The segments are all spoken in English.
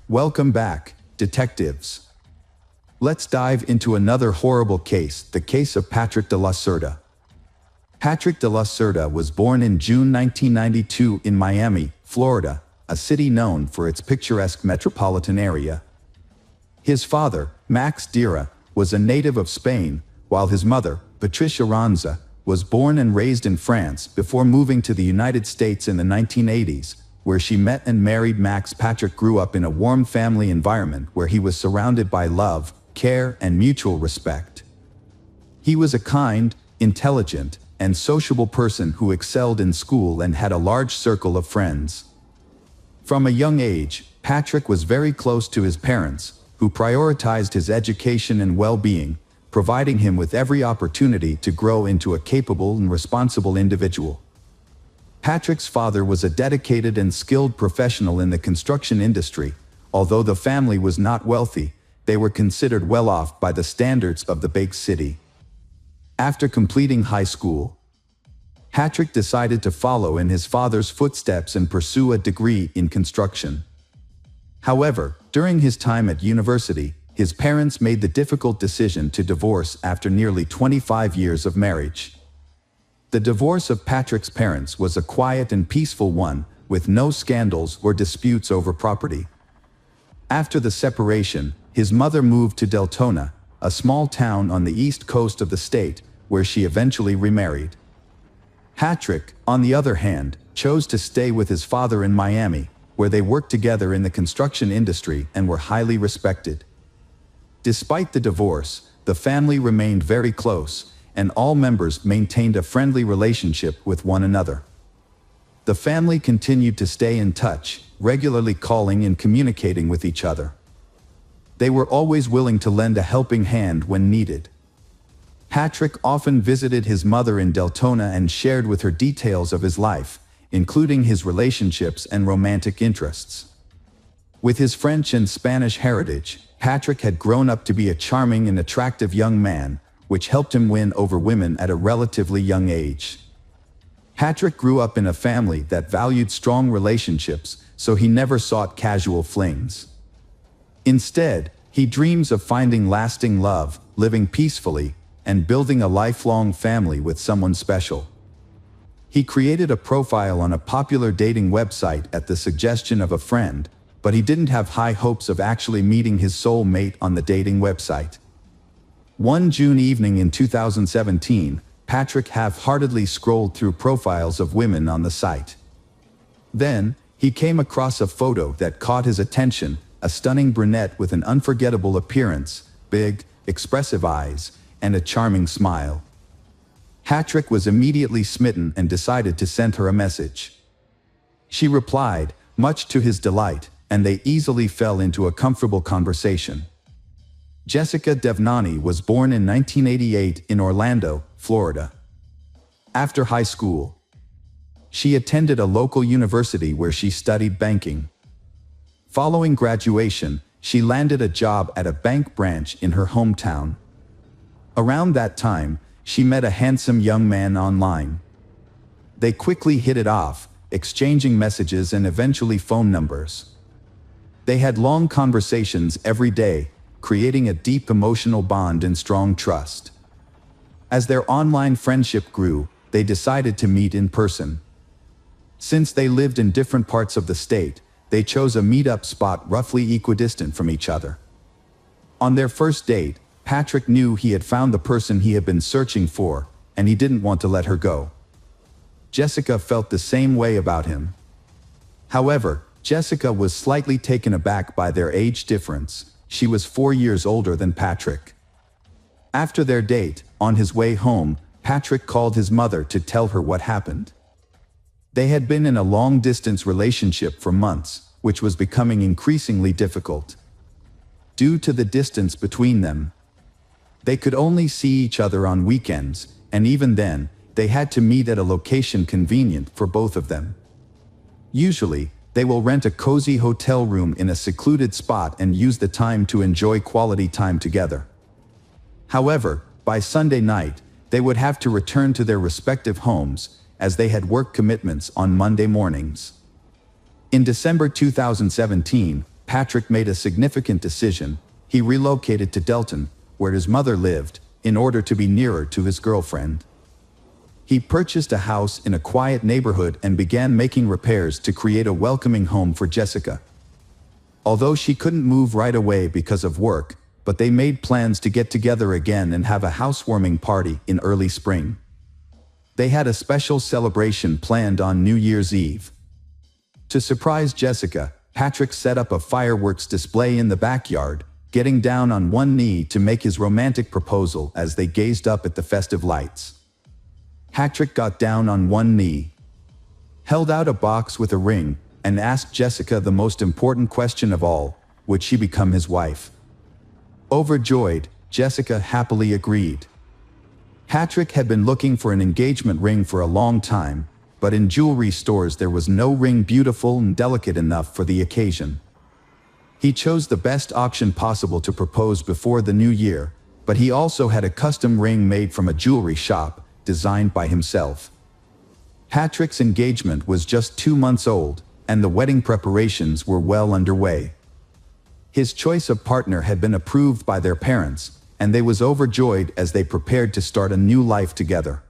Welcome back, detectives. Let's dive into another horrible case, the case of Patrick de la Cerda. Patrick de la Cerda was born in June 1992 in Miami, Florida, a city known for its picturesque metropolitan area. His father, Max Deera, was a native of Spain, while his mother, Patricia Ronza, was born and raised in France before moving to the United States in the 1980s, where she met and married Max. Patrick grew up in a warm family environment where he was surrounded by love, care, and mutual respect. He was a kind, intelligent, and sociable person who excelled in school and had a large circle of friends. From a young age, Patrick was very close to his parents, who prioritized his education and well-being, providing him with every opportunity to grow into a capable and responsible individual. Patrick's father was a dedicated and skilled professional in the construction industry. Although the family was not wealthy, they were considered well off by the standards of the big city. After completing high school, Patrick decided to follow in his father's footsteps and pursue a degree in construction. However, during his time at university, his parents made the difficult decision to divorce after nearly 25 years of marriage. The divorce of Patrick's parents was a quiet and peaceful one, with no scandals or disputes over property. After the separation, his mother moved to Deltona, a small town on the east coast of the state, where she eventually remarried. Patrick, on the other hand, chose to stay with his father in Miami, where they worked together in the construction industry and were highly respected. Despite the divorce, the family remained very close, and all members maintained a friendly relationship with one another. The family continued to stay in touch, regularly calling and communicating with each other. They were always willing to lend a helping hand when needed. Patrick often visited his mother in Deltona and shared with her details of his life, including his relationships and romantic interests. With his French and Spanish heritage, Patrick had grown up to be a charming and attractive young man, which helped him win over women at a relatively young age. Patrick grew up in a family that valued strong relationships, so he never sought casual flings. Instead, he dreams of finding lasting love, living peacefully, and building a lifelong family with someone special. He created a profile on a popular dating website at the suggestion of a friend, but he didn't have high hopes of actually meeting his soul mate on the dating website. One June evening in 2017, Patrick half-heartedly scrolled through profiles of women on the site. Then, he came across a photo that caught his attention, a stunning brunette with an unforgettable appearance, big, expressive eyes, and a charming smile. Patrick was immediately smitten and decided to send her a message. She replied, much to his delight, and they easily fell into a comfortable conversation. Jessica Devnani was born in 1988 in Orlando, Florida. After high school, she attended a local university where she studied banking. Following graduation, she landed a job at a bank branch in her hometown. Around that time, she met a handsome young man online. They quickly hit it off, exchanging messages and eventually phone numbers. They had long conversations every day, creating a deep emotional bond and strong trust. As their online friendship grew, they decided to meet in person. Since they lived in different parts of the state, they chose a meet-up spot roughly equidistant from each other. On their first date, Patrick knew he had found the person he had been searching for, and he didn't want to let her go. Jessica felt the same way about him. However, Jessica was slightly taken aback by their age difference. She was 4 years older than Patrick. After their date, on his way home, Patrick called his mother to tell her what happened. They had been in a long-distance relationship for months, which was becoming increasingly difficult. Due to the distance between them, they could only see each other on weekends, and even then, they had to meet at a location convenient for both of them. Usually, they will rent a cozy hotel room in a secluded spot and use the time to enjoy quality time together. However, by Sunday night, they would have to return to their respective homes, as they had work commitments on Monday mornings. In December 2017, Patrick made a significant decision. He relocated to Delton, where his mother lived, in order to be nearer to his girlfriend. He purchased a house in a quiet neighborhood and began making repairs to create a welcoming home for Jessica. Although she couldn't move right away because of work, but they made plans to get together again and have a housewarming party in early spring. They had a special celebration planned on New Year's Eve. To surprise Jessica, Patrick set up a fireworks display in the backyard, getting down on one knee to make his romantic proposal as they gazed up at the festive lights. Patrick got down on one knee, held out a box with a ring, and asked Jessica the most important question of all: would she become his wife? Overjoyed, Jessica happily agreed. Patrick had been looking for an engagement ring for a long time, but in jewelry stores there was no ring beautiful and delicate enough for the occasion. He chose the best option possible to propose before the new year, but he also had a custom ring made from a jewelry shop, designed by himself. Patrick's engagement was just 2 months old, and the wedding preparations were well underway. His choice of partner had been approved by their parents, and they was overjoyed as they prepared to start a new life together.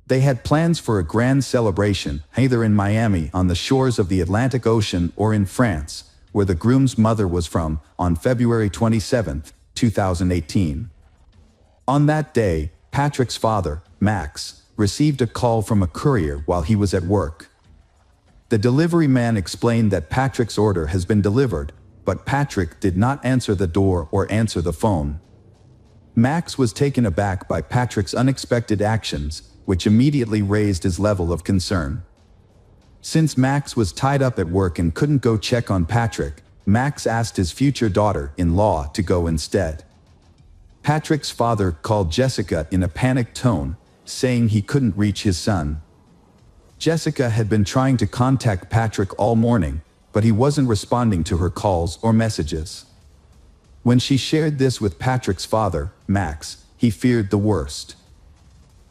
They had plans for a grand celebration, either in Miami on the shores of the Atlantic Ocean or in France, where the groom's mother was from, on February 27, 2018. On that day, Patrick's father, Max, received a call from a courier while he was at work. The delivery man explained that Patrick's order has been delivered, but Patrick did not answer the door or answer the phone. Max was taken aback by Patrick's unexpected actions, which immediately raised his level of concern. Since Max was tied up at work and couldn't go check on Patrick, Max asked his future daughter-in-law to go instead. Patrick's father called Jessica in a panicked tone, saying he couldn't reach his son. Jessica had been trying to contact Patrick all morning, but he wasn't responding to her calls or messages. When she shared this with Patrick's father, Max, he feared the worst.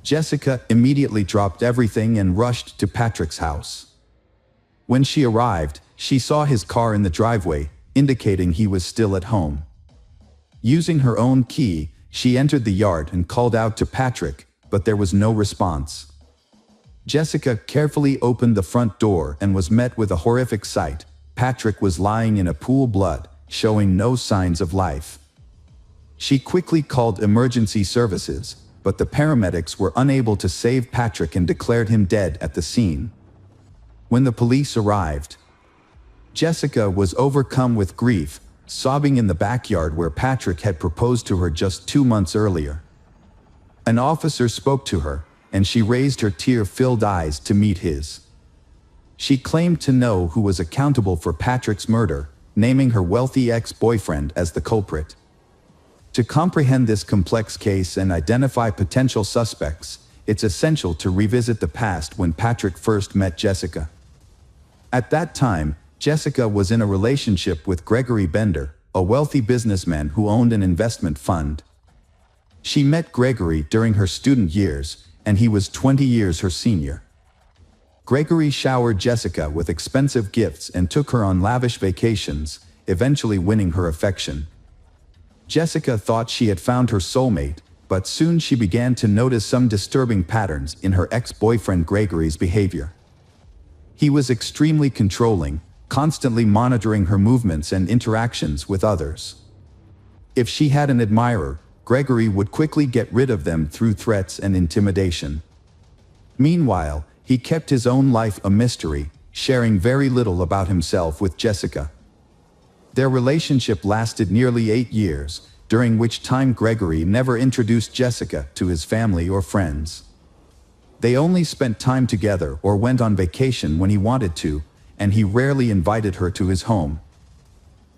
Jessica immediately dropped everything and rushed to Patrick's house. When she arrived, she saw his car in the driveway, indicating he was still at home. Using her own key, she entered the yard and called out to Patrick, but there was no response. Jessica carefully opened the front door and was met with a horrific sight. Patrick was lying in a pool of blood, showing no signs of life. She quickly called emergency services, but the paramedics were unable to save Patrick and declared him dead at the scene. When the police arrived, Jessica was overcome with grief, sobbing in the backyard where Patrick had proposed to her just 2 months earlier. An officer spoke to her, and she raised her tear-filled eyes to meet his. She claimed to know who was accountable for Patrick's murder, naming her wealthy ex-boyfriend as the culprit. To comprehend this complex case and identify potential suspects, it's essential to revisit the past when Patrick first met Jessica. At that time, Jessica was in a relationship with Gregory Bender, a wealthy businessman who owned an investment fund. She met Gregory during her student years, and he was 20 years her senior. Gregory showered Jessica with expensive gifts and took her on lavish vacations, eventually winning her affection. Jessica thought she had found her soulmate, but soon she began to notice some disturbing patterns in her ex-boyfriend Gregory's behavior. He was extremely controlling, constantly monitoring her movements and interactions with others. If she had an admirer, Gregory would quickly get rid of them through threats and intimidation. Meanwhile, he kept his own life a mystery, sharing very little about himself with Jessica. Their relationship lasted nearly 8 years, during which time Gregory never introduced Jessica to his family or friends. They only spent time together or went on vacation when he wanted to, and he rarely invited her to his home.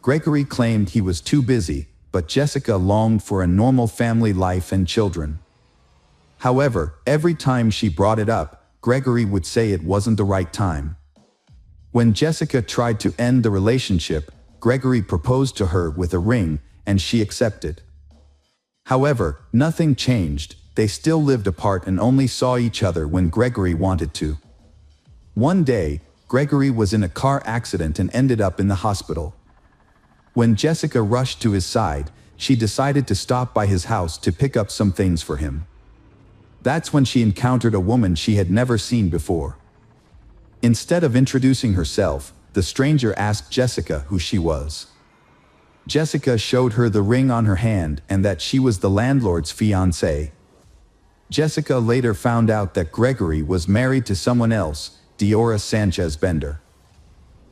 Gregory claimed he was too busy, but Jessica longed for a normal family life and children. However, every time she brought it up, Gregory would say it wasn't the right time. When Jessica tried to end the relationship, Gregory proposed to her with a ring, and she accepted. However, nothing changed. They still lived apart and only saw each other when Gregory wanted to. One day, Gregory was in a car accident and ended up in the hospital. When Jessica rushed to his side, she decided to stop by his house to pick up some things for him. That's when she encountered a woman she had never seen before. Instead of introducing herself, the stranger asked Jessica who she was. Jessica showed her the ring on her hand and that she was the landlord's fiancée. Jessica later found out that Gregory was married to someone else, Deera Sanchez Bender.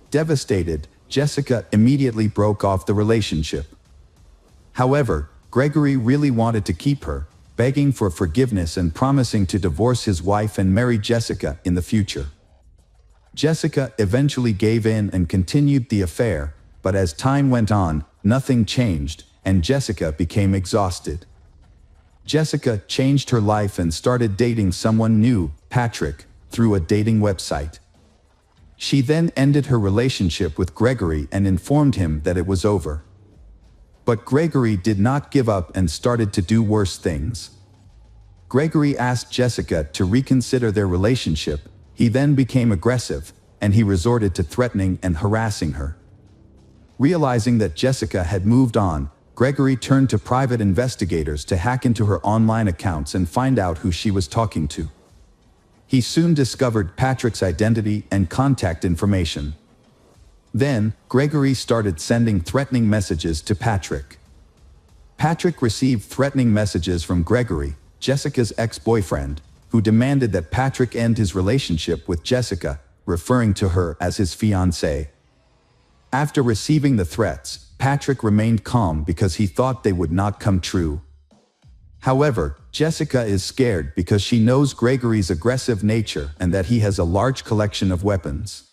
Devastated, Jessica immediately broke off the relationship. However, Gregory really wanted to keep her, begging for forgiveness and promising to divorce his wife and marry Jessica in the future. Jessica eventually gave in and continued the affair, but as time went on, nothing changed, and Jessica became exhausted. Jessica changed her life and started dating someone new, Patrick, through a dating website. She then ended her relationship with Gregory and informed him that it was over. But Gregory did not give up and started to do worse things. Gregory asked Jessica to reconsider their relationship. He then became aggressive, and he resorted to threatening and harassing her. Realizing that Jessica had moved on, Gregory turned to private investigators to hack into her online accounts and find out who she was talking to. He soon discovered Patrick's identity and contact information. Then, Gregory started sending threatening messages to Patrick. Patrick received threatening messages from Gregory, Jessica's ex-boyfriend, who demanded that Patrick end his relationship with Jessica, referring to her as his fiancée. After receiving the threats, Patrick remained calm because he thought they would not come true. However, Jessica is scared because she knows Gregory's aggressive nature and that he has a large collection of weapons.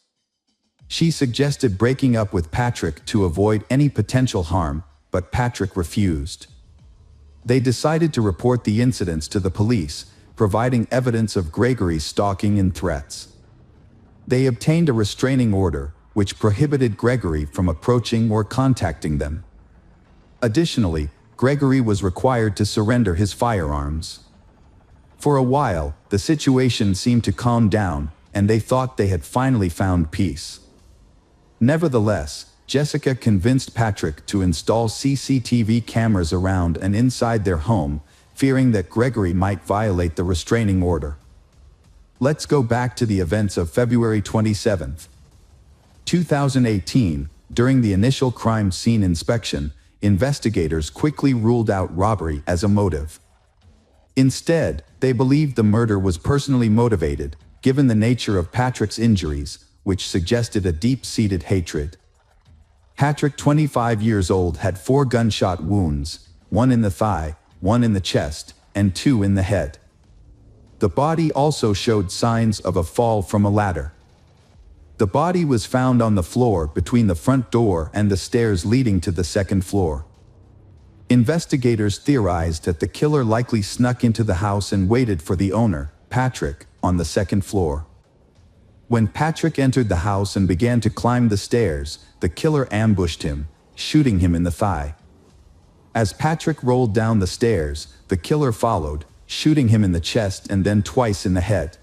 She suggested breaking up with Patrick to avoid any potential harm, but Patrick refused. They decided to report the incidents to the police, providing evidence of Gregory's stalking and threats. They obtained a restraining order, which prohibited Gregory from approaching or contacting them. Additionally, Gregory was required to surrender his firearms. For a while, the situation seemed to calm down, and they thought they had finally found peace. Nevertheless, Jessica convinced Patrick to install CCTV cameras around and inside their home, fearing that Gregory might violate the restraining order. Let's go back to the events of February 27, 2018. During the initial crime scene inspection, investigators quickly ruled out robbery as a motive. Instead, they believed the murder was personally motivated, given the nature of Patrick's injuries, which suggested a deep-seated hatred. Patrick, 25 years old, had 4 gunshot wounds, 1 in the thigh, 1 in the chest, and 2 in the head. The body also showed signs of a fall from a ladder. The body was found on the floor between the front door and the stairs leading to the second floor. Investigators theorized that the killer likely snuck into the house and waited for the owner, Patrick, on the second floor. When Patrick entered the house and began to climb the stairs, the killer ambushed him, shooting him in the thigh. As Patrick rolled down the stairs, the killer followed, shooting him in the chest and then twice in the head.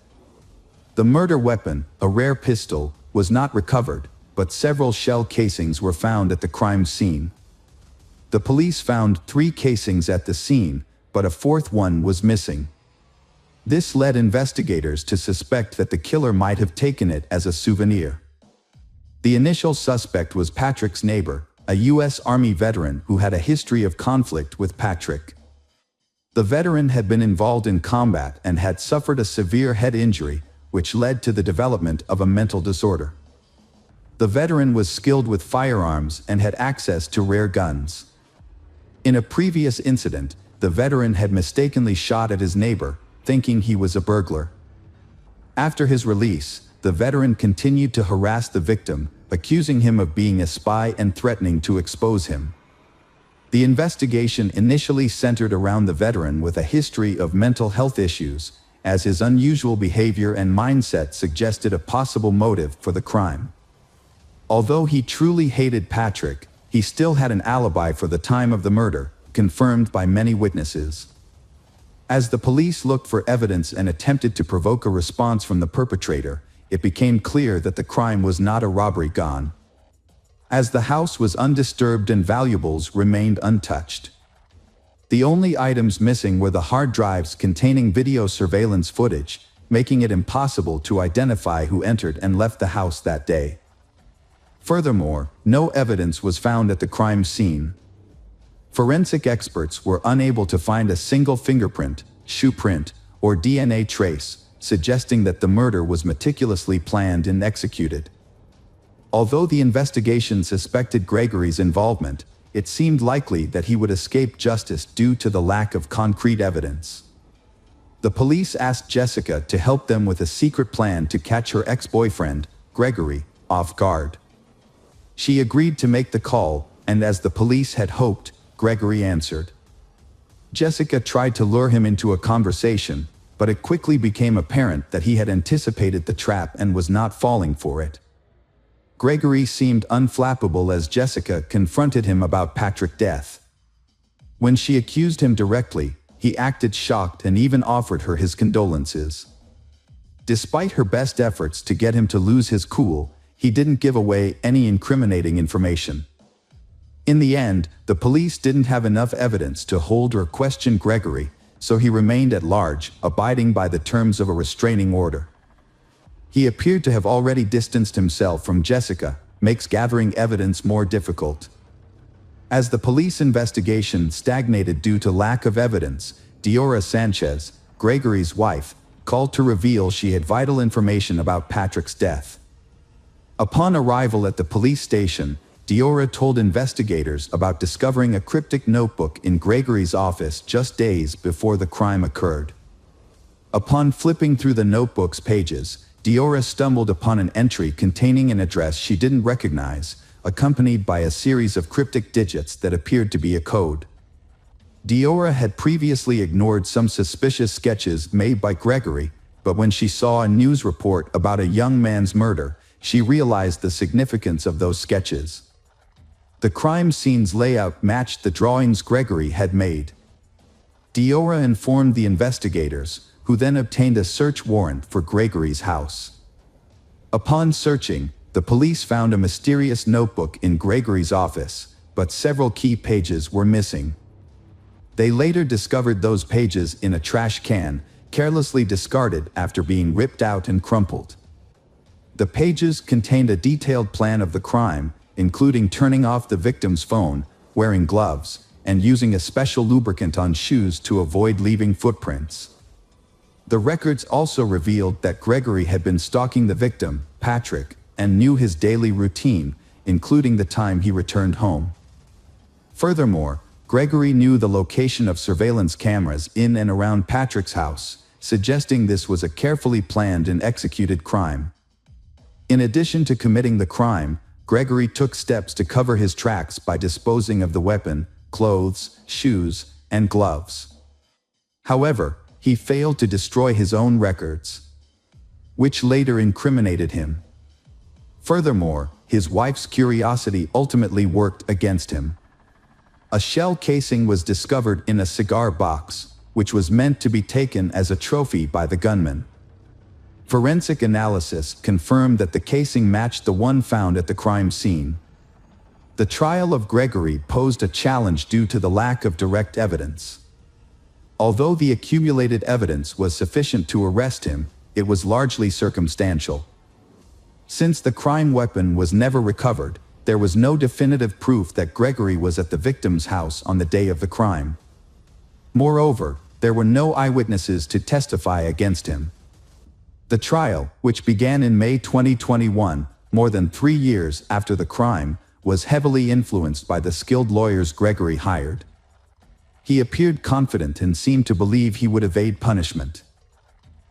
The murder weapon, a rare pistol, was not recovered, but several shell casings were found at the crime scene. The police found 3 casings at the scene, but a 4th one was missing. This led investigators to suspect that the killer might have taken it as a souvenir. The initial suspect was Patrick's neighbor, a U.S. Army veteran who had a history of conflict with Patrick. The veteran had been involved in combat and had suffered a severe head injury, which led to the development of a mental disorder. The veteran was skilled with firearms and had access to rare guns. In a previous incident, the veteran had mistakenly shot at his neighbor, thinking he was a burglar. After his release, the veteran continued to harass the victim, accusing him of being a spy and threatening to expose him. The investigation initially centered around the veteran with a history of mental health issues, as his unusual behavior and mindset suggested a possible motive for the crime. Although he truly hated Patrick, he still had an alibi for the time of the murder, confirmed by many witnesses. As the police looked for evidence and attempted to provoke a response from the perpetrator, it became clear that the crime was not a robbery gone. as the house was undisturbed and valuables remained untouched. The only items missing were the hard drives containing video surveillance footage, making it impossible to identify who entered and left the house that day. Furthermore, no evidence was found at the crime scene. Forensic experts were unable to find a single fingerprint, shoe print, or DNA trace, suggesting that the murder was meticulously planned and executed. Although the investigation suspected Gregory's involvement, it seemed likely that he would escape justice due to the lack of concrete evidence. The police asked Jessica to help them with a secret plan to catch her ex-boyfriend, Gregory, off guard. She agreed to make the call, and as the police had hoped, Gregory answered. Jessica tried to lure him into a conversation, but it quickly became apparent that he had anticipated the trap and was not falling for it. Gregory seemed unflappable as Jessica confronted him about Patrick's death. When she accused him directly, he acted shocked and even offered her his condolences. Despite her best efforts to get him to lose his cool, he didn't give away any incriminating information. In the end, the police didn't have enough evidence to hold or question Gregory, so he remained at large, abiding by the terms of a restraining order. He appeared to have already distanced himself from Jessica, makes gathering evidence more difficult. As the police investigation stagnated due to lack of evidence, Deera Sanchez, Gregory's wife, called to reveal she had vital information about Patrick's death. Upon arrival at the police station, Deera told investigators about discovering a cryptic notebook in Gregory's office just days before the crime occurred. Upon flipping through the notebook's pages, Deera stumbled upon an entry containing an address she didn't recognize, accompanied by a series of cryptic digits that appeared to be a code. Deera had previously ignored some suspicious sketches made by Gregory, but when she saw a news report about a young man's murder, she realized the significance of those sketches. The crime scene's layout matched the drawings Gregory had made. Deera informed the investigators, who then obtained a search warrant for Gregory's house. Upon searching, the police found a mysterious notebook in Gregory's office, but several key pages were missing. They later discovered those pages in a trash can, carelessly discarded after being ripped out and crumpled. The pages contained a detailed plan of the crime, including turning off the victim's phone, wearing gloves, and using a special lubricant on shoes to avoid leaving footprints. The records also revealed that Gregory had been stalking the victim, Patrick, and knew his daily routine, including the time he returned home. Furthermore, Gregory knew the location of surveillance cameras in and around Patrick's house, suggesting this was a carefully planned and executed crime. In addition to committing the crime, Gregory took steps to cover his tracks by disposing of the weapon, clothes, shoes, and gloves. However, he failed to destroy his own records, which later incriminated him. Furthermore, his wife's curiosity ultimately worked against him. A shell casing was discovered in a cigar box, which was meant to be taken as a trophy by the gunman. Forensic analysis confirmed that the casing matched the one found at the crime scene. The trial of Gregory posed a challenge due to the lack of direct evidence. Although the accumulated evidence was sufficient to arrest him, it was largely circumstantial. Since the crime weapon was never recovered, there was no definitive proof that Gregory was at the victim's house on the day of the crime. Moreover, there were no eyewitnesses to testify against him. The trial, which began in May 2021, more than 3 years after the crime, was heavily influenced by the skilled lawyers Gregory hired. He appeared confident and seemed to believe he would evade punishment.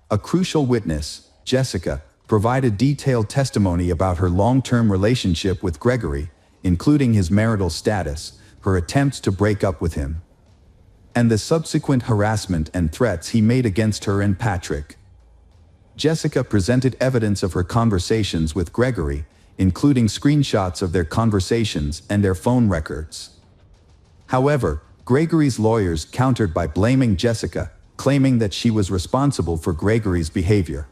A crucial witness, Jessica, provided detailed testimony about her long-term relationship with Gregory, including his marital status, her attempts to break up with him, and the subsequent harassment and threats he made against her and Patrick. Jessica presented evidence of her conversations with Gregory, including screenshots of their conversations and their phone records. However, Gregory's lawyers countered by blaming Jessica, claiming that she was responsible for Gregory's behavior.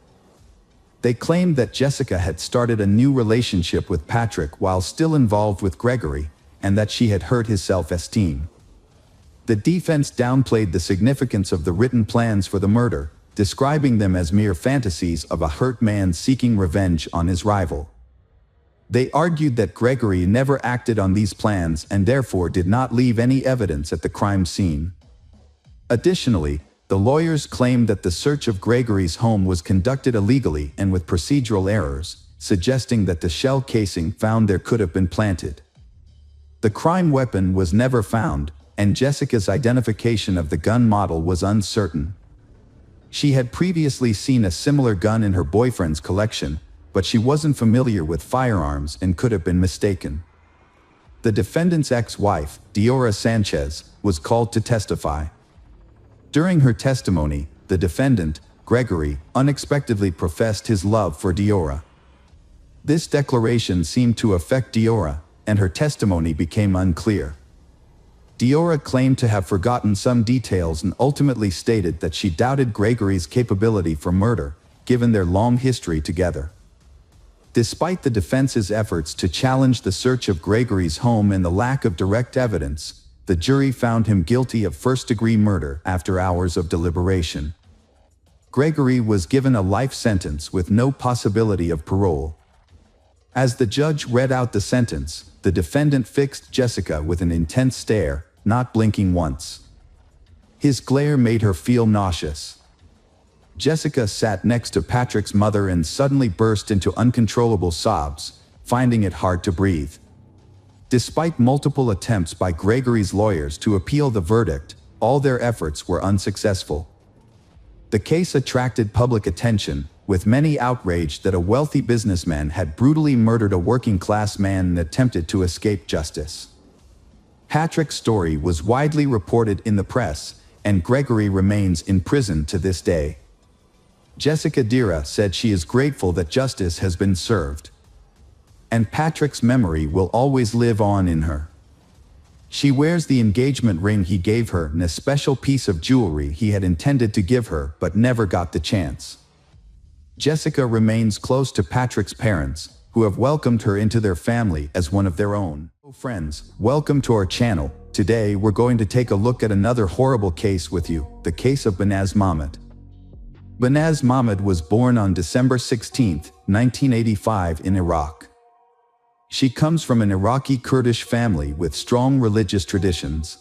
They claimed that Jessica had started a new relationship with Patrick while still involved with Gregory, and that she had hurt his self-esteem. The defense downplayed the significance of the written plans for the murder, describing them as mere fantasies of a hurt man seeking revenge on his rival. They argued that Gregory never acted on these plans and therefore did not leave any evidence at the crime scene. Additionally, the lawyers claimed that the search of Gregory's home was conducted illegally and with procedural errors, suggesting that the shell casing found there could have been planted. The crime weapon was never found, and Jessica's identification of the gun model was uncertain. She had previously seen a similar gun in her boyfriend's collection, but she wasn't familiar with firearms and could have been mistaken. The defendant's ex-wife, Deera Sanchez, was called to testify. During her testimony, the defendant, Gregory, unexpectedly professed his love for Deera. This declaration seemed to affect Deera, and her testimony became unclear. Deera claimed to have forgotten some details and ultimately stated that she doubted Gregory's capability for murder, given their long history together. Despite the defense's efforts to challenge the search of Gregory's home and the lack of direct evidence, the jury found him guilty of first-degree murder after hours of deliberation. Gregory was given a life sentence with no possibility of parole. As the judge read out the sentence, the defendant fixed Jessica with an intense stare, not blinking once. His glare made her feel nauseous. Jessica sat next to Patrick's mother and suddenly burst into uncontrollable sobs, finding it hard to breathe. Despite multiple attempts by Gregory's lawyers to appeal the verdict, all their efforts were unsuccessful. The case attracted public attention, with many outraged that a wealthy businessman had brutally murdered a working-class man and attempted to escape justice. Patrick's story was widely reported in the press, and Gregory remains in prison to this day. Jessica Deera said she is grateful that justice has been served. And Patrick's memory will always live on in her. She wears the engagement ring he gave her and a special piece of jewelry he had intended to give her but never got the chance. Jessica remains close to Patrick's parents, who have welcomed her into their family as one of their own. Hello friends, welcome to our channel. Today we're going to take a look at another horrible case with you, the case of Banaz Mahmud. Banaz Mahmud was born on December 16, 1985 in Iraq. She comes from an Iraqi Kurdish family with strong religious traditions.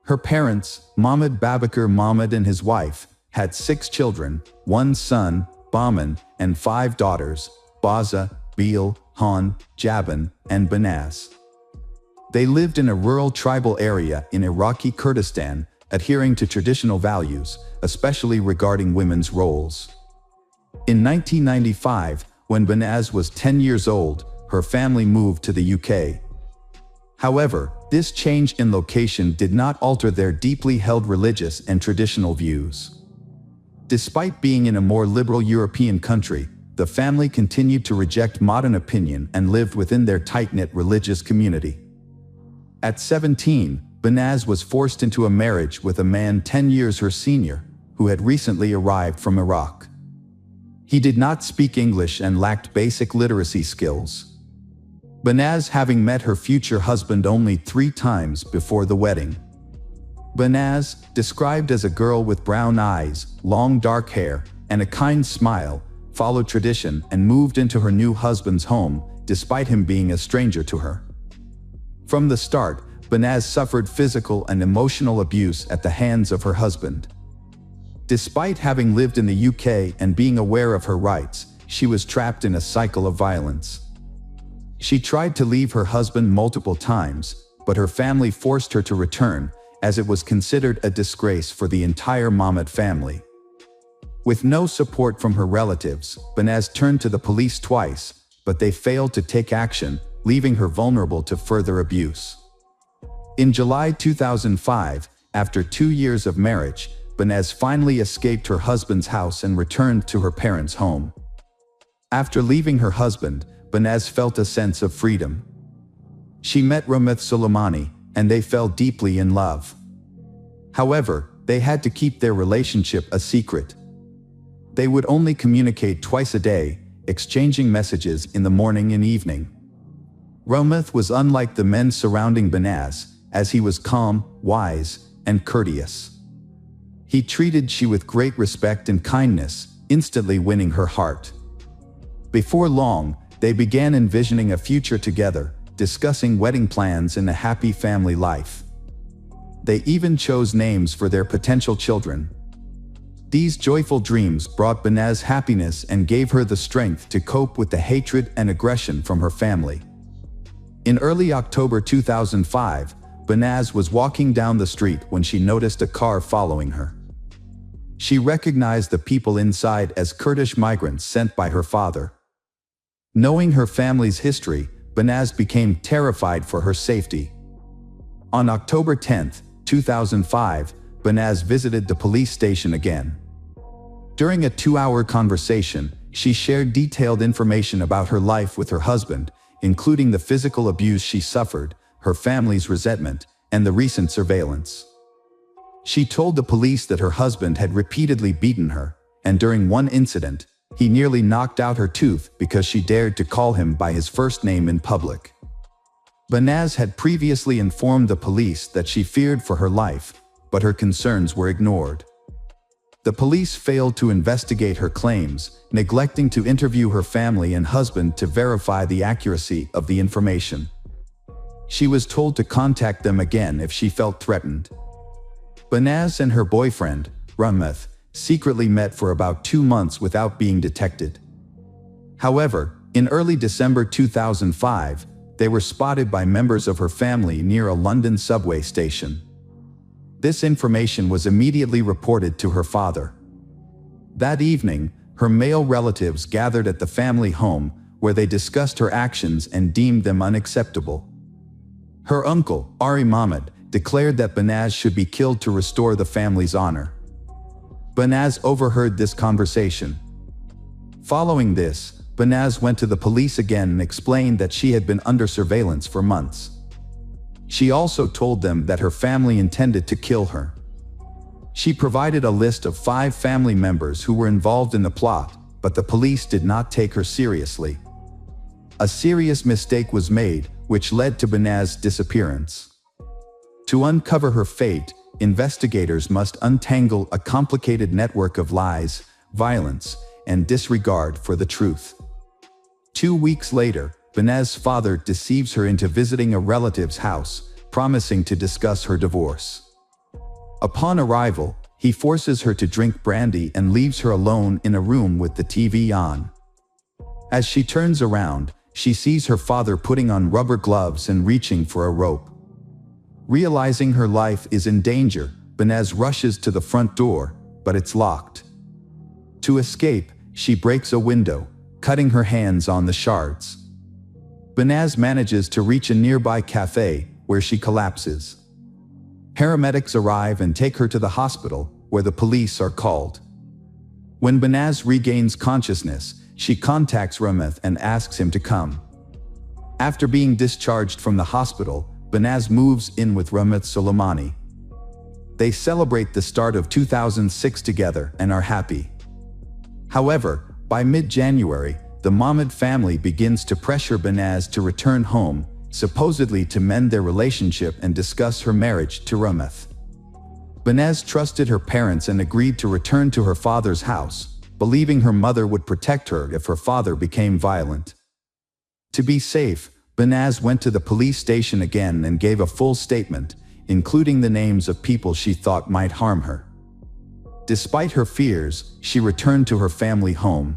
Her parents, Mahmud Babakar Mahmud and his wife, had 6 children, 1 son, Bahman, and 5 daughters, Baza, Beel, Han, Jaban, and Banaz. They lived in a rural tribal area in Iraqi Kurdistan, adhering to traditional values, especially regarding women's roles. In 1995, when Banaz was 10 years old, her family moved to the UK. However, this change in location did not alter their deeply held religious and traditional views. Despite being in a more liberal European country, the family continued to reject modern opinion and lived within their tight-knit religious community. At 17, Banaz was forced into a marriage with a man 10 years her senior, who had recently arrived from Iraq. He did not speak English and lacked basic literacy skills. Banaz having met her future husband only 3 times before the wedding. Banaz, described as a girl with brown eyes, long dark hair, and a kind smile, followed tradition and moved into her new husband's home, despite him being a stranger to her. From the start, Banaz suffered physical and emotional abuse at the hands of her husband. Despite having lived in the UK and being aware of her rights, she was trapped in a cycle of violence. She tried to leave her husband multiple times, but her family forced her to return, as it was considered a disgrace for the entire Mahmud family. With no support from her relatives, Banaz turned to the police twice, but they failed to take action, leaving her vulnerable to further abuse. In July 2005, after 2 years of marriage, Banaz finally escaped her husband's house and returned to her parents' home. After leaving her husband, Banaz felt a sense of freedom. She met Ramith Soleimani, and they fell deeply in love. However, they had to keep their relationship a secret. They would only communicate twice a day, exchanging messages in the morning and evening. Ronza was unlike the men surrounding Banaz, as he was calm, wise, and courteous. He treated she with great respect and kindness, instantly winning her heart. Before long, they began envisioning a future together, discussing wedding plans and a happy family life. They even chose names for their potential children. These joyful dreams brought Banaz happiness and gave her the strength to cope with the hatred and aggression from her family. In early October 2005, Banaz was walking down the street when she noticed a car following her. She recognized the people inside as Kurdish migrants sent by her father. Knowing her family's history, Banaz became terrified for her safety. On October 10, 2005, Banaz visited the police station again. During a 2-hour conversation, she shared detailed information about her life with her husband, including the physical abuse she suffered, her family's resentment, and the recent surveillance. She told the police that her husband had repeatedly beaten her, and during one incident, he nearly knocked out her tooth because she dared to call him by his first name in public. Banaz had previously informed the police that she feared for her life, but her concerns were ignored. The police failed to investigate her claims, neglecting to interview her family and husband to verify the accuracy of the information. She was told to contact them again if she felt threatened. Banaz and her boyfriend, Ronza, secretly met for about 2 months without being detected. However, in early December 2005, they were spotted by members of her family near a London subway station. This information was immediately reported to her father. That evening, her male relatives gathered at the family home, where they discussed her actions and deemed them unacceptable. Her uncle, Ari Mahmoud, declared that Banaz should be killed to restore the family's honor. Banaz overheard this conversation. Following this, Banaz went to the police again and explained that she had been under surveillance for months. She also told them that her family intended to kill her. She provided a list of 5 family members who were involved in the plot, but the police did not take her seriously. A serious mistake was made, which led to Banaz's disappearance. To uncover her fate, investigators must untangle a complicated network of lies, violence, and disregard for the truth. 2 weeks later, Banaz's father deceives her into visiting a relative's house, promising to discuss her divorce. Upon arrival, he forces her to drink brandy and leaves her alone in a room with the TV on. As she turns around, she sees her father putting on rubber gloves and reaching for a rope. Realizing her life is in danger, Banaz rushes to the front door, but it's locked. To escape, she breaks a window, cutting her hands on the shards. Banaz manages to reach a nearby cafe, where she collapses. Paramedics arrive and take her to the hospital, where the police are called. When Banaz regains consciousness, she contacts Ronza and asks him to come. After being discharged from the hospital, Banaz moves in with Ronza Soleimani. They celebrate the start of 2006 together and are happy. However, by mid-January, the Mahmoud family begins to pressure Banaz to return home, supposedly to mend their relationship and discuss her marriage to Ronza. Banaz trusted her parents and agreed to return to her father's house, believing her mother would protect her if her father became violent. To be safe, Banaz went to the police station again and gave a full statement, including the names of people she thought might harm her. Despite her fears, she returned to her family home.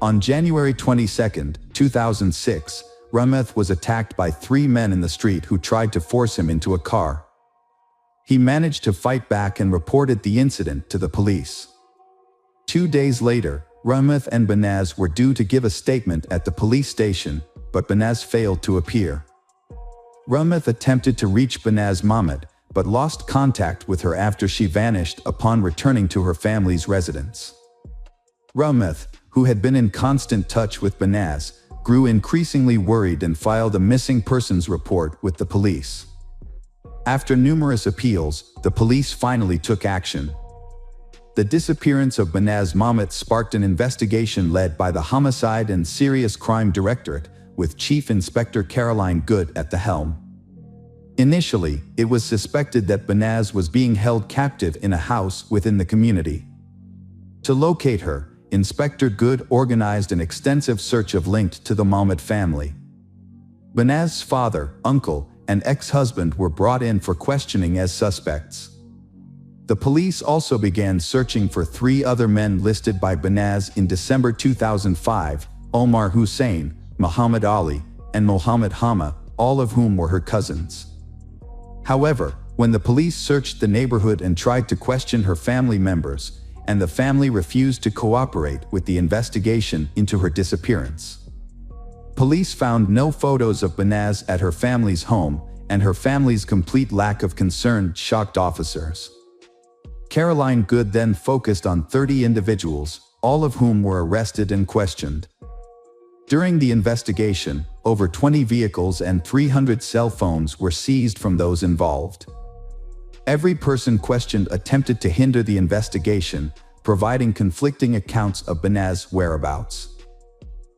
On January 22, 2006, Ronza was attacked by 3 men in the street who tried to force him into a car. He managed to fight back and reported the incident to the police. 2 days later, Ronza and Banaz were due to give a statement at the police station, but Banaz failed to appear. Ronza attempted to reach Banaz Mahmoud, but lost contact with her after she vanished upon returning to her family's residence. Ronza, who had been in constant touch with Banaz, grew increasingly worried and filed a missing persons report with the police. After numerous appeals, the police finally took action. The disappearance of Banaz Mahmoud sparked an investigation led by the Homicide and Serious Crime Directorate, with Chief Inspector Caroline Good at the helm. Initially, it was suspected that Banaz was being held captive in a house within the community. To locate her, Inspector Good organized an extensive search linked to the Mahmoud family. Banaz's father, uncle, and ex-husband were brought in for questioning as suspects. The police also began searching for 3 other men listed by Banaz in December 2005, Omar Hussein, Muhammad Ali, and Mohammed Hama, all of whom were her cousins. However, when the police searched the neighborhood and tried to question her family members, and the family refused to cooperate with the investigation into her disappearance. Police found no photos of Banaz at her family's home, and her family's complete lack of concern shocked officers. Caroline Good then focused on 30 individuals, all of whom were arrested and questioned. During the investigation, over 20 vehicles and 300 cell phones were seized from those involved. Every person questioned attempted to hinder the investigation, providing conflicting accounts of Banaz's whereabouts.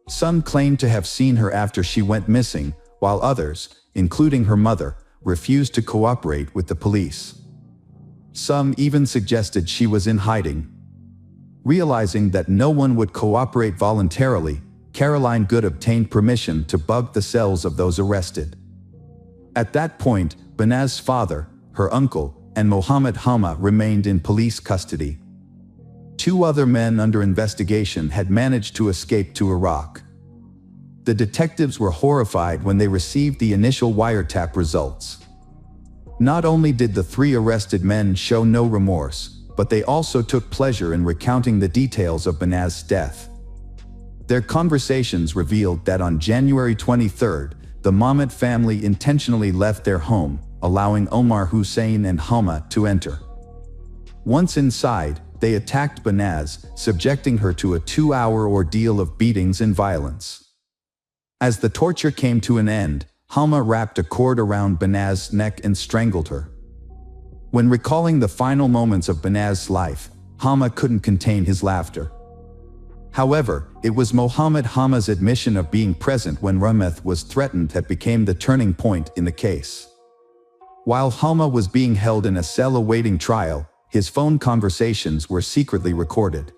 Some claimed to have seen her after she went missing, while others, including her mother, refused to cooperate with the police. Some even suggested she was in hiding. Realizing that no one would cooperate voluntarily, Caroline Good obtained permission to bug the cells of those arrested. At that point, Banaz's father, her uncle, and Mohammed Hama remained in police custody. 2 other men under investigation had managed to escape to Iraq. The detectives were horrified when they received the initial wiretap results. Not only did the 3 arrested men show no remorse, but they also took pleasure in recounting the details of Banaz's death. Their conversations revealed that on January 23, the Mahmoud family intentionally left their home, allowing Omar Hussein and Hama to enter. Once inside, they attacked Banaz, subjecting her to a 2-hour ordeal of beatings and violence. As the torture came to an end, Hama wrapped a cord around Banaz's neck and strangled her. When recalling the final moments of Banaz's life, Hama couldn't contain his laughter. However, it was Mohammed Hama's admission of being present when Rameth was threatened that became the turning point in the case. While Hama was being held in a cell awaiting trial, his phone conversations were secretly recorded.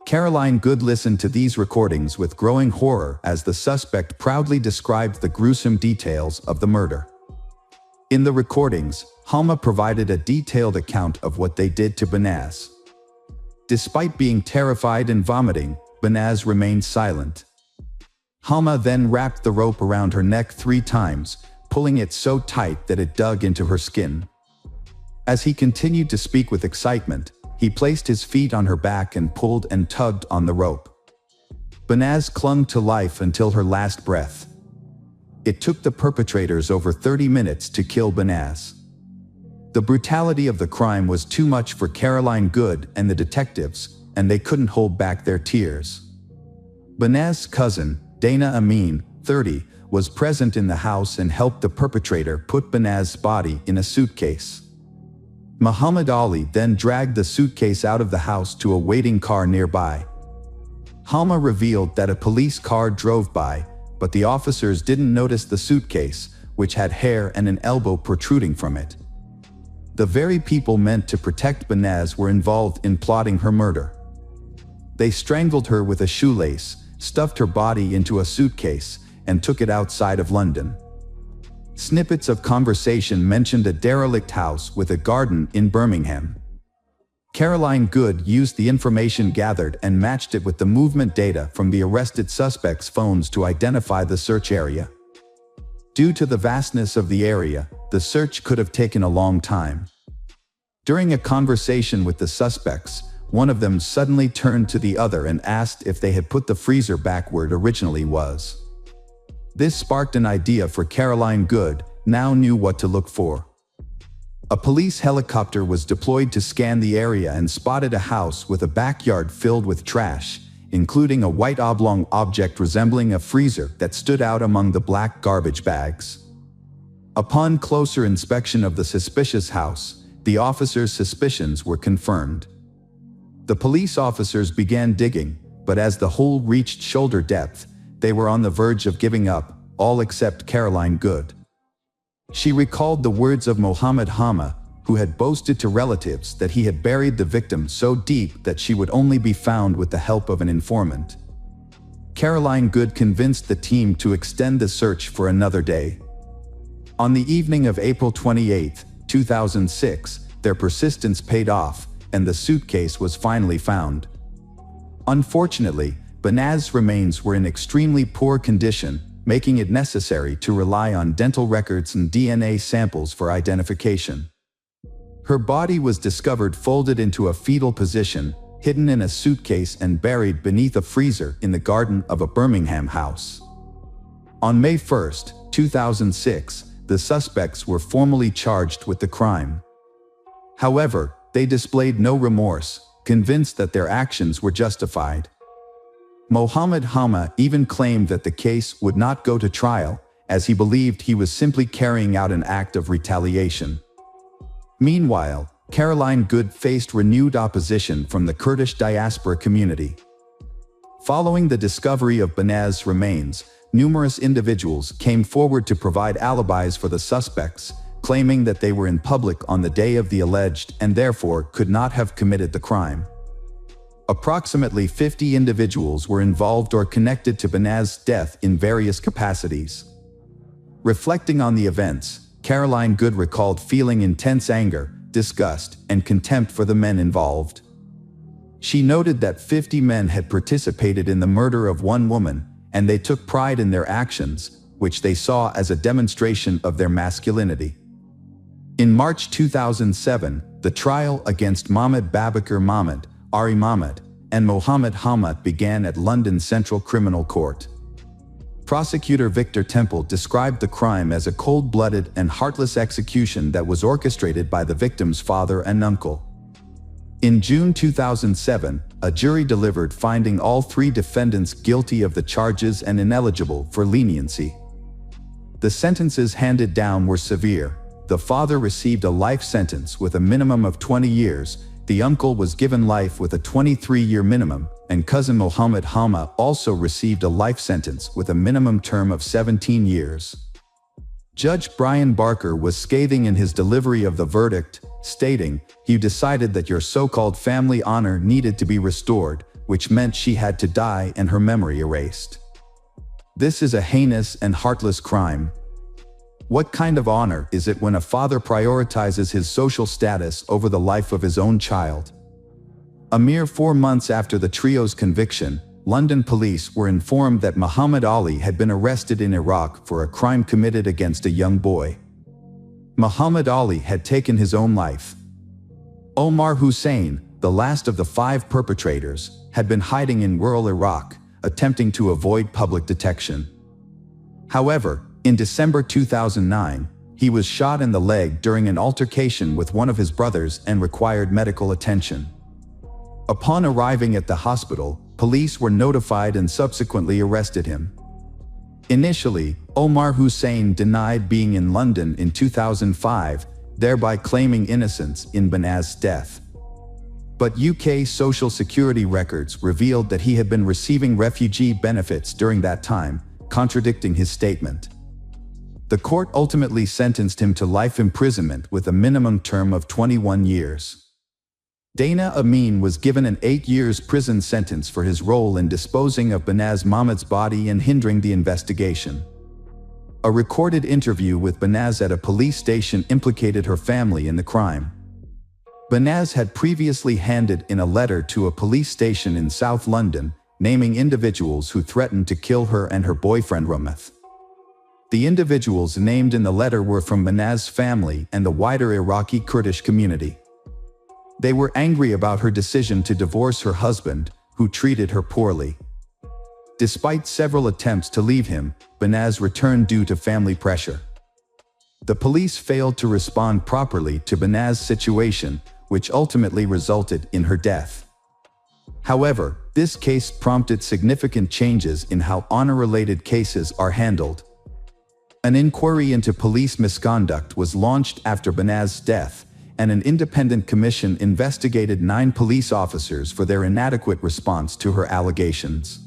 Caroline Good listened to these recordings with growing horror as the suspect proudly described the gruesome details of the murder. In the recordings, Hama provided a detailed account of what they did to Banaz. Despite being terrified and vomiting, Banaz remained silent. Hama then wrapped the rope around her neck 3 times, pulling it so tight that it dug into her skin. As he continued to speak with excitement, he placed his feet on her back and pulled and tugged on the rope. Banaz clung to life until her last breath. It took the perpetrators over 30 minutes to kill Banaz. The brutality of the crime was too much for Caroline Good and the detectives, and they couldn't hold back their tears. Banaz's cousin, Dana Amin, 30, was present in the house and helped the perpetrator put Banaz's body in a suitcase. Muhammad Ali then dragged the suitcase out of the house to a waiting car nearby. Hama revealed that a police car drove by, but the officers didn't notice the suitcase, which had hair and an elbow protruding from it. The very people meant to protect Banaz were involved in plotting her murder. They strangled her with a shoelace, stuffed her body into a suitcase, and took it outside of London. Snippets of conversation mentioned a derelict house with a garden in Birmingham. Caroline Good used the information gathered and matched it with the movement data from the arrested suspects' phones to identify the search area. Due to the vastness of the area, the search could have taken a long time. During a conversation with the suspects, one of them suddenly turned to the other and asked if they had put the freezer back where it originally was. This sparked an idea for Caroline Good, now knew what to look for. A police helicopter was deployed to scan the area and spotted a house with a backyard filled with trash, including a white oblong object resembling a freezer that stood out among the black garbage bags. Upon closer inspection of the suspicious house, the officers' suspicions were confirmed. The police officers began digging, but as the hole reached shoulder depth, they were on the verge of giving up, all except Caroline Good. She recalled the words of Mohammed Hama, who had boasted to relatives that he had buried the victim so deep that she would only be found with the help of an informant. Caroline Good convinced the team to extend the search for another day. On the evening of April 28, 2006, their persistence paid off, and the suitcase was finally found. Unfortunately, Banaz's remains were in extremely poor condition, making it necessary to rely on dental records and DNA samples for identification. Her body was discovered folded into a fetal position, hidden in a suitcase and buried beneath a freezer in the garden of a Birmingham house. On May 1, 2006, the suspects were formally charged with the crime. However, they displayed no remorse, convinced that their actions were justified. Mohammed Hama even claimed that the case would not go to trial, as he believed he was simply carrying out an act of retaliation. Meanwhile, Caroline Good faced renewed opposition from the Kurdish diaspora community. Following the discovery of Banaz's remains, numerous individuals came forward to provide alibis for the suspects, claiming that they were in public on the day of the alleged and therefore could not have committed the crime. Approximately 50 individuals were involved or connected to Banaz's death in various capacities. Reflecting on the events, Caroline Good recalled feeling intense anger, disgust, and contempt for the men involved. She noted that 50 men had participated in the murder of one woman, and they took pride in their actions, which they saw as a demonstration of their masculinity. In March 2007, the trial against Mahmoud Babakar Mahmoud, Ari Mahmoud, and Mohammed Hama began at London Central Criminal Court. Prosecutor Victor Temple described the crime as a cold-blooded and heartless execution that was orchestrated by the victim's father and uncle. In June 2007, a jury delivered finding all three defendants guilty of the charges and ineligible for leniency. The sentences handed down were severe. The father received a life sentence with a minimum of 20 years, the uncle was given life with a 23-year minimum, and cousin Mohammed Hama also received a life sentence with a minimum term of 17 years. Judge Brian Barker was scathing in his delivery of the verdict, stating, "He decided that your so-called family honor needed to be restored, which meant she had to die and her memory erased. This is a heinous and heartless crime. What kind of honor is it when a father prioritizes his social status over the life of his own child?" A mere 4 months after the trio's conviction, London police were informed that Muhammad Ali had been arrested in Iraq for a crime committed against a young boy. Muhammad Ali had taken his own life. Omar Hussein, the last of the 5 perpetrators, had been hiding in rural Iraq, attempting to avoid public detection. However, in December 2009, he was shot in the leg during an altercation with one of his brothers and required medical attention. Upon arriving at the hospital, police were notified and subsequently arrested him. Initially, Omar Hussein denied being in London in 2005, thereby claiming innocence in Banaz's death. But UK Social Security records revealed that he had been receiving refugee benefits during that time, contradicting his statement. The court ultimately sentenced him to life imprisonment with a minimum term of 21 years. Dana Amin was given an 8 years prison sentence for his role in disposing of Banaz Mahmoud's body and hindering the investigation. A recorded interview with Banaz at a police station implicated her family in the crime. Banaz had previously handed in a letter to a police station in South London, naming individuals who threatened to kill her and her boyfriend Rameth. The individuals named in the letter were from Banaz's family and the wider Iraqi Kurdish community. They were angry about her decision to divorce her husband, who treated her poorly. Despite several attempts to leave him, Banaz returned due to family pressure. The police failed to respond properly to Banaz's situation, which ultimately resulted in her death. However, this case prompted significant changes in how honor-related cases are handled. An inquiry into police misconduct was launched after Banaz's death, and an independent commission investigated 9 police officers for their inadequate response to her allegations.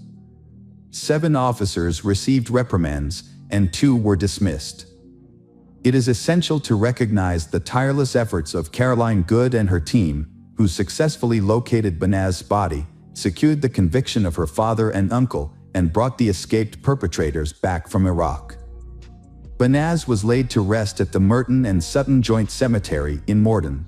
7 officers received reprimands, and 2 were dismissed. It is essential to recognize the tireless efforts of Caroline Good and her team, who successfully located Banaz's body, secured the conviction of her father and uncle, and brought the escaped perpetrators back from Iraq. Banaz was laid to rest at the Merton and Sutton Joint Cemetery in Morden.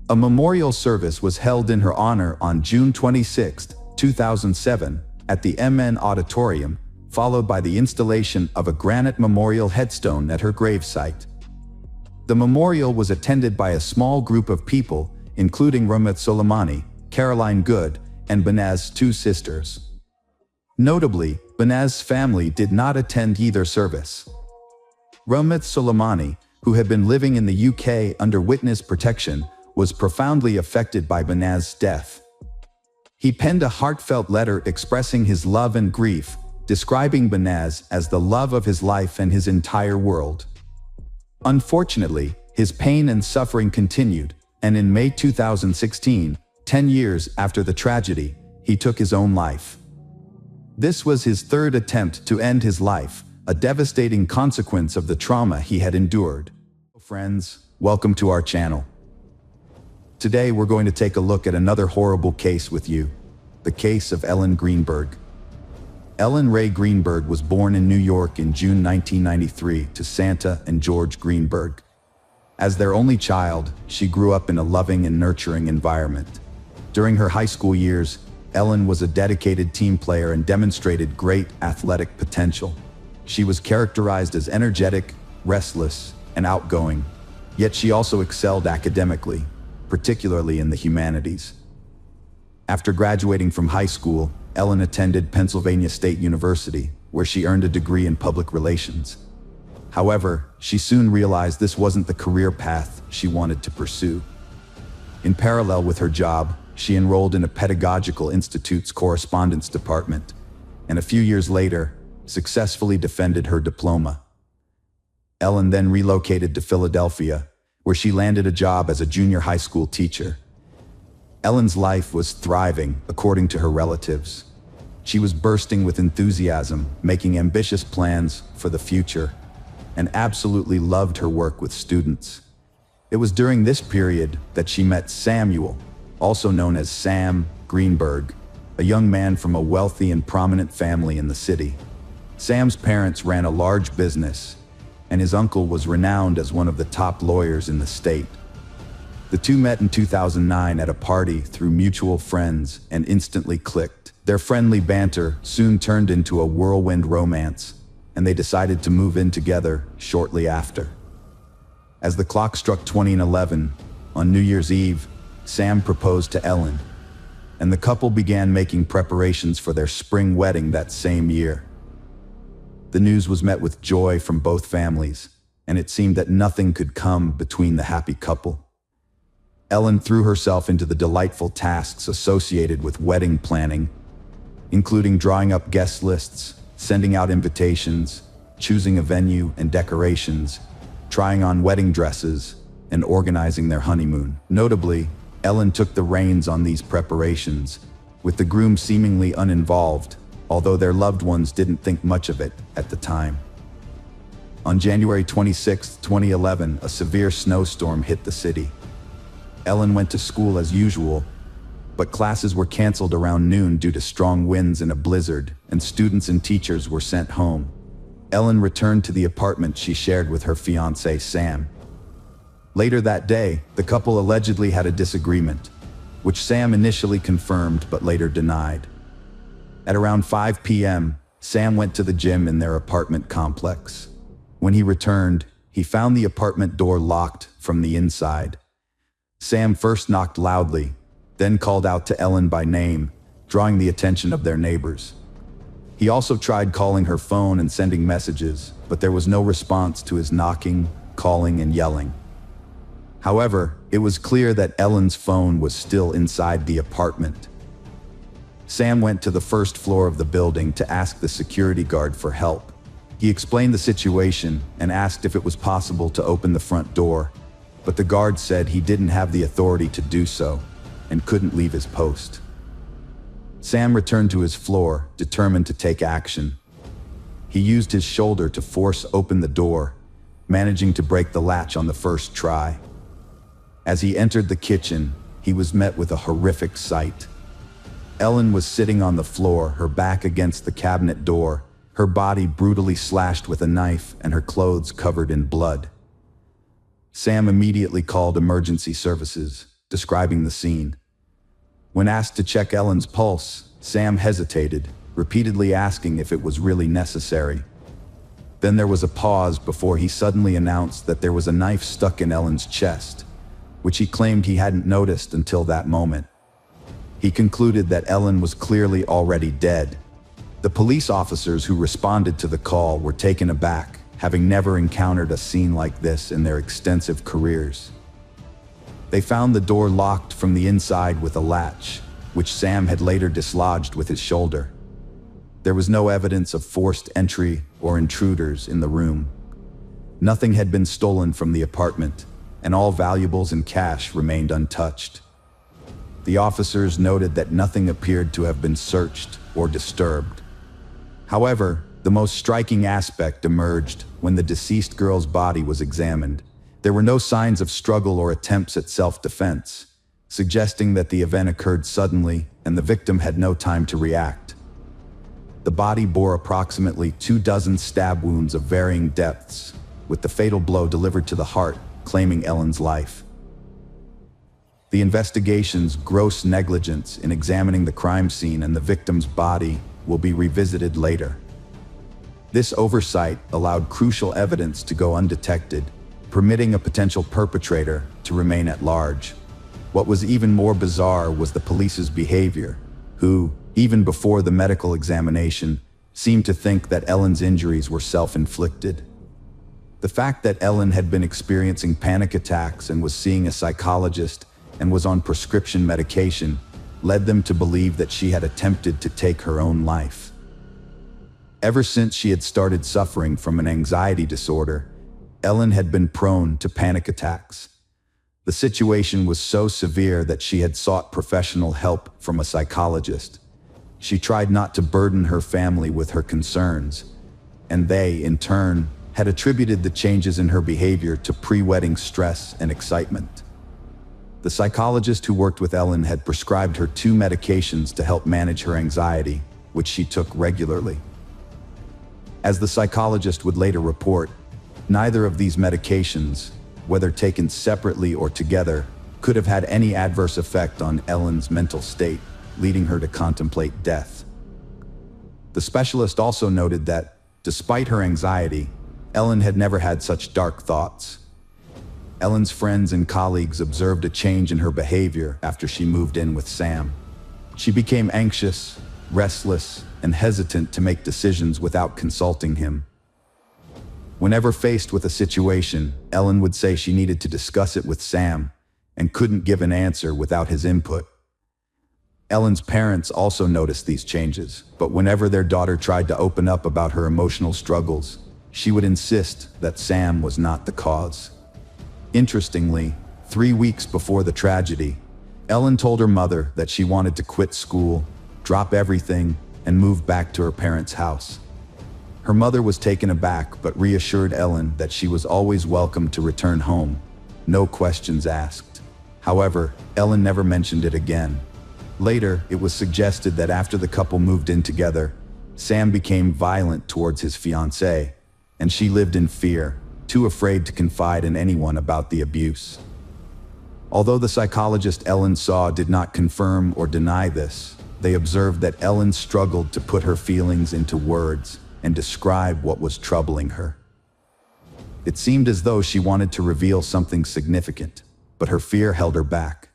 A memorial service was held in her honor on June 26, 2007, at the MN Auditorium, followed by the installation of a granite memorial headstone at her gravesite. The memorial was attended by a small group of people, including Rahmat Soleimani, Caroline Good, and Banaz's 2 sisters. Notably, Banaz's family did not attend either service. Rahmat Soleimani, who had been living in the UK under witness protection, was profoundly affected by Banaz's death. He penned a heartfelt letter expressing his love and grief, describing Banaz as the love of his life and his entire world. Unfortunately, his pain and suffering continued, and in May 2016, 10 years after the tragedy, he took his own life. This was his 3rd attempt to end his life, a devastating consequence of the trauma he had endured. Friends, welcome to our channel. Today we're going to take a look at another horrible case with you, the case of Ellen Greenberg. Ellen Ray Greenberg was born in New York in June 1993 to Santa and George Greenberg. As their only child, she grew up in a loving and nurturing environment. During her high school years, Ellen was a dedicated team player and demonstrated great athletic potential. She was characterized as energetic, restless, and outgoing, yet she also excelled academically, particularly in the humanities. After graduating from high school, Ellen attended Pennsylvania State University, where she earned a degree in public relations. However, she soon realized this wasn't the career path she wanted to pursue. In parallel with her job, she enrolled in a pedagogical institute's correspondence department, and a few years later, successfully defended her diploma. Ellen then relocated to Philadelphia, where she landed a job as a junior high school teacher. Ellen's life was thriving, according to her relatives. She was bursting with enthusiasm, making ambitious plans for the future, and absolutely loved her work with students. It was during this period that she met Samuel, also known as Sam Greenberg, a young man from a wealthy and prominent family in the city. Sam's parents ran a large business, and his uncle was renowned as one of the top lawyers in the state. The two met in 2009 at a party through mutual friends and instantly clicked. Their friendly banter soon turned into a whirlwind romance, and they decided to move in together shortly after. As the clock struck 2011, on New Year's Eve, Sam proposed to Ellen, and the couple began making preparations for their spring wedding that same year. The news was met with joy from both families, and it seemed that nothing could come between the happy couple. Ellen threw herself into the delightful tasks associated with wedding planning, including drawing up guest lists, sending out invitations, choosing a venue and decorations, trying on wedding dresses, and organizing their honeymoon. Notably, Ellen took the reins on these preparations, with the groom seemingly uninvolved, although their loved ones didn't think much of it at the time. On January 26, 2011, a severe snowstorm hit the city. Ellen went to school as usual, but classes were canceled around noon due to strong winds and a blizzard, and students and teachers were sent home. Ellen returned to the apartment she shared with her fiancé, Sam. Later that day, the couple allegedly had a disagreement, which Sam initially confirmed but later denied. At around 5 p.m., Sam went to the gym in their apartment complex. When he returned, he found the apartment door locked from the inside. Sam first knocked loudly, then called out to Ellen by name, drawing the attention of their neighbors. He also tried calling her phone and sending messages, but there was no response to his knocking, calling, and yelling. However, it was clear that Ellen's phone was still inside the apartment. Sam went to the first floor of the building to ask the security guard for help. He explained the situation and asked if it was possible to open the front door. but the guard said he didn't have the authority to do so and couldn't leave his post. Sam returned to his floor, determined to take action. He used his shoulder to force open the door, managing to break the latch on the first try. As he entered the kitchen, he was met with a horrific sight. Ellen was sitting on the floor, her back against the cabinet door, her body brutally slashed with a knife and her clothes covered in blood. Sam immediately called emergency services, describing the scene. When asked to check Ellen's pulse, Sam hesitated, repeatedly asking if it was really necessary. Then there was a pause before he suddenly announced that there was a knife stuck in Ellen's chest, which he claimed he hadn't noticed until that moment. He concluded that Ellen was clearly already dead. The police officers who responded to the call were taken aback, having never encountered a scene like this in their extensive careers. They found the door locked from the inside with a latch, which Sam had later dislodged with his shoulder. There was no evidence of forced entry or intruders in the room. Nothing had been stolen from the apartment, and all valuables and cash remained untouched. The officers noted that nothing appeared to have been searched or disturbed. However, the most striking aspect emerged when the deceased girl's body was examined. There were no signs of struggle or attempts at self-defense, suggesting that the event occurred suddenly and the victim had no time to react. The body bore approximately 24 stab wounds of varying depths, with the fatal blow delivered to the heart, claiming Ellen's life. The investigation's gross negligence in examining the crime scene and the victim's body will be revisited later. This oversight allowed crucial evidence to go undetected, permitting a potential perpetrator to remain at large. What was even more bizarre was the police's behavior, who, even before the medical examination, seemed to think that Ellen's injuries were self-inflicted. The fact that Ellen had been experiencing panic attacks and was seeing a psychologist and was on prescription medication led them to believe that she had attempted to take her own life. Ever since she had started suffering from an anxiety disorder, Ellen had been prone to panic attacks. The situation was so severe that she had sought professional help from a psychologist. She tried not to burden her family with her concerns, and they, in turn, had attributed the changes in her behavior to pre-wedding stress and excitement. The psychologist who worked with Ellen had prescribed her 2 medications to help manage her anxiety, which she took regularly. As the psychologist would later report, neither of these medications, whether taken separately or together, could have had any adverse effect on Ellen's mental state, leading her to contemplate death. The specialist also noted that, despite her anxiety, Ellen had never had such dark thoughts. Ellen's friends and colleagues observed a change in her behavior after she moved in with Sam. She became anxious, restless, and hesitant to make decisions without consulting him. Whenever faced with a situation, Ellen would say she needed to discuss it with Sam and couldn't give an answer without his input. Ellen's parents also noticed these changes, but whenever their daughter tried to open up about her emotional struggles, she would insist that Sam was not the cause. Interestingly, 3 weeks before the tragedy, Ellen told her mother that she wanted to quit school, drop everything, and move back to her parents' house. Her mother was taken aback but reassured Ellen that she was always welcome to return home, no questions asked. However, Ellen never mentioned it again. Later, it was suggested that after the couple moved in together, Sam became violent towards his fiancée, and she lived in fear, too afraid to confide in anyone about the abuse. Although the psychologist Ellen saw did not confirm or deny this, they observed that Ellen struggled to put her feelings into words and describe what was troubling her. It seemed as though she wanted to reveal something significant, but her fear held her back.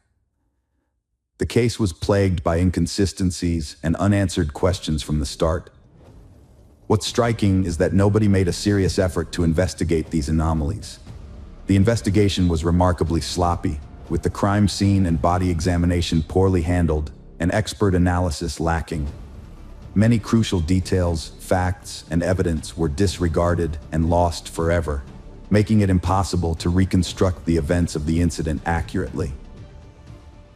The case was plagued by inconsistencies and unanswered questions from the start. What's striking is that nobody made a serious effort to investigate these anomalies. The investigation was remarkably sloppy, with the crime scene and body examination poorly handled and expert analysis lacking. Many crucial details, facts, and evidence were disregarded and lost forever. making it impossible to reconstruct the events of the incident accurately.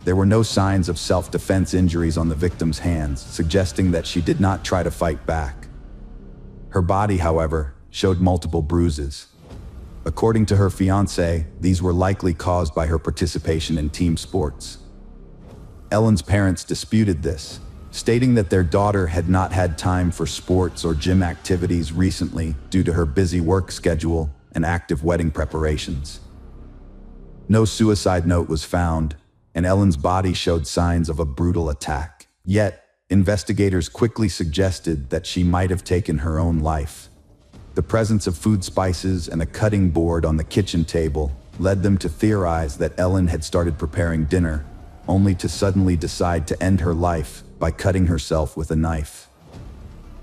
There were no signs of self-defense injuries on the victim's hands, suggesting that she did not try to fight back. Her body, however, showed multiple bruises. According to her fiancé, these were likely caused by her participation in team sports. Ellen's parents disputed this, stating that their daughter had not had time for sports or gym activities recently due to her busy work schedule and active wedding preparations. No suicide note was found, and Ellen's body showed signs of a brutal attack. Yet, investigators quickly suggested that she might have taken her own life. The presence of food spices and a cutting board on the kitchen table led them to theorize that Ellen had started preparing dinner, only to suddenly decide to end her life by cutting herself with a knife.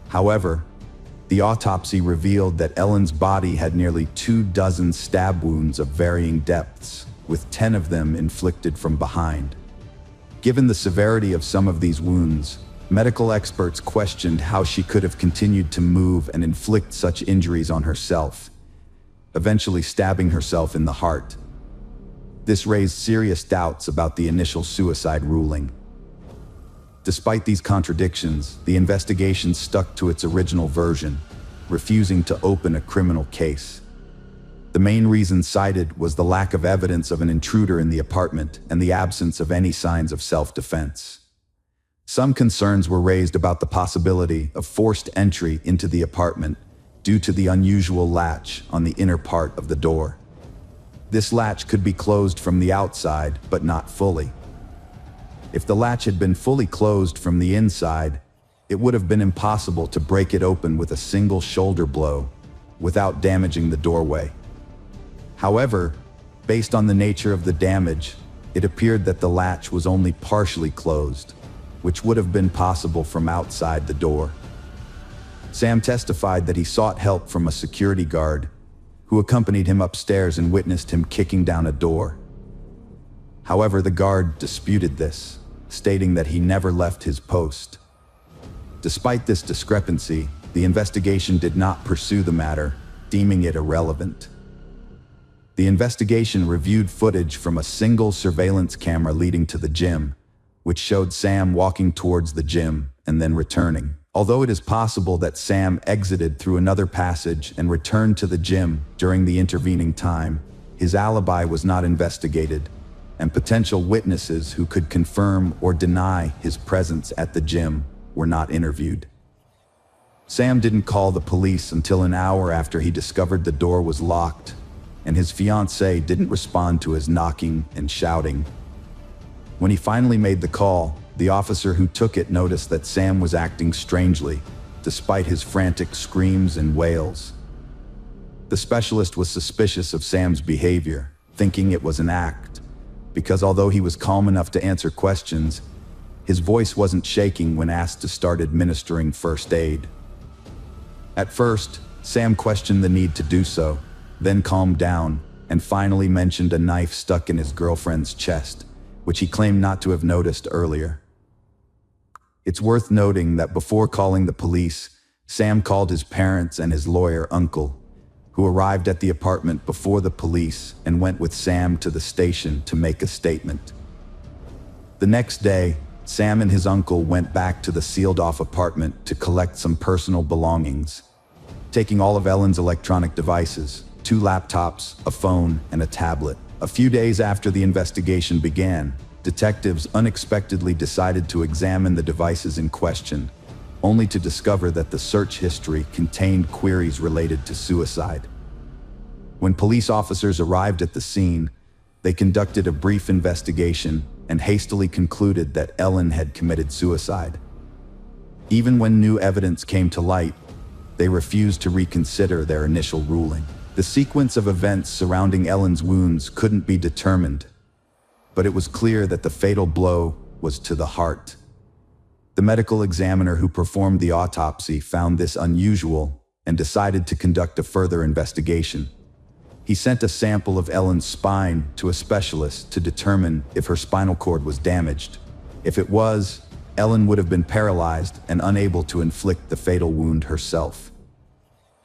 However, the autopsy revealed that Ellen's body had nearly 24 stab wounds of varying depths, with 10 of them inflicted from behind. Given the severity of some of these wounds, medical experts questioned how she could have continued to move and inflict such injuries on herself, eventually stabbing herself in the heart. This raised serious doubts about the initial suicide ruling. Despite these contradictions, the investigation stuck to its original version, refusing to open a criminal case. The main reason cited was the lack of evidence of an intruder in the apartment and the absence of any signs of self-defense. Some concerns were raised about the possibility of forced entry into the apartment due to the unusual latch on the inner part of the door. This latch could be closed from the outside, but not fully. If the latch had been fully closed from the inside, it would have been impossible to break it open with a single shoulder blow without damaging the doorway. However, based on the nature of the damage, it appeared that the latch was only partially closed, which would have been possible from outside the door. Sam testified that he sought help from a security guard, who accompanied him upstairs and witnessed him kicking down a door. However, the guard disputed this, stating that he never left his post. Despite this discrepancy, the investigation did not pursue the matter, deeming it irrelevant. The investigation reviewed footage from a single surveillance camera leading to the gym, which showed Sam walking towards the gym and then returning. Although it is possible that Sam exited through another passage and returned to the gym during the intervening time, his alibi was not investigated, and potential witnesses who could confirm or deny his presence at the gym were not interviewed. Sam didn't call the police until an hour after he discovered the door was locked, and his fiancée didn't respond to his knocking and shouting. When he finally made the call, the officer who took it noticed that Sam was acting strangely, despite his frantic screams and wails. The specialist was suspicious of Sam's behavior, thinking it was an act, because although he was calm enough to answer questions, his voice wasn't shaking when asked to start administering first aid. At first, Sam questioned the need to do so, then calmed down, and finally mentioned a knife stuck in his girlfriend's chest, which he claimed not to have noticed earlier. It's worth noting that before calling the police, Sam called his parents and his lawyer uncle, who arrived at the apartment before the police and went with Sam to the station to make a statement. The next day, Sam and his uncle went back to the sealed-off apartment to collect some personal belongings, taking all of Ellen's electronic devices, 2 laptops, a phone, and a tablet. A few days after the investigation began, detectives unexpectedly decided to examine the devices in question, only to discover that the search history contained queries related to suicide. When police officers arrived at the scene, they conducted a brief investigation and hastily concluded that Ellen had committed suicide. Even when new evidence came to light, they refused to reconsider their initial ruling. The sequence of events surrounding Ellen's wounds couldn't be determined, but it was clear that the fatal blow was to the heart. The medical examiner who performed the autopsy found this unusual and decided to conduct a further investigation. He sent a sample of Ellen's spine to a specialist to determine if her spinal cord was damaged. If it was, Ellen would have been paralyzed and unable to inflict the fatal wound herself.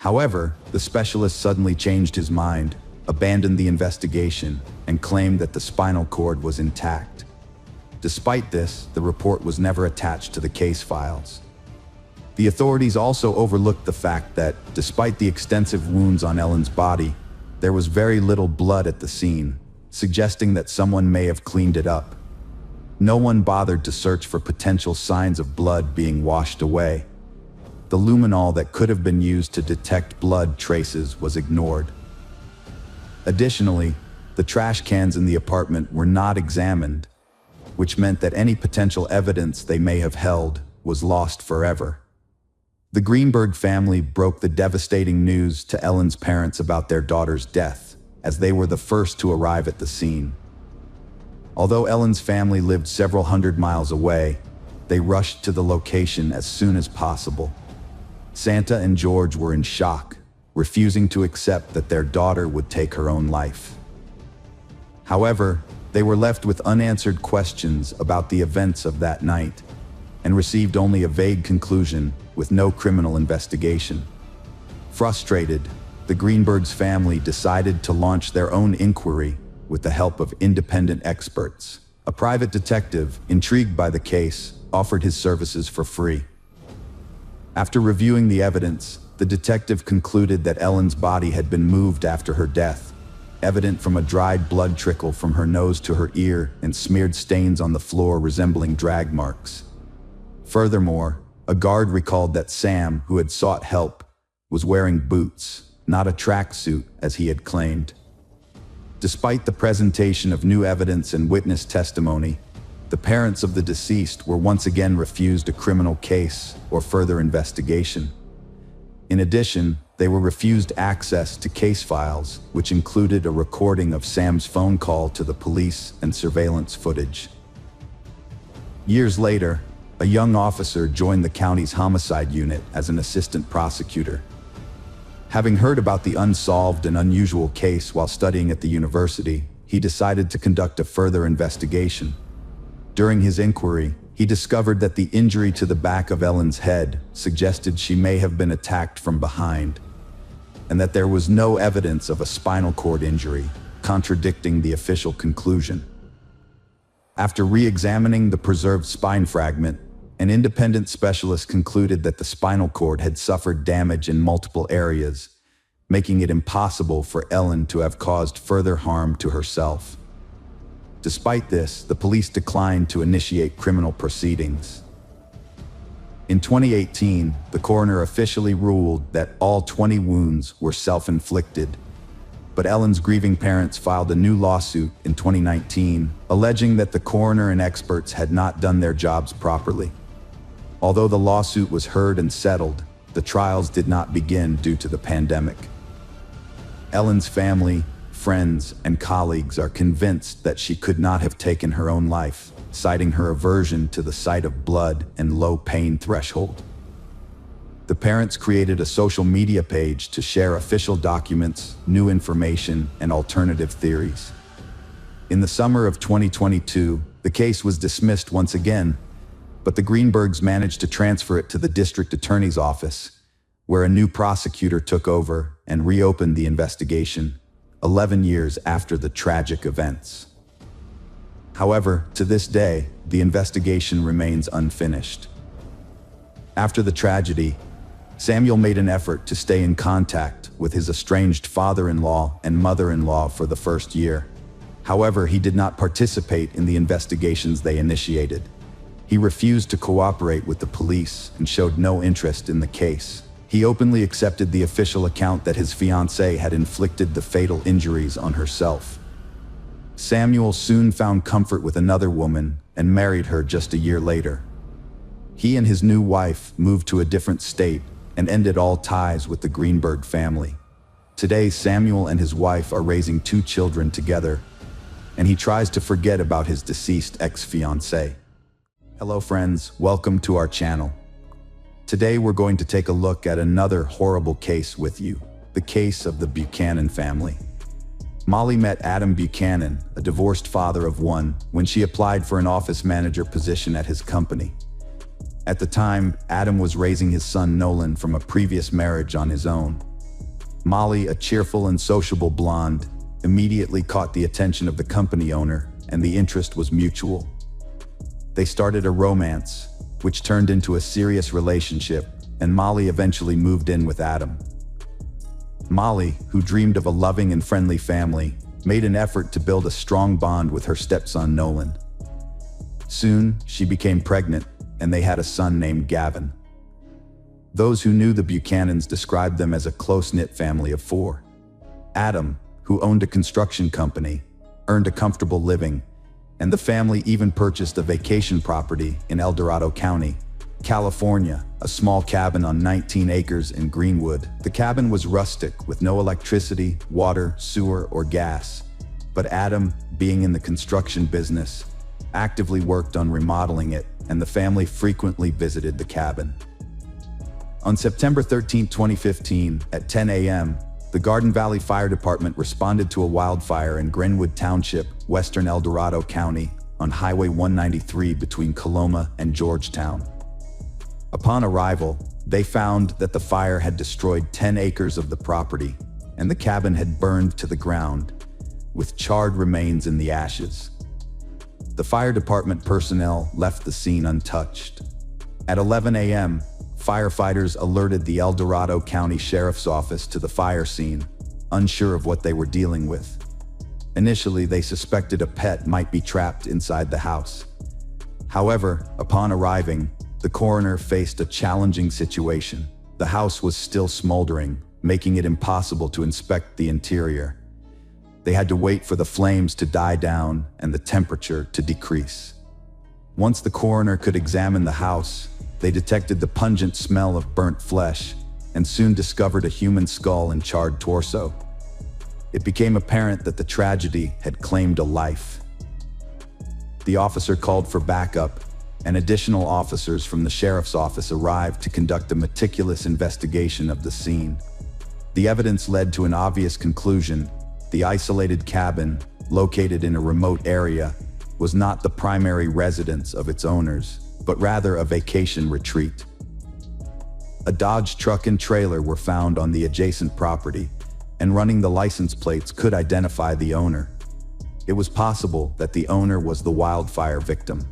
However, the specialist suddenly changed his mind, abandoned the investigation, and claimed that the spinal cord was intact. Despite this, the report was never attached to the case files. The authorities also overlooked the fact that, despite the extensive wounds on Ellen's body, there was very little blood at the scene, suggesting that someone may have cleaned it up. No one bothered to search for potential signs of blood being washed away. The luminol that could have been used to detect blood traces was ignored. Additionally, the trash cans in the apartment were not examined, which meant that any potential evidence they may have held was lost forever. The Greenberg family broke the devastating news to Ellen's parents about their daughter's death, as they were the first to arrive at the scene. Although Ellen's family lived several hundred miles away, they rushed to the location as soon as possible. Santa and George were in shock, refusing to accept that their daughter would take her own life. However, they were left with unanswered questions about the events of that night, and received only a vague conclusion with no criminal investigation. Frustrated, the Greenbergs' family decided to launch their own inquiry with the help of independent experts. A private detective, intrigued by the case, offered his services for free. After reviewing the evidence, the detective concluded that Ellen's body had been moved after her death, evident from a dried blood trickle from her nose to her ear and smeared stains on the floor resembling drag marks. Furthermore, a guard recalled that Sam, who had sought help, was wearing boots, not a tracksuit as he had claimed. Despite the presentation of new evidence and witness testimony, the parents of the deceased were once again refused a criminal case or further investigation. In addition, they were refused access to case files, which included a recording of Sam's phone call to the police and surveillance footage. Years later, a young officer joined the county's homicide unit as an assistant prosecutor. Having heard about the unsolved and unusual case while studying at the university, he decided to conduct a further investigation. During his inquiry, he discovered that the injury to the back of Ellen's head suggested she may have been attacked from behind, and that there was no evidence of a spinal cord injury, contradicting the official conclusion. After re-examining the preserved spine fragment, an independent specialist concluded that the spinal cord had suffered damage in multiple areas, making it impossible for Ellen to have caused further harm to herself. Despite this, the police declined to initiate criminal proceedings. In 2018, the coroner officially ruled that all 20 wounds were self-inflicted, but Ellen's grieving parents filed a new lawsuit in 2019, alleging that the coroner and experts had not done their jobs properly. Although the lawsuit was heard and settled, the trials did not begin due to the pandemic. Ellen's family, friends, and colleagues are convinced that she could not have taken her own life, citing her aversion to the sight of blood and low pain threshold. The parents created a social media page to share official documents, new information, and alternative theories. In the summer of 2022, the case was dismissed once again, but the Greenbergs managed to transfer it to the district attorney's office, where a new prosecutor took over and reopened the investigation, 11 years after the tragic events. However, to this day, the investigation remains unfinished. After the tragedy, Samuel made an effort to stay in contact with his estranged father-in-law and mother-in-law for the first year. However, he did not participate in the investigations they initiated. He refused to cooperate with the police and showed no interest in the case. He openly accepted the official account that his fiancée had inflicted the fatal injuries on herself. Samuel soon found comfort with another woman and married her just a year later. He and his new wife moved to a different state and ended all ties with the Greenberg family. Today, Samuel and his wife are raising 2 children together, and he tries to forget about his deceased ex-fiancée. Hello friends, welcome to our channel. Today we're going to take a look at another horrible case with you, the case of the Buchanan family. Molly met Adam Buchanan, a divorced father of 1, when she applied for an office manager position at his company. At the time, Adam was raising his son Nolan from a previous marriage on his own. Molly, a cheerful and sociable blonde, immediately caught the attention of the company owner, and the interest was mutual. They started a romance, which turned into a serious relationship, and Molly eventually moved in with Adam. Molly, who dreamed of a loving and friendly family, made an effort to build a strong bond with her stepson Nolan. Soon, she became pregnant, and they had a son named Gavin. Those who knew the Buchanans described them as a close-knit family of four. Adam, who owned a construction company, earned a comfortable living, and the family even purchased a vacation property in El Dorado County, California, a small cabin on 19 acres in Greenwood. The cabin was rustic with no electricity, water, sewer, or gas. But Adam, being in the construction business, actively worked on remodeling it, and the family frequently visited the cabin. On September 13, 2015, at 10 a.m., the Garden Valley Fire Department responded to a wildfire in Greenwood Township, western El Dorado County, on Highway 193 between Coloma and Georgetown. Upon arrival, they found that the fire had destroyed 10 acres of the property, and the cabin had burned to the ground, with charred remains in the ashes. The fire department personnel left the scene untouched. At 11 a.m., firefighters alerted the El Dorado County Sheriff's Office to the fire scene, unsure of what they were dealing with. Initially, they suspected a pet might be trapped inside the house. However, upon arriving, the coroner faced a challenging situation. The house was still smoldering, making it impossible to inspect the interior. They had to wait for the flames to die down and the temperature to decrease. Once the coroner could examine the house, they detected the pungent smell of burnt flesh and soon discovered a human skull and charred torso. It became apparent that the tragedy had claimed a life. The officer called for backup, and additional officers from the sheriff's office arrived to conduct a meticulous investigation of the scene. The evidence led to an obvious conclusion: the isolated cabin, located in a remote area, was not the primary residence of its owners, but rather a vacation retreat. A Dodge truck and trailer were found on the adjacent property, and running the license plates could identify the owner. It was possible that the owner was the wildfire victim.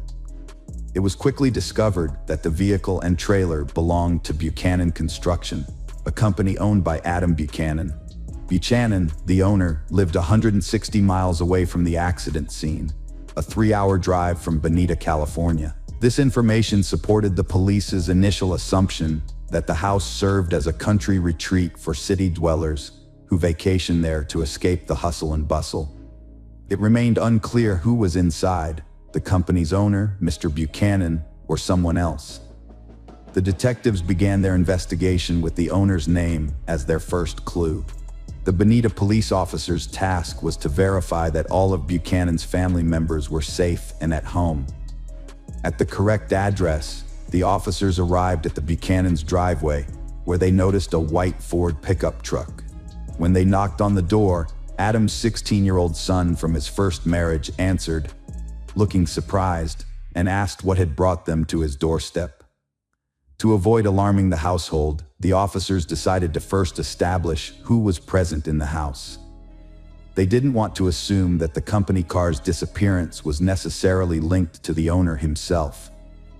It was quickly discovered that the vehicle and trailer belonged to Buchanan Construction, a company owned by Adam Buchanan. Buchanan, the owner, lived 160 miles away from the accident scene, a 3-hour drive from Bonita, California. This information supported the police's initial assumption that the house served as a country retreat for city dwellers who vacationed there to escape the hustle and bustle. It remained unclear who was inside: the company's owner, Mr. Buchanan, or someone else. The detectives began their investigation with the owner's name as their first clue. The Bonita police officer's task was to verify that all of Buchanan's family members were safe and at home. At the correct address, the officers arrived at the Buchanan's driveway, where they noticed a white Ford pickup truck. When they knocked on the door, Adam's 16-year-old son from his first marriage answered, looking surprised, and asked what had brought them to his doorstep. To avoid alarming the household, the officers decided to first establish who was present in the house. They didn't want to assume that the company car's disappearance was necessarily linked to the owner himself.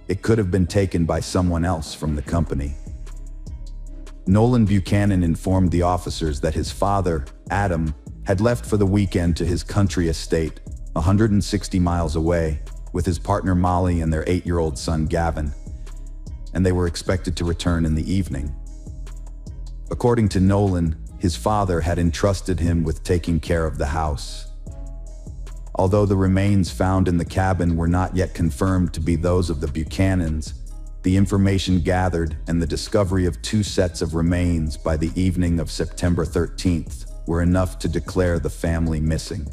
It could have been taken by someone else from the company. Nolan Buchanan informed the officers that his father, Adam, had left for the weekend to his country estate, 160 miles away, with his partner Molly and their 8-year-old son Gavin, and they were expected to return in the evening. According to Nolan, his father had entrusted him with taking care of the house. Although the remains found in the cabin were not yet confirmed to be those of the Buchanans, the information gathered and the discovery of 2 sets of remains by the evening of September 13th were enough to declare the family missing.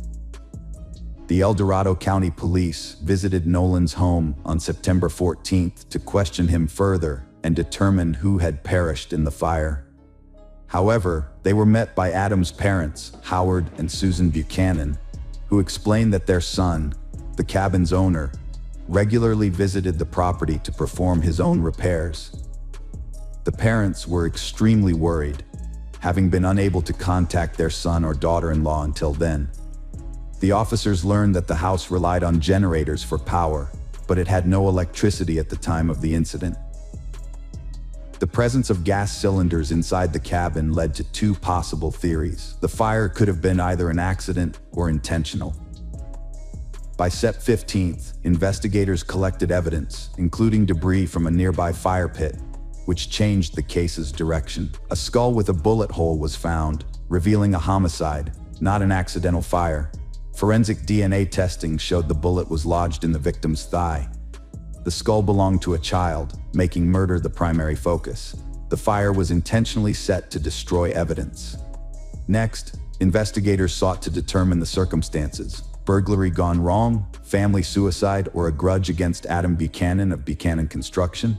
The El Dorado County Police visited Nolan's home on September 14th to question him further and determine who had perished in the fire. However, they were met by Adam's parents, Howard and Susan Buchanan, who explained that their son, the cabin's owner, regularly visited the property to perform his own repairs. The parents were extremely worried, having been unable to contact their son or daughter-in-law until then. The officers learned that the house relied on generators for power, but it had no electricity at the time of the incident. The presence of gas cylinders inside the cabin led to two possible theories. The fire could have been either an accident or intentional. By Sept 15th, investigators collected evidence, including debris from a nearby fire pit, which changed the case's direction. A skull with a bullet hole was found, revealing a homicide, not an accidental fire. Forensic DNA testing showed the bullet was lodged in the victim's thigh. The skull belonged to a child, making murder the primary focus. The fire was intentionally set to destroy evidence. Next, investigators sought to determine the circumstances. Burglary gone wrong, family suicide, or a grudge against Adam Buchanan of Buchanan Construction?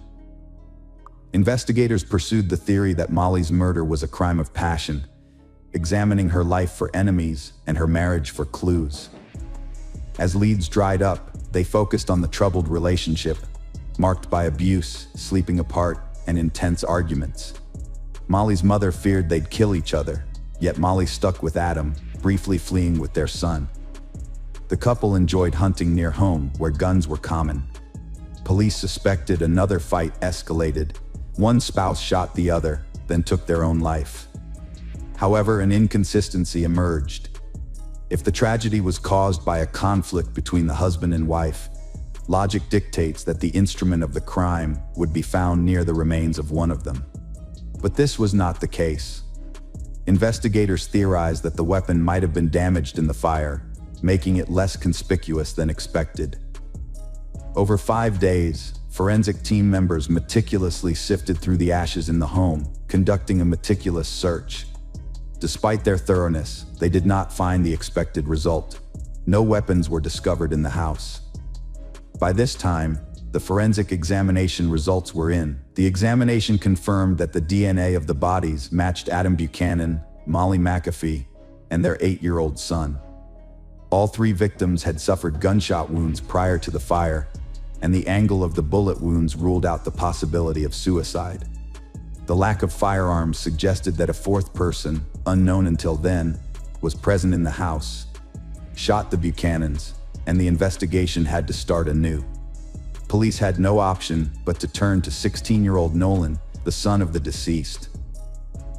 Investigators pursued the theory that Molly's murder was a crime of passion, examining her life for enemies and her marriage for clues. As leads dried up, they focused on the troubled relationship, marked by abuse, sleeping apart, and intense arguments. Molly's mother feared they'd kill each other, yet Molly stuck with Adam, briefly fleeing with their son. The couple enjoyed hunting near home, where guns were common. Police suspected another fight escalated. One spouse shot the other, then took their own life. However, an inconsistency emerged. If the tragedy was caused by a conflict between the husband and wife, logic dictates that the instrument of the crime would be found near the remains of one of them. But this was not the case. Investigators theorized that the weapon might have been damaged in the fire, making it less conspicuous than expected. Over 5 days, forensic team members meticulously sifted through the ashes in the home, conducting a meticulous search. Despite their thoroughness, they did not find the expected result. No weapons were discovered in the house. By this time, the forensic examination results were in. The examination confirmed that the DNA of the bodies matched Adam Buchanan, Molly McAfee, and their 8-year-old son. All 3 victims had suffered gunshot wounds prior to the fire, and the angle of the bullet wounds ruled out the possibility of suicide. The lack of firearms suggested that a 4th person, unknown until then, was present in the house, shot the Buchanans, and the investigation had to start anew. Police had no option but to turn to 16-year-old Nolan, the son of the deceased.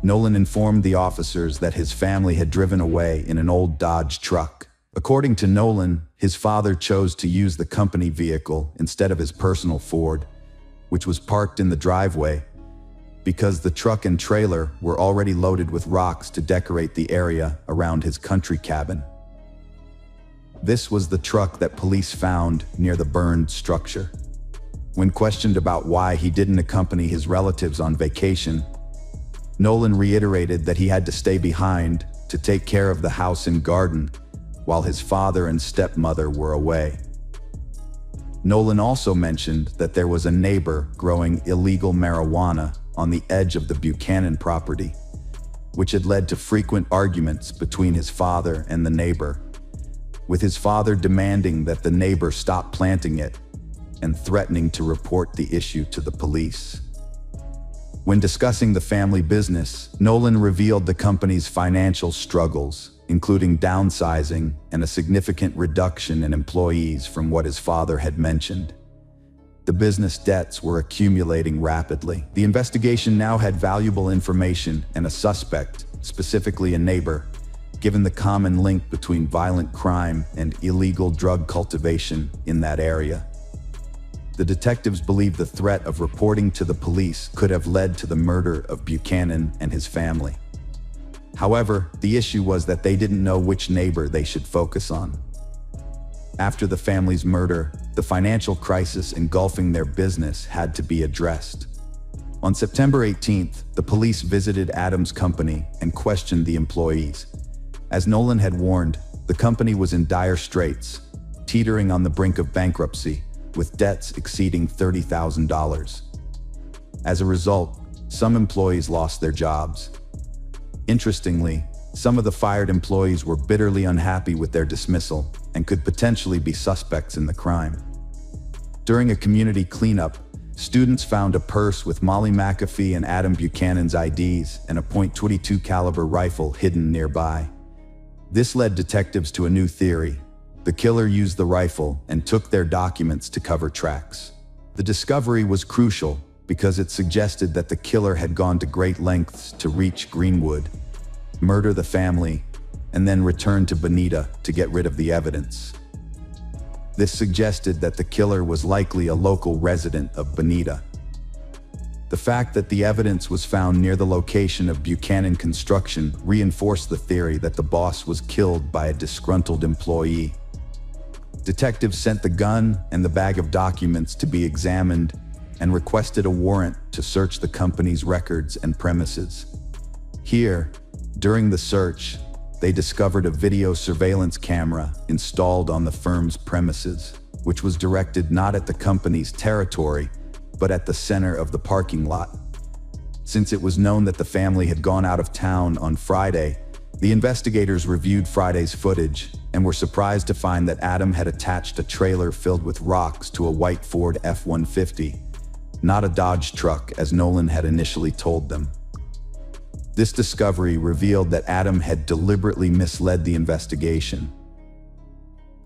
Nolan informed the officers that his family had driven away in an old Dodge truck. According to Nolan, his father chose to use the company vehicle instead of his personal Ford, which was parked in the driveway, because the truck and trailer were already loaded with rocks to decorate the area around his country cabin. This was the truck that police found near the burned structure. When questioned about why he didn't accompany his relatives on vacation, Nolan reiterated that he had to stay behind to take care of the house and garden while his father and stepmother were away. Nolan also mentioned that there was a neighbor growing illegal marijuana on the edge of the Buchanan property, which had led to frequent arguments between his father and the neighbor, with his father demanding that the neighbor stop planting it and threatening to report the issue to the police. When discussing the family business, Nolan revealed the company's financial struggles, including downsizing and a significant reduction in employees from what his father had mentioned. The business debts were accumulating rapidly. The investigation now had valuable information and a suspect, specifically a neighbor, given the common link between violent crime and illegal drug cultivation in that area. The detectives believed the threat of reporting to the police could have led to the murder of Buchanan and his family. However, the issue was that they didn't know which neighbor they should focus on. After the family's murder, the financial crisis engulfing their business had to be addressed. On September 18th, the police visited Adam's company and questioned the employees. As Nolan had warned, the company was in dire straits, teetering on the brink of bankruptcy, with debts exceeding $30,000. As a result, some employees lost their jobs. Interestingly, some of the fired employees were bitterly unhappy with their dismissal and could potentially be suspects in the crime. During a community cleanup, Students found a purse with Molly McAfee and Adam Buchanan's IDs and a .22 caliber rifle hidden nearby. This led detectives to a new theory. The killer used the rifle and took their documents to cover tracks. The discovery was crucial because it suggested that the killer had gone to great lengths to reach Greenwood, murder the family, and then return to Bonita to get rid of the evidence. This suggested that the killer was likely a local resident of Bonita. The fact that the evidence was found near the location of Buchanan construction reinforced the theory that the boss was killed by a disgruntled employee. Detectives sent the gun and the bag of documents to be examined and requested a warrant to search the company's records and premises. Here, during the search, they discovered a video surveillance camera installed on the firm's premises, which was directed not at the company's territory, but at the center of the parking lot. Since it was known that the family had gone out of town on Friday, the investigators reviewed Friday's footage and were surprised to find that Adam had attached a trailer filled with rocks to a white Ford F-150, not a Dodge truck as Nolan had initially told them. This discovery revealed that Adam had deliberately misled the investigation.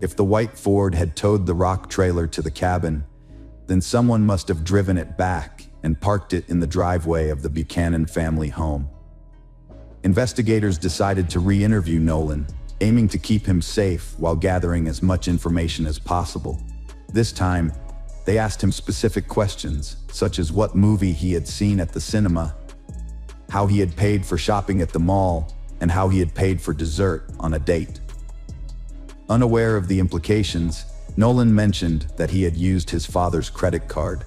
If the white Ford had towed the rock trailer to the cabin, then someone must have driven it back and parked it in the driveway of the Buchanan family home. Investigators decided to re-interview Nolan, aiming to keep him safe while gathering as much information as possible. This time, they asked him specific questions, such as what movie he had seen at the cinema, how he had paid for shopping at the mall, and how he had paid for dessert on a date. Unaware of the implications, Nolan mentioned that he had used his father's credit card.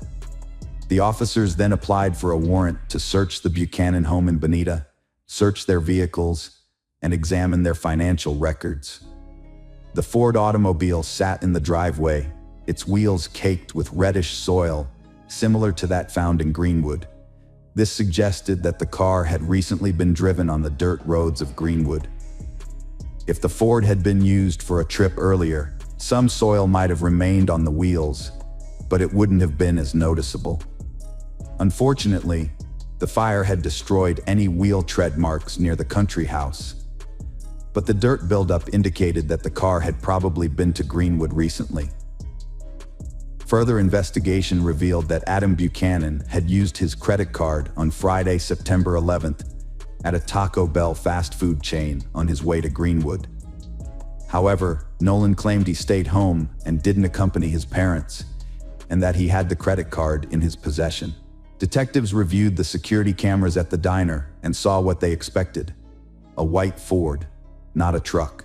The officers then applied for a warrant to search the Buchanan home in Bonita, search their vehicles, and examine their financial records. The Ford automobile sat in the driveway, its wheels caked with reddish soil, similar to that found in Greenwood. This suggested that the car had recently been driven on the dirt roads of Greenwood. If the Ford had been used for a trip earlier, some soil might have remained on the wheels, but it wouldn't have been as noticeable. Unfortunately, the fire had destroyed any wheel tread marks near the country house, but the dirt buildup indicated that the car had probably been to Greenwood recently. Further investigation revealed that Adam Buchanan had used his credit card on Friday, September 11th, at a Taco Bell fast food chain on his way to Greenwood. However, Nolan claimed he stayed home and didn't accompany his parents, and that he had the credit card in his possession. Detectives reviewed the security cameras at the diner and saw what they expected: a white Ford, not a truck.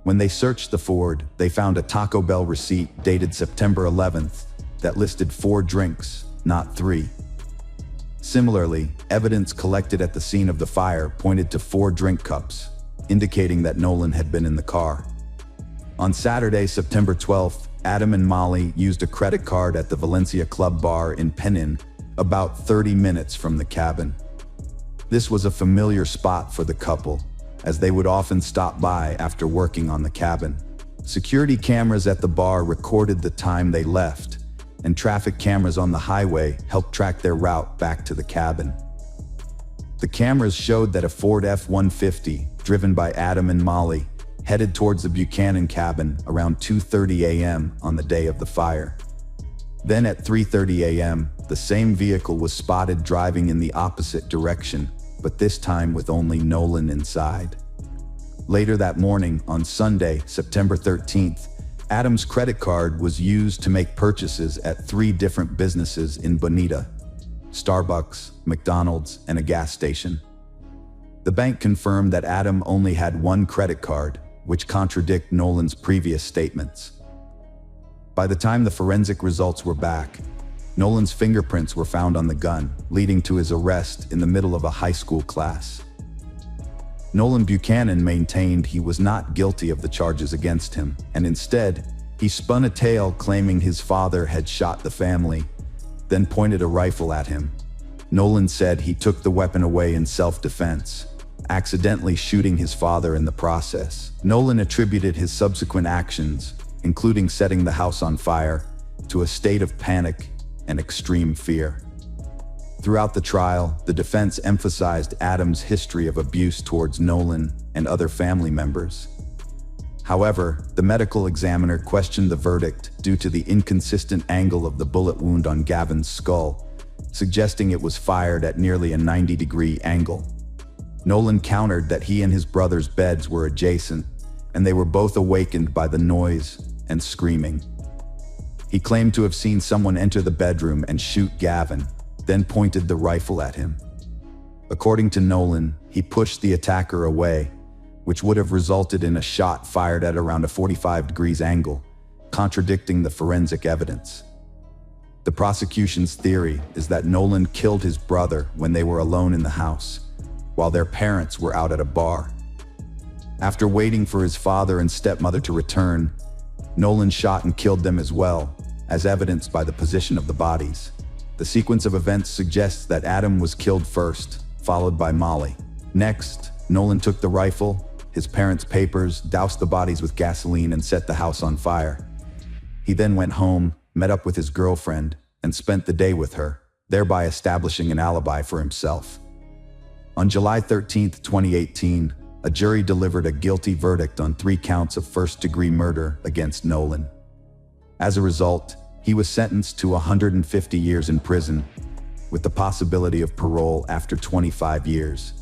When they searched the Ford, they found a Taco Bell receipt dated September 11th that listed 4 drinks, not 3. Similarly, evidence collected at the scene of the fire pointed to 4 drink cups, indicating that Nolan had been in the car. On Saturday, September 12th, Adam and Molly used a credit card at the Valencia Club Bar in Penin, about 30 minutes from the cabin. This was a familiar spot for the couple, as they would often stop by after working on the cabin. Security cameras at the bar recorded the time they left, and traffic cameras on the highway helped track their route back to the cabin. The cameras showed that a Ford F-150, driven by Adam and Molly, headed towards the Buchanan cabin around 2:30 a.m. on the day of the fire. Then at 3:30 a.m., the same vehicle was spotted driving in the opposite direction, but this time with only Nolan inside. Later that morning, on Sunday, September 13th, Adam's credit card was used to make purchases at 3 different businesses in Bonita: Starbucks, McDonald's, and a gas station. The bank confirmed that Adam only had 1 credit card, which contradict Nolan's previous statements. By the time the forensic results were back, Nolan's fingerprints were found on the gun, leading to his arrest in the middle of a high school class. Nolan Buchanan maintained he was not guilty of the charges against him, and instead, he spun a tale claiming his father had shot the family, then pointed a rifle at him. Nolan said he took the weapon away in self-defense, accidentally shooting his father in the process. Nolan attributed his subsequent actions, including setting the house on fire, to a state of panic and extreme fear. Throughout the trial, the defense emphasized Adam's history of abuse towards Nolan and other family members. However, the medical examiner questioned the verdict due to the inconsistent angle of the bullet wound on Gavin's skull, suggesting it was fired at nearly a 90-degree angle. Nolan countered that he and his brother's beds were adjacent, and they were both awakened by the noise and screaming. He claimed to have seen someone enter the bedroom and shoot Gavin, then pointed the rifle at him. According to Nolan, he pushed the attacker away, which would have resulted in a shot fired at around a 45 degrees angle, contradicting the forensic evidence. The prosecution's theory is that Nolan killed his brother when they were alone in the house, while their parents were out at a bar. After waiting for his father and stepmother to return, Nolan shot and killed them as well, as evidenced by the position of the bodies. The sequence of events suggests that Adam was killed first, followed by Molly. Next, Nolan took the rifle, his parents' papers, doused the bodies with gasoline, and set the house on fire. He then went home, met up with his girlfriend, and spent the day with her, thereby establishing an alibi for himself. On July 13, 2018, a jury delivered a guilty verdict on 3 counts of first-degree murder against Nolan. As a result, he was sentenced to 150 years in prison, with the possibility of parole after 25 years.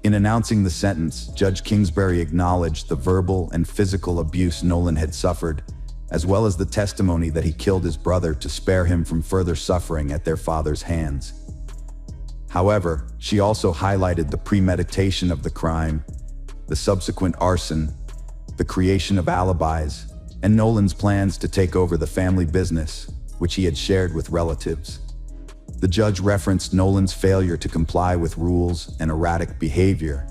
In announcing the sentence, Judge Kingsbury acknowledged the verbal and physical abuse Nolan had suffered, as well as the testimony that he killed his brother to spare him from further suffering at their father's hands. However, she also highlighted the premeditation of the crime, the subsequent arson, the creation of alibis, and Nolan's plans to take over the family business, which he had shared with relatives. The judge referenced Nolan's failure to comply with rules and erratic behavior,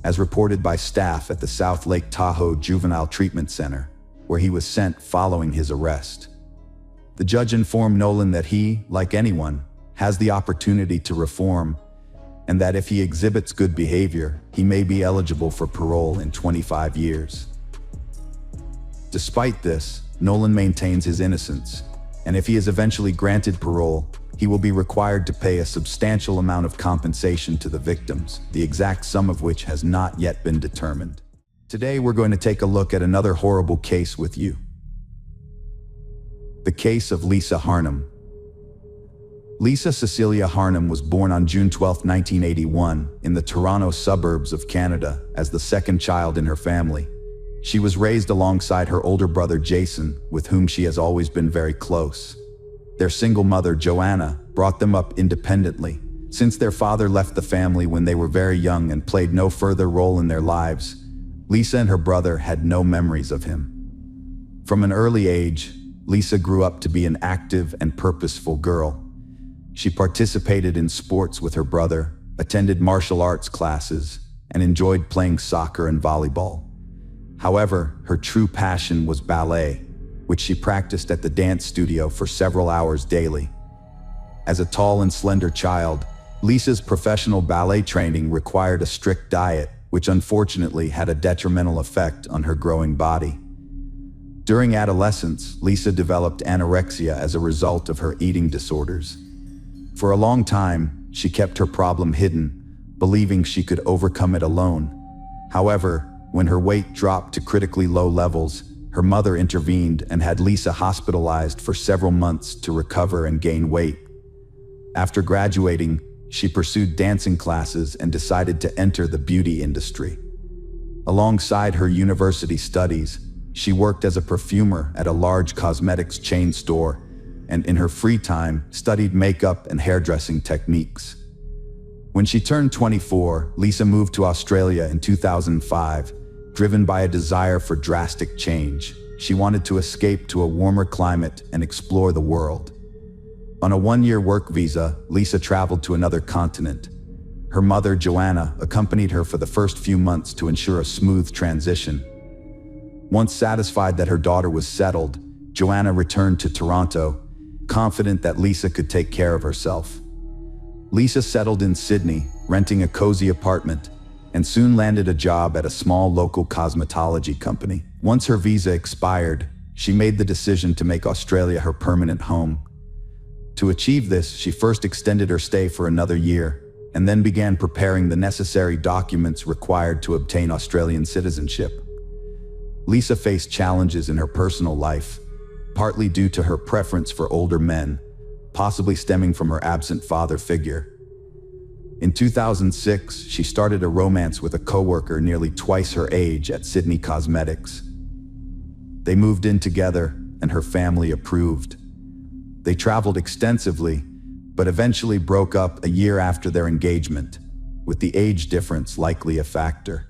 as reported by staff at the South Lake Tahoe Juvenile Treatment Center, where he was sent following his arrest. The judge informed Nolan that he, like anyone, has the opportunity to reform, and that if he exhibits good behavior, he may be eligible for parole in 25 years. Despite this, Nolan maintains his innocence, and if he is eventually granted parole, he will be required to pay a substantial amount of compensation to the victims, the exact sum of which has not yet been determined. Today, we're going to take a look at another horrible case with you. The case of Lisa Harnum. Lisa Cecilia Harnum was born on June 12, 1981, in the Toronto suburbs of Canada as the second child in her family. She was raised alongside her older brother Jason, with whom she has always been very close. Their single mother, Joanna, brought them up independently, since their father left the family when they were very young and played no further role in their lives. Lisa and her brother had no memories of him. From an early age, Lisa grew up to be an active and purposeful girl. She participated in sports with her brother, attended martial arts classes, and enjoyed playing soccer and volleyball. However, her true passion was ballet, which she practiced at the dance studio for several hours daily. As a tall and slender child, Lisa's professional ballet training required a strict diet, which unfortunately had a detrimental effect on her growing body. During adolescence, Lisa developed anorexia as a result of her eating disorders. For a long time, she kept her problem hidden, believing she could overcome it alone. However, when her weight dropped to critically low levels, her mother intervened and had Lisa hospitalized for several months to recover and gain weight. After graduating, she pursued dancing classes and decided to enter the beauty industry. Alongside her university studies, she worked as a perfumer at a large cosmetics chain store, and in her free time, studied makeup and hairdressing techniques. When she turned 24, Lisa moved to Australia in 2005, driven by a desire for drastic change. She wanted to escape to a warmer climate and explore the world. On a 1-year work visa, Lisa traveled to another continent. Her mother, Joanna, accompanied her for the first few months to ensure a smooth transition. Once satisfied that her daughter was settled, Joanna returned to Toronto, confident that Lisa could take care of herself. Lisa settled in Sydney, renting a cozy apartment, and soon landed a job at a small local cosmetology company. Once her visa expired, she made the decision to make Australia her permanent home. To achieve this, she first extended her stay for another year, and then began preparing the necessary documents required to obtain Australian citizenship. Lisa faced challenges in her personal life, partly due to her preference for older men, possibly stemming from her absent father figure. In 2006, she started a romance with a coworker nearly twice her age at Sydney Cosmetics. They moved in together, and her family approved. They traveled extensively, but eventually broke up a year after their engagement, with the age difference likely a factor.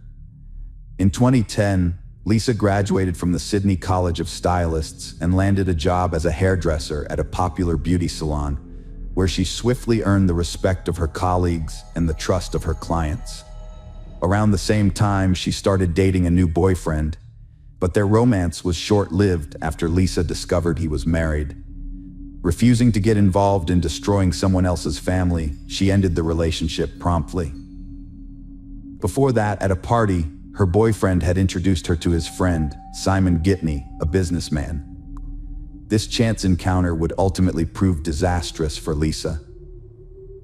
In 2010, Lisa graduated from the Sydney College of Stylists and landed a job as a hairdresser at a popular beauty salon, where she swiftly earned the respect of her colleagues and the trust of her clients. Around the same time, she started dating a new boyfriend, but their romance was short-lived after Lisa discovered he was married. Refusing to get involved in destroying someone else's family, she ended the relationship promptly. Before that, at a party, her boyfriend had introduced her to his friend, Simon Gitney, a businessman. This chance encounter would ultimately prove disastrous for Lisa.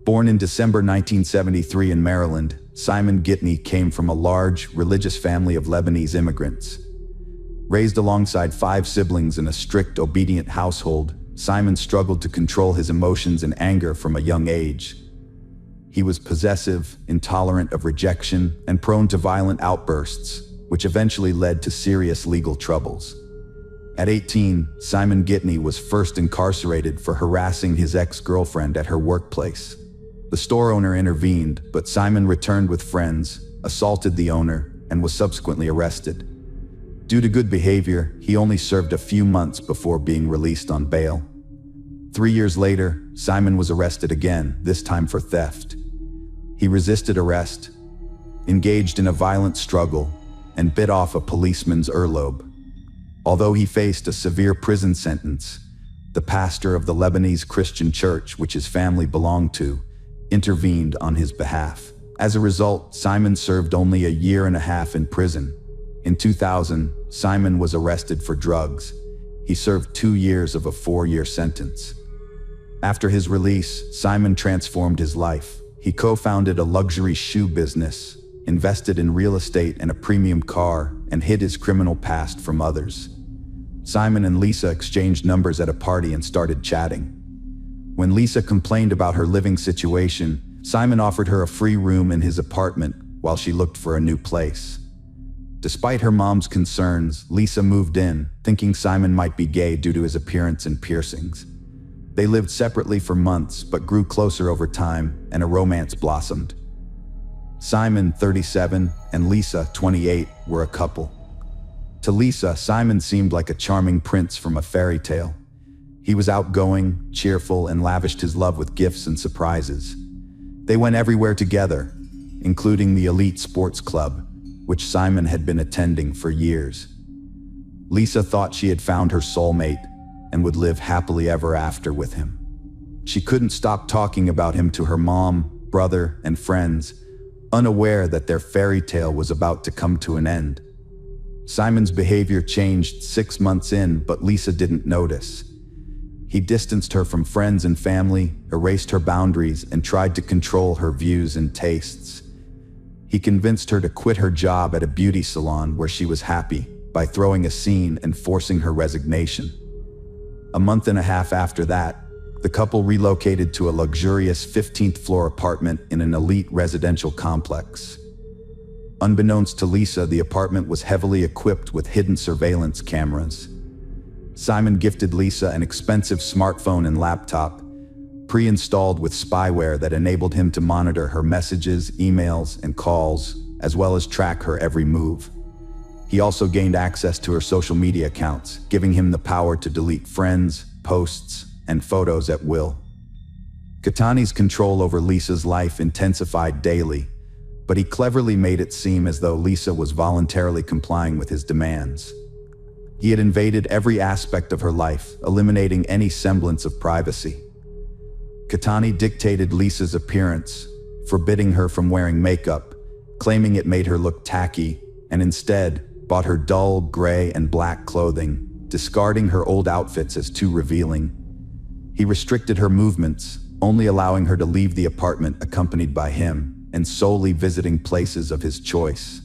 Born in December 1973 in Maryland, Simon Gitney came from a large, religious family of Lebanese immigrants. Raised alongside 5 siblings in a strict, obedient household, Simon struggled to control his emotions and anger from a young age. He was possessive, intolerant of rejection, and prone to violent outbursts, which eventually led to serious legal troubles. At 18, Simon Gitney was first incarcerated for harassing his ex-girlfriend at her workplace. The store owner intervened, but Simon returned with friends, assaulted the owner, and was subsequently arrested. Due to good behavior, he only served a few months before being released on bail. 3 years later, Simon was arrested again, this time for theft. He resisted arrest, engaged in a violent struggle, and bit off a policeman's earlobe. Although he faced a severe prison sentence, the pastor of the Lebanese Christian church, which his family belonged to, intervened on his behalf. As a result, Simon served only a year and a half in prison. In 2000, Simon was arrested for drugs. He served 2 years of a 4-year sentence. After his release, Simon transformed his life. He co-founded a luxury shoe business, invested in real estate and a premium car, and hid his criminal past from others. Simon and Lisa exchanged numbers at a party and started chatting. When Lisa complained about her living situation, Simon offered her a free room in his apartment while she looked for a new place. Despite her mom's concerns, Lisa moved in, thinking Simon might be gay due to his appearance and piercings. They lived separately for months, but grew closer over time, and a romance blossomed. Simon, 37, and Lisa, 28, were a couple. To Lisa, Simon seemed like a charming prince from a fairy tale. He was outgoing, cheerful, and lavished his love with gifts and surprises. They went everywhere together, including the elite sports club, which Simon had been attending for years. Lisa thought she had found her soulmate and would live happily ever after with him. She couldn't stop talking about him to her mom, brother, and friends, unaware that their fairy tale was about to come to an end. Simon's behavior changed 6 months in, but Lisa didn't notice. He distanced her from friends and family, erased her boundaries, and tried to control her views and tastes. He convinced her to quit her job at a beauty salon where she was happy by throwing a scene and forcing her resignation. A month and a half after that, the couple relocated to a luxurious 15th floor apartment in an elite residential complex. Unbeknownst to Lisa, the apartment was heavily equipped with hidden surveillance cameras. Simon gifted Lisa an expensive smartphone and laptop, pre-installed with spyware that enabled him to monitor her messages, emails, and calls, as well as track her every move. He also gained access to her social media accounts, giving him the power to delete friends, posts, and photos at will. Katani's control over Lisa's life intensified daily, but he cleverly made it seem as though Lisa was voluntarily complying with his demands. He had invaded every aspect of her life, eliminating any semblance of privacy. Katani dictated Lisa's appearance, forbidding her from wearing makeup, claiming it made her look tacky, and instead bought her dull gray and black clothing, discarding her old outfits as too revealing. He restricted her movements, only allowing her to leave the apartment accompanied by him and solely visiting places of his choice.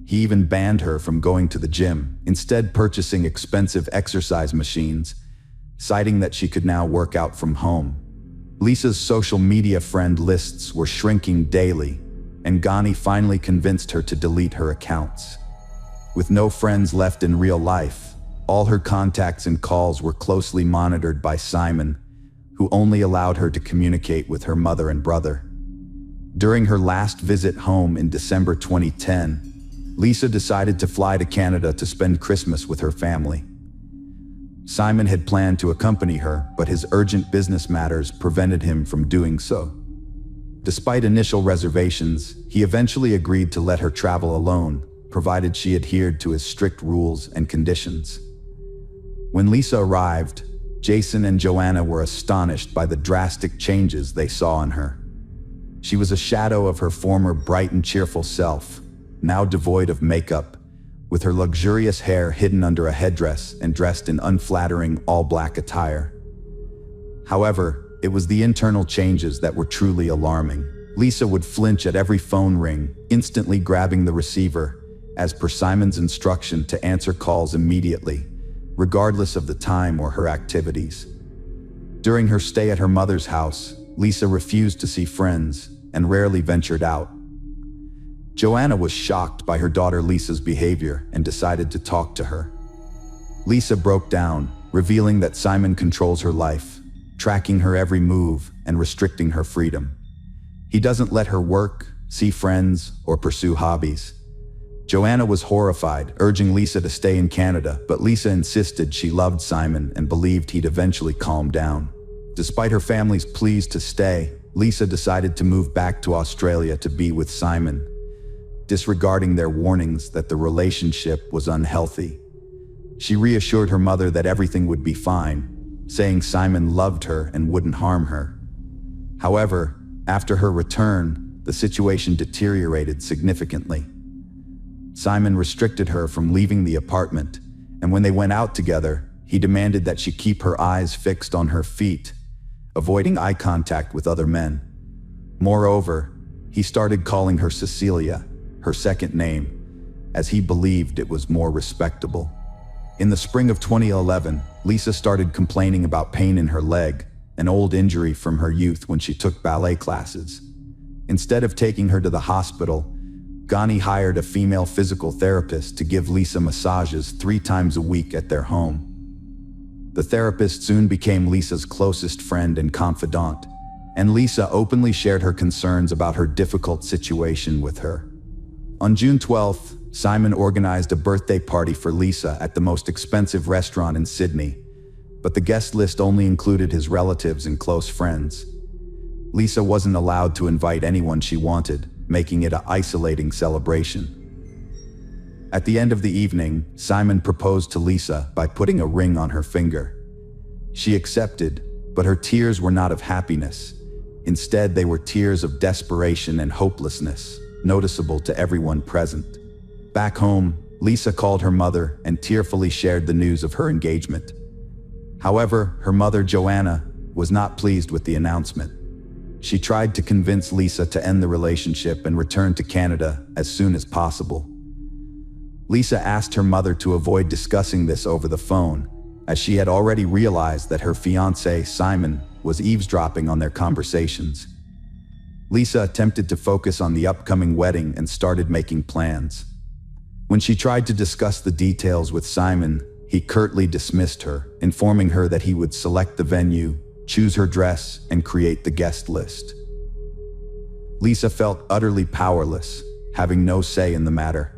He even banned her from going to the gym, instead purchasing expensive exercise machines, citing that she could now work out from home. Lisa's social media friend lists were shrinking daily, and Ghani finally convinced her to delete her accounts. With no friends left in real life, all her contacts and calls were closely monitored by Simon, who only allowed her to communicate with her mother and brother. During her last visit home in December 2010, Lisa decided to fly to Canada to spend Christmas with her family. Simon had planned to accompany her, but his urgent business matters prevented him from doing so. Despite initial reservations, he eventually agreed to let her travel alone, provided she adhered to his strict rules and conditions. When Lisa arrived, Jason and Joanna were astonished by the drastic changes they saw in her. She was a shadow of her former bright and cheerful self, now devoid of makeup, with her luxurious hair hidden under a headdress and dressed in unflattering all-black attire. However, it was the internal changes that were truly alarming. Lisa would flinch at every phone ring, instantly grabbing the receiver, as per Simon's instruction to answer calls immediately, regardless of the time or her activities. During her stay at her mother's house, Lisa refused to see friends and rarely ventured out. Joanna was shocked by her daughter Lisa's behavior and decided to talk to her. Lisa broke down, revealing that Simon controls her life, tracking her every move and restricting her freedom. He doesn't let her work, see friends, or pursue hobbies. Joanna was horrified, urging Lisa to stay in Canada, but Lisa insisted she loved Simon and believed he'd eventually calm down. Despite her family's pleas to stay, Lisa decided to move back to Australia to be with Simon, disregarding their warnings that the relationship was unhealthy. She reassured her mother that everything would be fine, saying Simon loved her and wouldn't harm her. However, after her return, the situation deteriorated significantly. Simon restricted her from leaving the apartment, and when they went out together, he demanded that she keep her eyes fixed on her feet, avoiding eye contact with other men. Moreover, he started calling her Cecilia, her second name, as he believed it was more respectable. In the spring of 2011, Lisa started complaining about pain in her leg, an old injury from her youth when she took ballet classes. Instead of taking her to the hospital, Ghani hired a female physical therapist to give Lisa massages 3 times a week at their home. The therapist soon became Lisa's closest friend and confidant, and Lisa openly shared her concerns about her difficult situation with her. On June 12th, Simon organized a birthday party for Lisa at the most expensive restaurant in Sydney, but the guest list only included his relatives and close friends. Lisa wasn't allowed to invite anyone she wanted, making it an isolating celebration. At the end of the evening, Simon proposed to Lisa by putting a ring on her finger. She accepted, but her tears were not of happiness. Instead, they were tears of desperation and hopelessness, noticeable to everyone present. Back home, Lisa called her mother and tearfully shared the news of her engagement. However, her mother, Joanna, was not pleased with the announcement. She tried to convince Lisa to end the relationship and return to Canada as soon as possible. Lisa asked her mother to avoid discussing this over the phone, as she had already realized that her fiancé, Simon, was eavesdropping on their conversations. Lisa attempted to focus on the upcoming wedding and started making plans. When she tried to discuss the details with Simon, he curtly dismissed her, informing her that he would select the venue, choose her dress, and create the guest list. Lisa felt utterly powerless, having no say in the matter.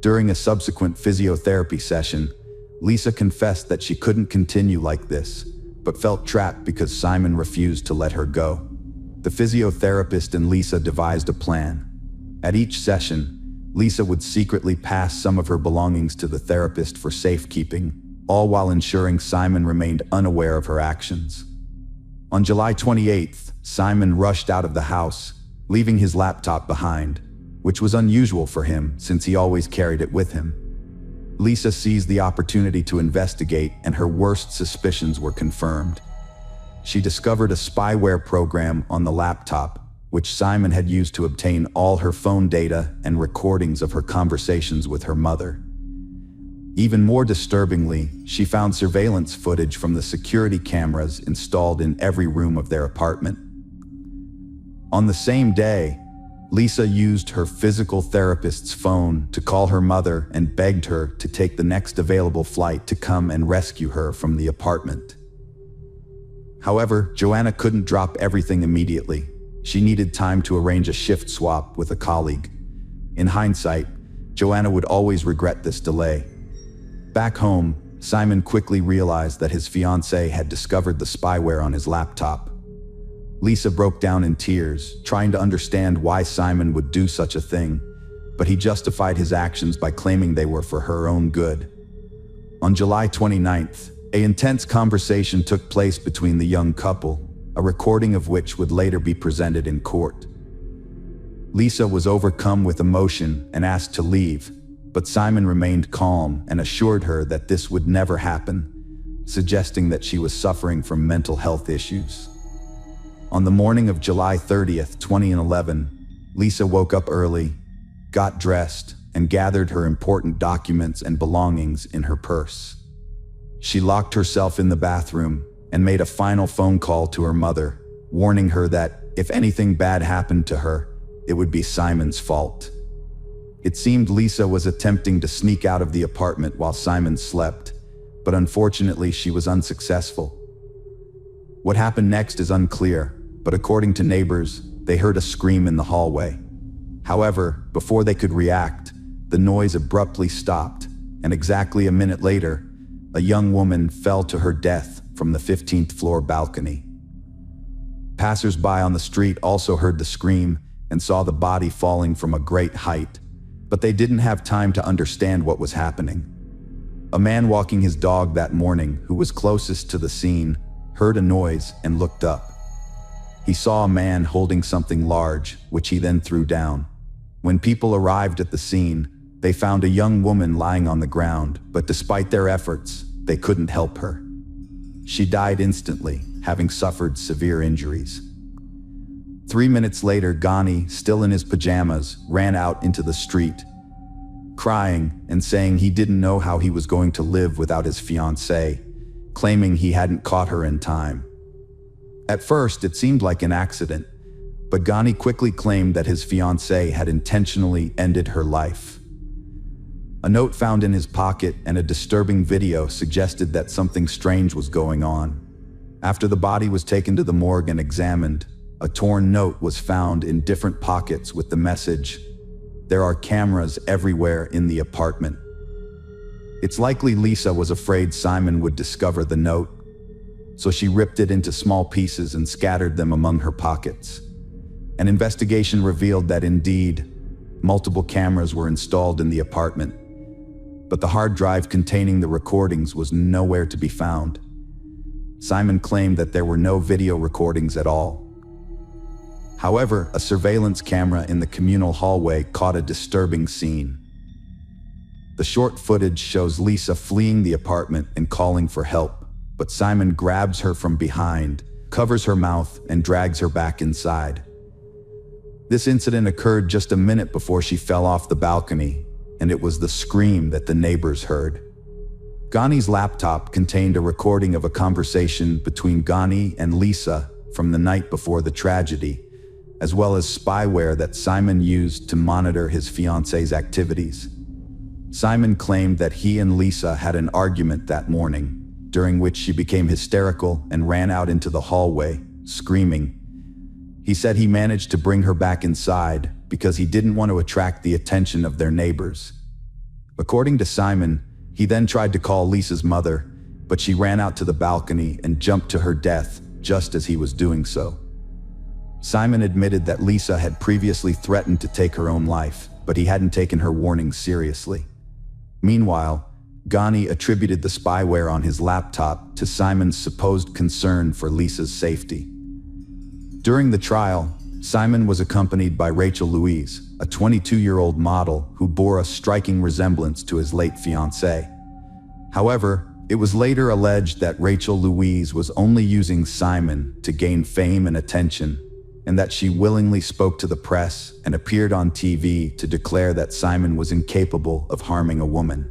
During a subsequent physiotherapy session, Lisa confessed that she couldn't continue like this, but felt trapped because Simon refused to let her go. The physiotherapist and Lisa devised a plan. At each session, Lisa would secretly pass some of her belongings to the therapist for safekeeping, all while ensuring Simon remained unaware of her actions. On July 28th, Simon rushed out of the house, leaving his laptop behind, which was unusual for him since he always carried it with him. Lisa seized the opportunity to investigate, and her worst suspicions were confirmed. She discovered a spyware program on the laptop, which Simon had used to obtain all her phone data and recordings of her conversations with her mother. Even more disturbingly, she found surveillance footage from the security cameras installed in every room of their apartment. On the same day, Lisa used her physical therapist's phone to call her mother and begged her to take the next available flight to come and rescue her from the apartment. However, Joanna couldn't drop everything immediately. She needed time to arrange a shift swap with a colleague. In hindsight, Joanna would always regret this delay. Back home, Simon quickly realized that his fiancée had discovered the spyware on his laptop. Lisa broke down in tears, trying to understand why Simon would do such a thing, but he justified his actions by claiming they were for her own good. On July 29th, an intense conversation took place between the young couple, a recording of which would later be presented in court. Lisa was overcome with emotion and asked to leave, but Simon remained calm and assured her that this would never happen, suggesting that she was suffering from mental health issues. On the morning of July 30th, 2011, Lisa woke up early, got dressed, and gathered her important documents and belongings in her purse. She locked herself in the bathroom and made a final phone call to her mother, warning her that if anything bad happened to her, it would be Simon's fault. It seemed Lisa was attempting to sneak out of the apartment while Simon slept, but unfortunately she was unsuccessful. What happened next is unclear, but according to neighbors, they heard a scream in the hallway. However, before they could react, the noise abruptly stopped, and exactly a minute later, a young woman fell to her death from the 15th floor balcony. Passers-by on the street also heard the scream and saw the body falling from a great height, but they didn't have time to understand what was happening. A man walking his dog that morning, who was closest to the scene, heard a noise and looked up. He saw a man holding something large, which he then threw down. When people arrived at the scene, they found a young woman lying on the ground, but despite their efforts, they couldn't help her. She died instantly, having suffered severe injuries. 3 minutes later, Ghani, still in his pajamas, ran out into the street, crying and saying he didn't know how he was going to live without his fiancée, claiming he hadn't caught her in time. At first, it seemed like an accident, but Ghani quickly claimed that his fiancée had intentionally ended her life. A note found in his pocket and a disturbing video suggested that something strange was going on. After the body was taken to the morgue and examined, a torn note was found in different pockets with the message, "There are cameras everywhere in the apartment." It's likely Lisa was afraid Simon would discover the note, so she ripped it into small pieces and scattered them among her pockets. An investigation revealed that indeed, multiple cameras were installed in the apartment, but the hard drive containing the recordings was nowhere to be found. Simon claimed that there were no video recordings at all. However, a surveillance camera in the communal hallway caught a disturbing scene. The short footage shows Lisa fleeing the apartment and calling for help, but Simon grabs her from behind, covers her mouth, and drags her back inside. This incident occurred just a minute before she fell off the balcony, and it was the scream that the neighbors heard. Ghani's laptop contained a recording of a conversation between Ghani and Lisa from the night before the tragedy, as well as spyware that Simon used to monitor his fiancée's activities. Simon claimed that he and Lisa had an argument that morning, during which she became hysterical and ran out into the hallway, screaming. He said he managed to bring her back inside because he didn't want to attract the attention of their neighbors. According to Simon, he then tried to call Lisa's mother, but she ran out to the balcony and jumped to her death just as he was doing so. Simon admitted that Lisa had previously threatened to take her own life, but he hadn't taken her warning seriously. Meanwhile, Ghani attributed the spyware on his laptop to Simon's supposed concern for Lisa's safety. During the trial, Simon was accompanied by Rachel Louise, a 22-year-old model who bore a striking resemblance to his late fiancée. However, it was later alleged that Rachel Louise was only using Simon to gain fame and attention, and that she willingly spoke to the press and appeared on TV to declare that Simon was incapable of harming a woman.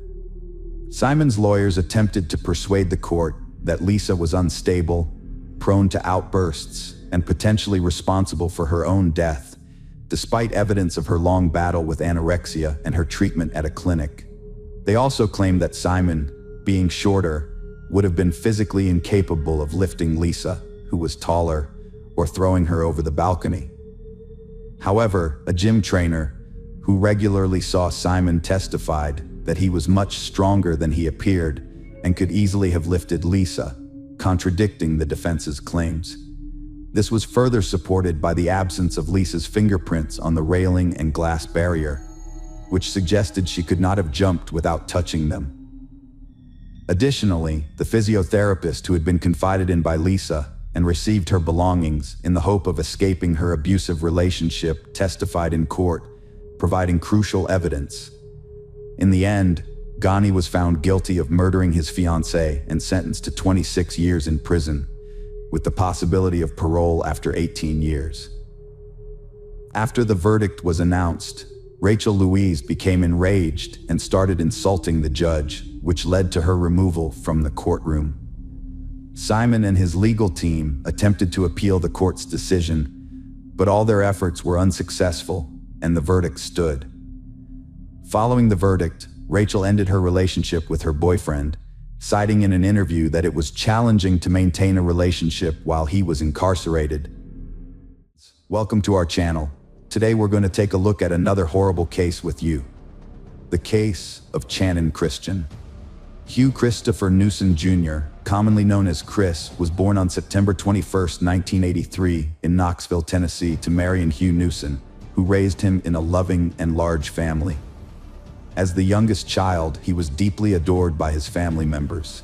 Simon's lawyers attempted to persuade the court that Lisa was unstable, prone to outbursts, and potentially responsible for her own death, despite evidence of her long battle with anorexia and her treatment at a clinic. They also claimed that Simon, being shorter, would have been physically incapable of lifting Lisa, who was taller, or throwing her over the balcony. However, a gym trainer who regularly saw Simon testified that he was much stronger than he appeared and could easily have lifted Lisa, contradicting the defense's claims. This was further supported by the absence of Lisa's fingerprints on the railing and glass barrier, which suggested she could not have jumped without touching them. Additionally, the physiotherapist who had been confided in by Lisa and received her belongings in the hope of escaping her abusive relationship testified in court, providing crucial evidence. In the end, Ghani was found guilty of murdering his fiancée and sentenced to 26 years in prison, with the possibility of parole after 18 years. After the verdict was announced, Rachel Louise became enraged and started insulting the judge, which led to her removal from the courtroom. Simon and his legal team attempted to appeal the court's decision, but all their efforts were unsuccessful, and the verdict stood. Following the verdict, Rachel ended her relationship with her boyfriend, citing in an interview that it was challenging to maintain a relationship while he was incarcerated. Welcome to our channel. Today we're going to take a look at another horrible case with you. The case of Channon Christian. Hugh Christopher Newson Jr., commonly known as Chris, was born on September 21, 1983, in Knoxville, Tennessee, to Mary and Hugh Newson, who raised him in a loving and large family. As the youngest child, he was deeply adored by his family members.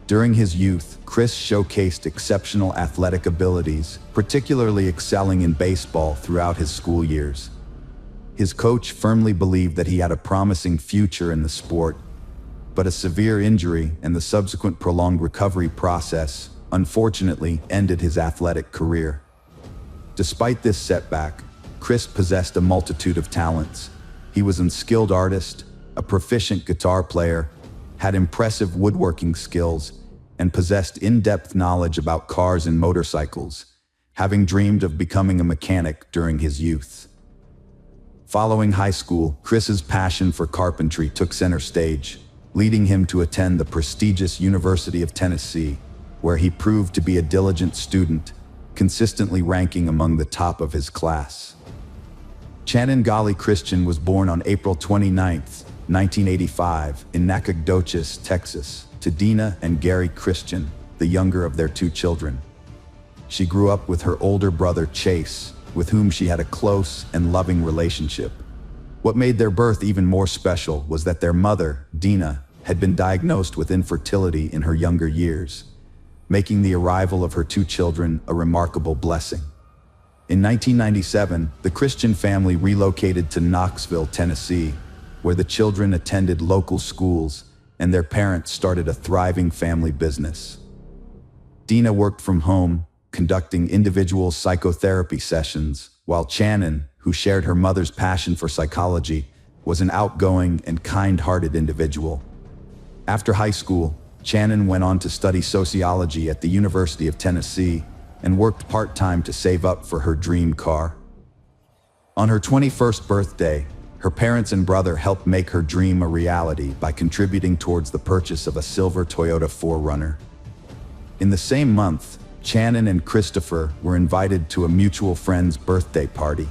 During his youth, Chris showcased exceptional athletic abilities, particularly excelling in baseball throughout his school years. His coach firmly believed that he had a promising future in the sport, but a severe injury and the subsequent prolonged recovery process, unfortunately, ended his athletic career. Despite this setback, Chris possessed a multitude of talents. He was an unskilled artist, a proficient guitar player, had impressive woodworking skills, and possessed in-depth knowledge about cars and motorcycles, having dreamed of becoming a mechanic during his youth. Following high school, Chris's passion for carpentry took center stage, leading him to attend the prestigious University of Tennessee, where he proved to be a diligent student, consistently ranking among the top of his class. Channon Christian was born on April 29, 1985, in Nacogdoches, Texas, to Deena and Gary Christian, the younger of their two children. She grew up with her older brother Chase, with whom she had a close and loving relationship. What made their birth even more special was that their mother, Deena, had been diagnosed with infertility in her younger years, making the arrival of her two children a remarkable blessing. In 1997, the Christian family relocated to Knoxville, Tennessee, where the children attended local schools and their parents started a thriving family business. Deena worked from home, conducting individual psychotherapy sessions, while Channon, who shared her mother's passion for psychology, was an outgoing and kind-hearted individual. After high school, Channon went on to study sociology at the University of Tennessee and worked part-time to save up for her dream car. On her 21st birthday, her parents and brother helped make her dream a reality by contributing towards the purchase of a silver Toyota 4Runner. In the same month, Channon and Christopher were invited to a mutual friend's birthday party.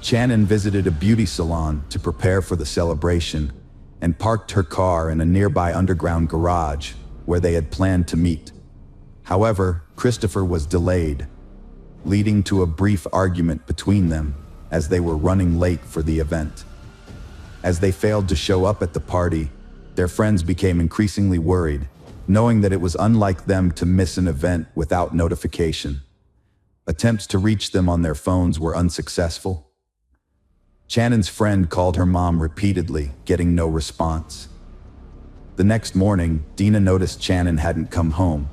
Channon visited a beauty salon to prepare for the celebration and parked her car in a nearby underground garage where they had planned to meet. However, Christopher was delayed, leading to a brief argument between them as they were running late for the event. As they failed to show up at the party, their friends became increasingly worried, knowing that it was unlike them to miss an event without notification. Attempts to reach them on their phones were unsuccessful. Shannon's friend called her mom repeatedly, getting no response. The next morning, Deena noticed Shannon hadn't come home.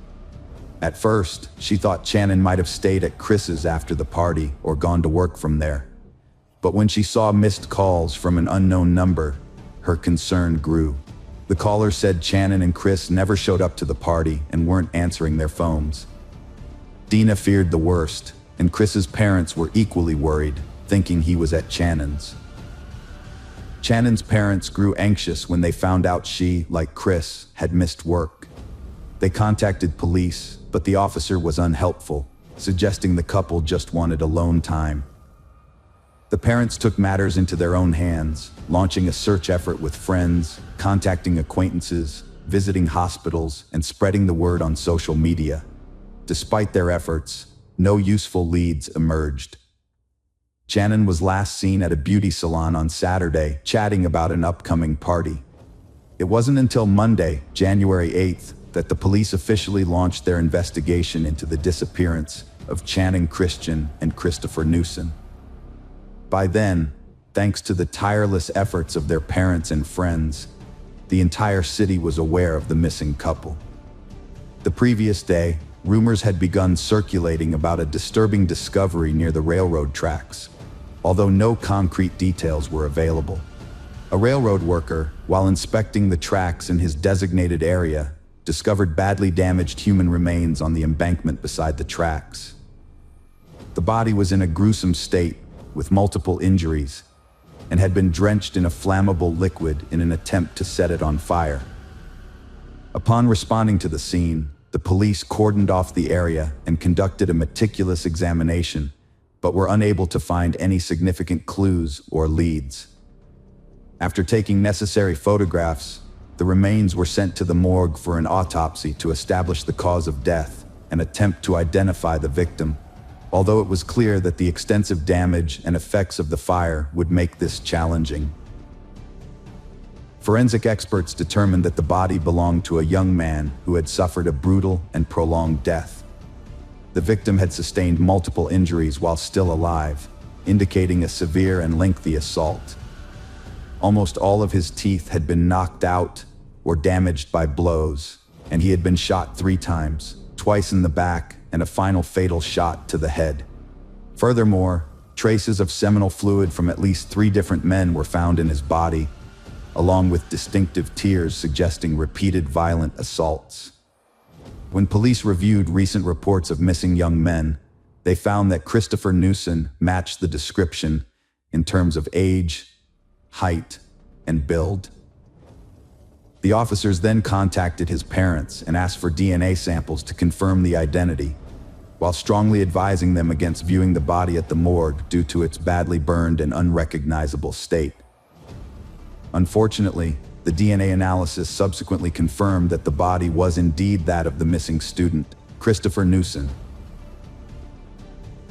At first, she thought Shannon might have stayed at Chris's after the party or gone to work from there. But when she saw missed calls from an unknown number, her concern grew. The caller said Shannon and Chris never showed up to the party and weren't answering their phones. Deena feared the worst, and Chris's parents were equally worried, thinking he was at Shannon's. Shannon's parents grew anxious when they found out she, like Chris, had missed work. They contacted police, but the officer was unhelpful, suggesting the couple just wanted alone time. The parents took matters into their own hands, launching a search effort with friends, contacting acquaintances, visiting hospitals, and spreading the word on social media. Despite their efforts, no useful leads emerged. Shannon was last seen at a beauty salon on Saturday, chatting about an upcoming party. It wasn't until Monday, January 8th, that the police officially launched their investigation into the disappearance of Channing Christian and Christopher Newson. By then, thanks to the tireless efforts of their parents and friends, the entire city was aware of the missing couple. The previous day, rumors had begun circulating about a disturbing discovery near the railroad tracks, although no concrete details were available. A railroad worker, while inspecting the tracks in his designated area, discovered badly damaged human remains on the embankment beside the tracks. The body was in a gruesome state, with multiple injuries, and had been drenched in a flammable liquid in an attempt to set it on fire. Upon responding to the scene, the police cordoned off the area and conducted a meticulous examination, but were unable to find any significant clues or leads. After taking necessary photographs, the remains were sent to the morgue for an autopsy to establish the cause of death and attempt to identify the victim, although it was clear that the extensive damage and effects of the fire would make this challenging. Forensic experts determined that the body belonged to a young man who had suffered a brutal and prolonged death. The victim had sustained multiple injuries while still alive, indicating a severe and lengthy assault. Almost all of his teeth had been knocked out or damaged by blows, and he had been shot 3 times, twice in the back and a final fatal shot to the head. Furthermore, traces of seminal fluid from at least 3 different men were found in his body, along with distinctive tears suggesting repeated violent assaults. When police reviewed recent reports of missing young men, they found that Christopher Newson matched the description in terms of age, height, and build. The officers then contacted his parents and asked for DNA samples to confirm the identity, while strongly advising them against viewing the body at the morgue due to its badly burned and unrecognizable state. Unfortunately, the DNA analysis subsequently confirmed that the body was indeed that of the missing student, Christopher Newson.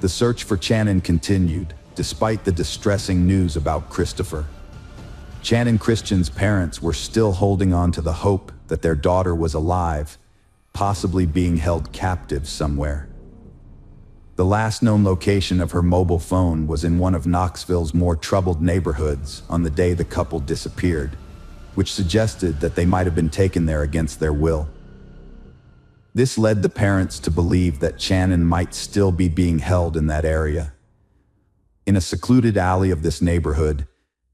The search for Channing continued, despite the distressing news about Christopher. Channing Christian's parents were still holding on to the hope that their daughter was alive, possibly being held captive somewhere. The last known location of her mobile phone was in one of Knoxville's more troubled neighborhoods on the day the couple disappeared, which suggested that they might have been taken there against their will. This led the parents to believe that Channing might still be being held in that area. In a secluded alley of this neighborhood,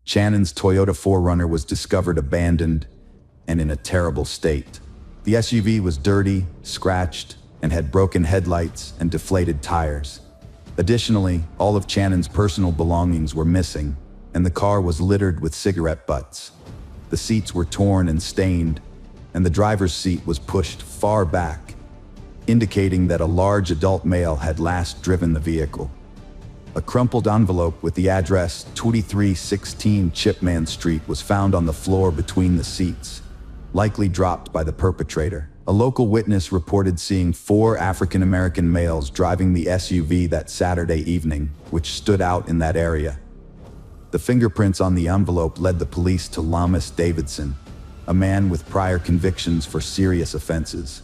Shannon's Toyota 4Runner was discovered abandoned and in a terrible state. The SUV was dirty, scratched, and had broken headlights and deflated tires. Additionally, all of Shannon's personal belongings were missing, and the car was littered with cigarette butts. The seats were torn and stained, and the driver's seat was pushed far back, indicating that a large adult male had last driven the vehicle. A crumpled envelope with the address 2316 Chipman Street was found on the floor between the seats, likely dropped by the perpetrator. A local witness reported seeing 4 African-American males driving the SUV that Saturday evening, which stood out in that area. The fingerprints on the envelope led the police to Lamas Davidson, a man with prior convictions for serious offenses.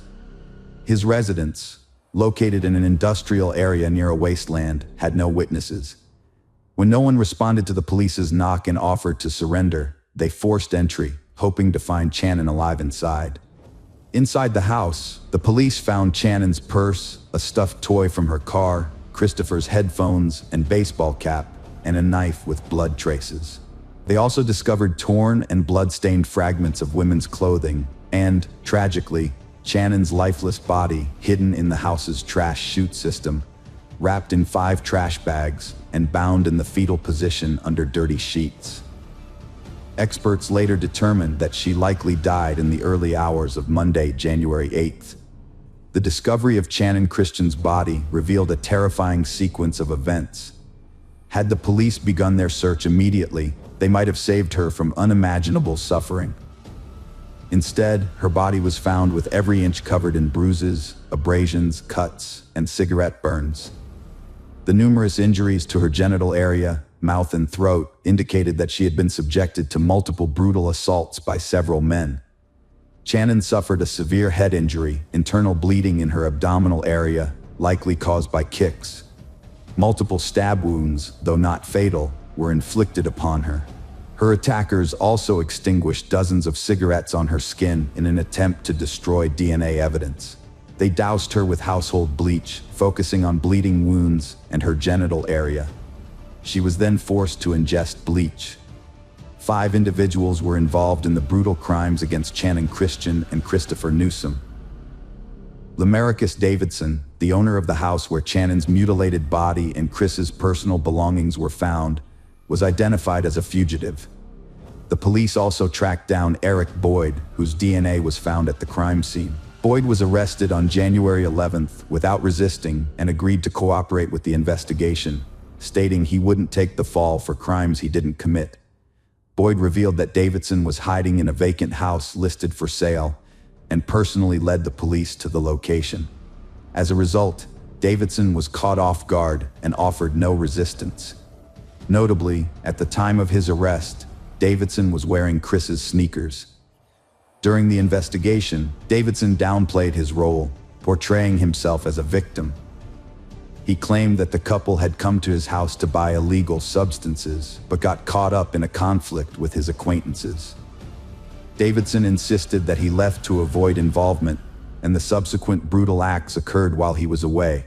His residence, located in an industrial area near a wasteland, had no witnesses. When no one responded to the police's knock and offered to surrender, they forced entry, hoping to find Channon alive inside. Inside the house, the police found Channon's purse, a stuffed toy from her car, Christopher's headphones and baseball cap, and a knife with blood traces. They also discovered torn and blood-stained fragments of women's clothing and, tragically, Channon's lifeless body hidden in the house's trash chute system, wrapped in 5 trash bags and bound in the fetal position under dirty sheets. Experts later determined that she likely died in the early hours of Monday, January 8th. The discovery of Channon Christian's body revealed a terrifying sequence of events. Had the police begun their search immediately, they might have saved her from unimaginable suffering. Instead, her body was found with every inch covered in bruises, abrasions, cuts, and cigarette burns. The numerous injuries to her genital area, mouth and throat indicated that she had been subjected to multiple brutal assaults by several men. Channon suffered a severe head injury, internal bleeding in her abdominal area, likely caused by kicks. Multiple stab wounds, though not fatal, were inflicted upon her. Her attackers also extinguished dozens of cigarettes on her skin in an attempt to destroy DNA evidence. They doused her with household bleach, focusing on bleeding wounds and her genital area. She was then forced to ingest bleach. 5 individuals were involved in the brutal crimes against Channon Christian and Christopher Newsom. Lamarcus Davidson, the owner of the house where Channon's mutilated body and Chris's personal belongings were found, was identified as a fugitive. The police also tracked down Eric Boyd, whose DNA was found at the crime scene. Boyd was arrested on January 11th without resisting and agreed to cooperate with the investigation, stating he wouldn't take the fall for crimes he didn't commit. Boyd revealed that Davidson was hiding in a vacant house listed for sale and personally led the police to the location. As a result, Davidson was caught off guard and offered no resistance. Notably, at the time of his arrest, Davidson was wearing Chris's sneakers. During the investigation, Davidson downplayed his role, portraying himself as a victim. He claimed that the couple had come to his house to buy illegal substances, but got caught up in a conflict with his acquaintances. Davidson insisted that he left to avoid involvement, and the subsequent brutal acts occurred while he was away.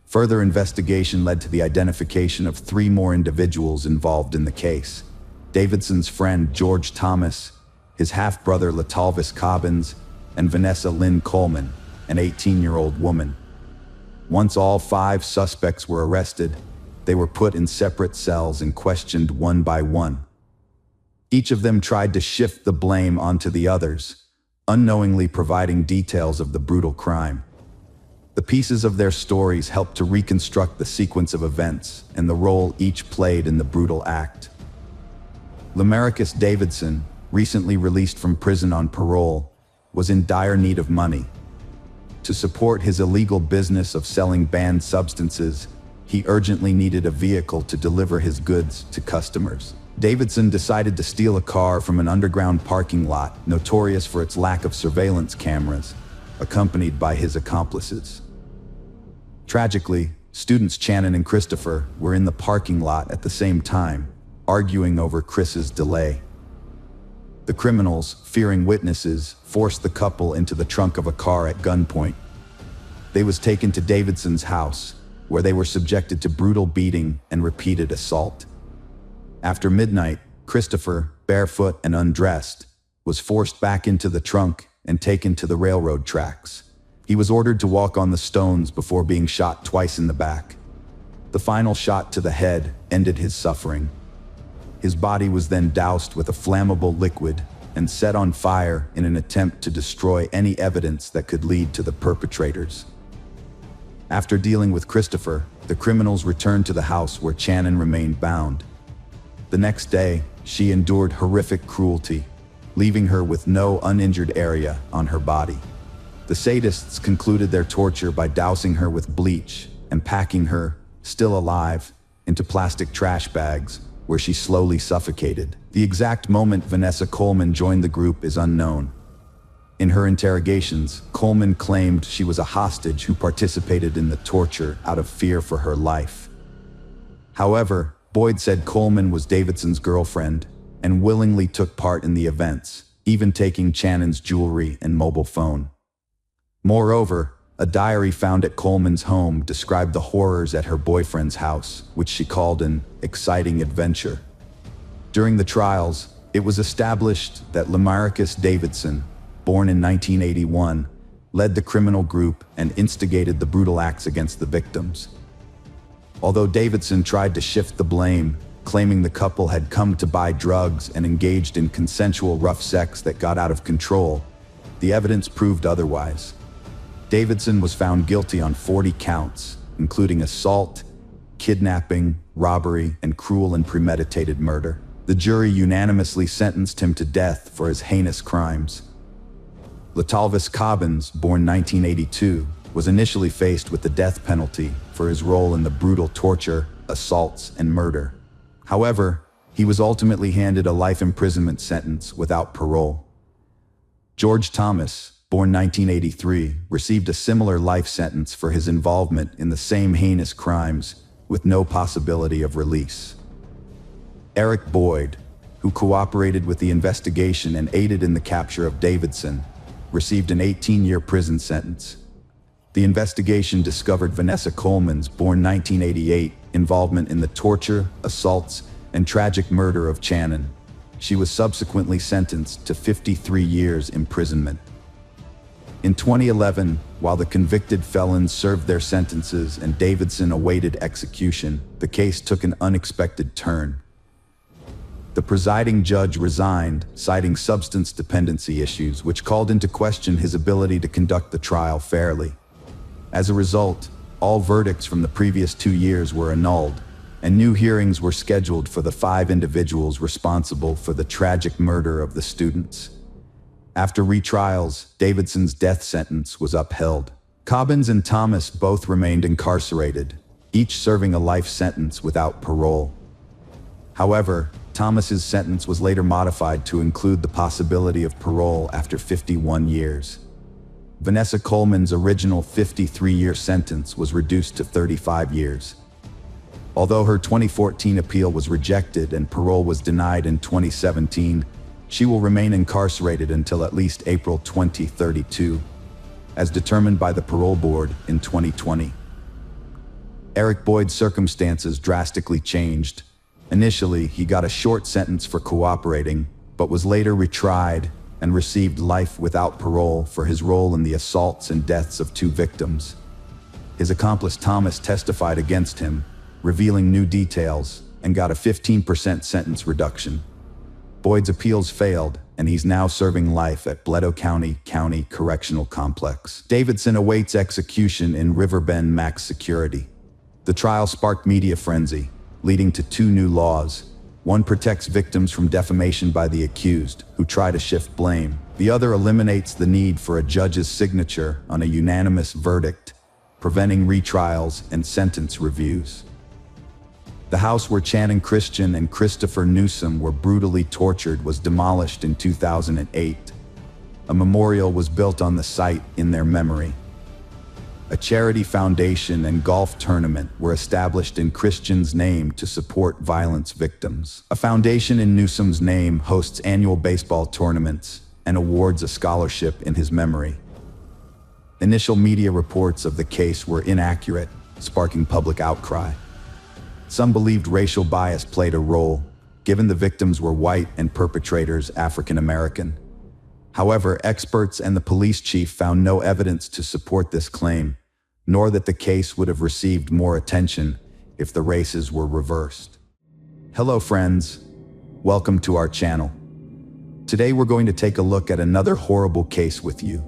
Further investigation led to the identification of 3 more individuals involved in the case: Davidson's friend George Thomas, his half-brother Latalvis Cobbins, and Vanessa Lynn Coleman, an 18-year-old woman. Once all 5 suspects were arrested, they were put in separate cells and questioned one by one. Each of them tried to shift the blame onto the others, unknowingly providing details of the brutal crime. The pieces of their stories helped to reconstruct the sequence of events and the role each played in the brutal act. Lamarcus Davidson, recently released from prison on parole, was in dire need of money. To support his illegal business of selling banned substances, he urgently needed a vehicle to deliver his goods to customers. Davidson decided to steal a car from an underground parking lot notorious for its lack of surveillance cameras, accompanied by his accomplices. Tragically, students Channon and Christopher were in the parking lot at the same time, arguing over Chris's delay. The criminals, fearing witnesses, forced the couple into the trunk of a car at gunpoint. They was taken to Davidson's house, where they were subjected to brutal beating and repeated assault. After midnight, Christopher, barefoot and undressed, was forced back into the trunk and taken to the railroad tracks. He was ordered to walk on the stones before being shot twice in the back. The final shot to the head ended his suffering. His body was then doused with a flammable liquid and set on fire in an attempt to destroy any evidence that could lead to the perpetrators. After dealing with Christopher, the criminals returned to the house where Channon remained bound. The next day, she endured horrific cruelty, leaving her with no uninjured area on her body. The sadists concluded their torture by dousing her with bleach and packing her, still alive, into plastic trash bags, where she slowly suffocated. The exact moment Vanessa Coleman joined the group is unknown. In her interrogations, Coleman claimed she was a hostage who participated in the torture out of fear for her life. However, Boyd said Coleman was Davidson's girlfriend and willingly took part in the events, even taking Channon's jewelry and mobile phone. Moreover, a diary found at Coleman's home described the horrors at her boyfriend's house, which she called an exciting adventure. During the trials, it was established that Lamarcus Davidson, born in 1981, led the criminal group and instigated the brutal acts against the victims. Although Davidson tried to shift the blame, claiming the couple had come to buy drugs and engaged in consensual rough sex that got out of control, the evidence proved otherwise. Davidson was found guilty on 40 counts, including assault, kidnapping, robbery, and cruel and premeditated murder. The jury unanimously sentenced him to death for his heinous crimes. Latalvis Cobbins, born 1982, was initially faced with the death penalty for his role in the brutal torture, assaults, and murder. However, he was ultimately handed a life imprisonment sentence without parole. George Thomas, born 1983, received a similar life sentence for his involvement in the same heinous crimes, with no possibility of release. Eric Boyd, who cooperated with the investigation and aided in the capture of Davidson, received an 18-year prison sentence. The investigation discovered Vanessa Coleman's, born 1988, involvement in the torture, assaults, and tragic murder of Channon. She was subsequently sentenced to 53 years imprisonment. In 2011, while the convicted felons served their sentences and Davidson awaited execution, the case took an unexpected turn. The presiding judge resigned, citing substance dependency issues, which called into question his ability to conduct the trial fairly. As a result, all verdicts from the previous 2 years were annulled, and new hearings were scheduled for the 5 individuals responsible for the tragic murder of the students. After retrials, Davidson's death sentence was upheld. Cobbins and Thomas both remained incarcerated, each serving a life sentence without parole. However, Thomas's sentence was later modified to include the possibility of parole after 51 years. Vanessa Coleman's original 53-year sentence was reduced to 35 years. Although her 2014 appeal was rejected and parole was denied in 2017, she will remain incarcerated until at least April 2032, as determined by the parole board in 2020. Eric Boyd's circumstances drastically changed. Initially, he got a short sentence for cooperating, but was later retried and received life without parole for his role in the assaults and deaths of 2 victims. His accomplice Thomas testified against him, revealing new details, and got a 15% sentence reduction. Boyd's appeals failed, and he's now serving life at Bledsoe County Correctional Complex. Davidson awaits execution in Riverbend Max Security. The trial sparked media frenzy, leading to 2 new laws. One protects victims from defamation by the accused, who try to shift blame. The other eliminates the need for a judge's signature on a unanimous verdict, preventing retrials and sentence reviews. The house where Channon Christian and Christopher Newsom were brutally tortured was demolished in 2008. A memorial was built on the site in their memory. A charity foundation and golf tournament were established in Christian's name to support violence victims. A foundation in Newsom's name hosts annual baseball tournaments and awards a scholarship in his memory. Initial media reports of the case were inaccurate, sparking public outcry. Some believed racial bias played a role, given the victims were white and perpetrators African American. However, experts and the police chief found no evidence to support this claim, nor that the case would have received more attention if the races were reversed. Hello friends, welcome to our channel. Today we're going to take a look at another horrible case with you.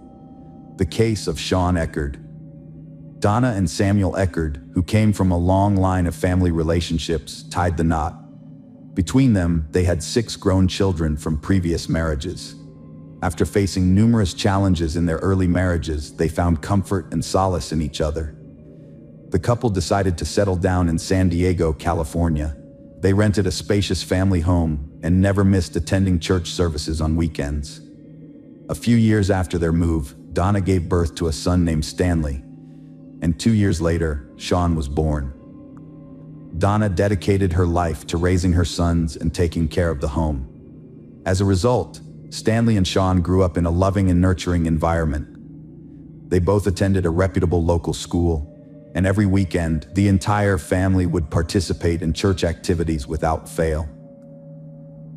The case of Sean Eckerd. Donna and Samuel Eckerd, who came from a long line of family relationships, tied the knot. Between them, they had 6 grown children from previous marriages. After facing numerous challenges in their early marriages, they found comfort and solace in each other. The couple decided to settle down in San Diego, California. They rented a spacious family home and never missed attending church services on weekends. A few years after their move, Donna gave birth to a son named Stanley, and 2 years later, Sean was born. Donna dedicated her life to raising her sons and taking care of the home. As a result, Stanley and Sean grew up in a loving and nurturing environment. They both attended a reputable local school, and every weekend, the entire family would participate in church activities without fail.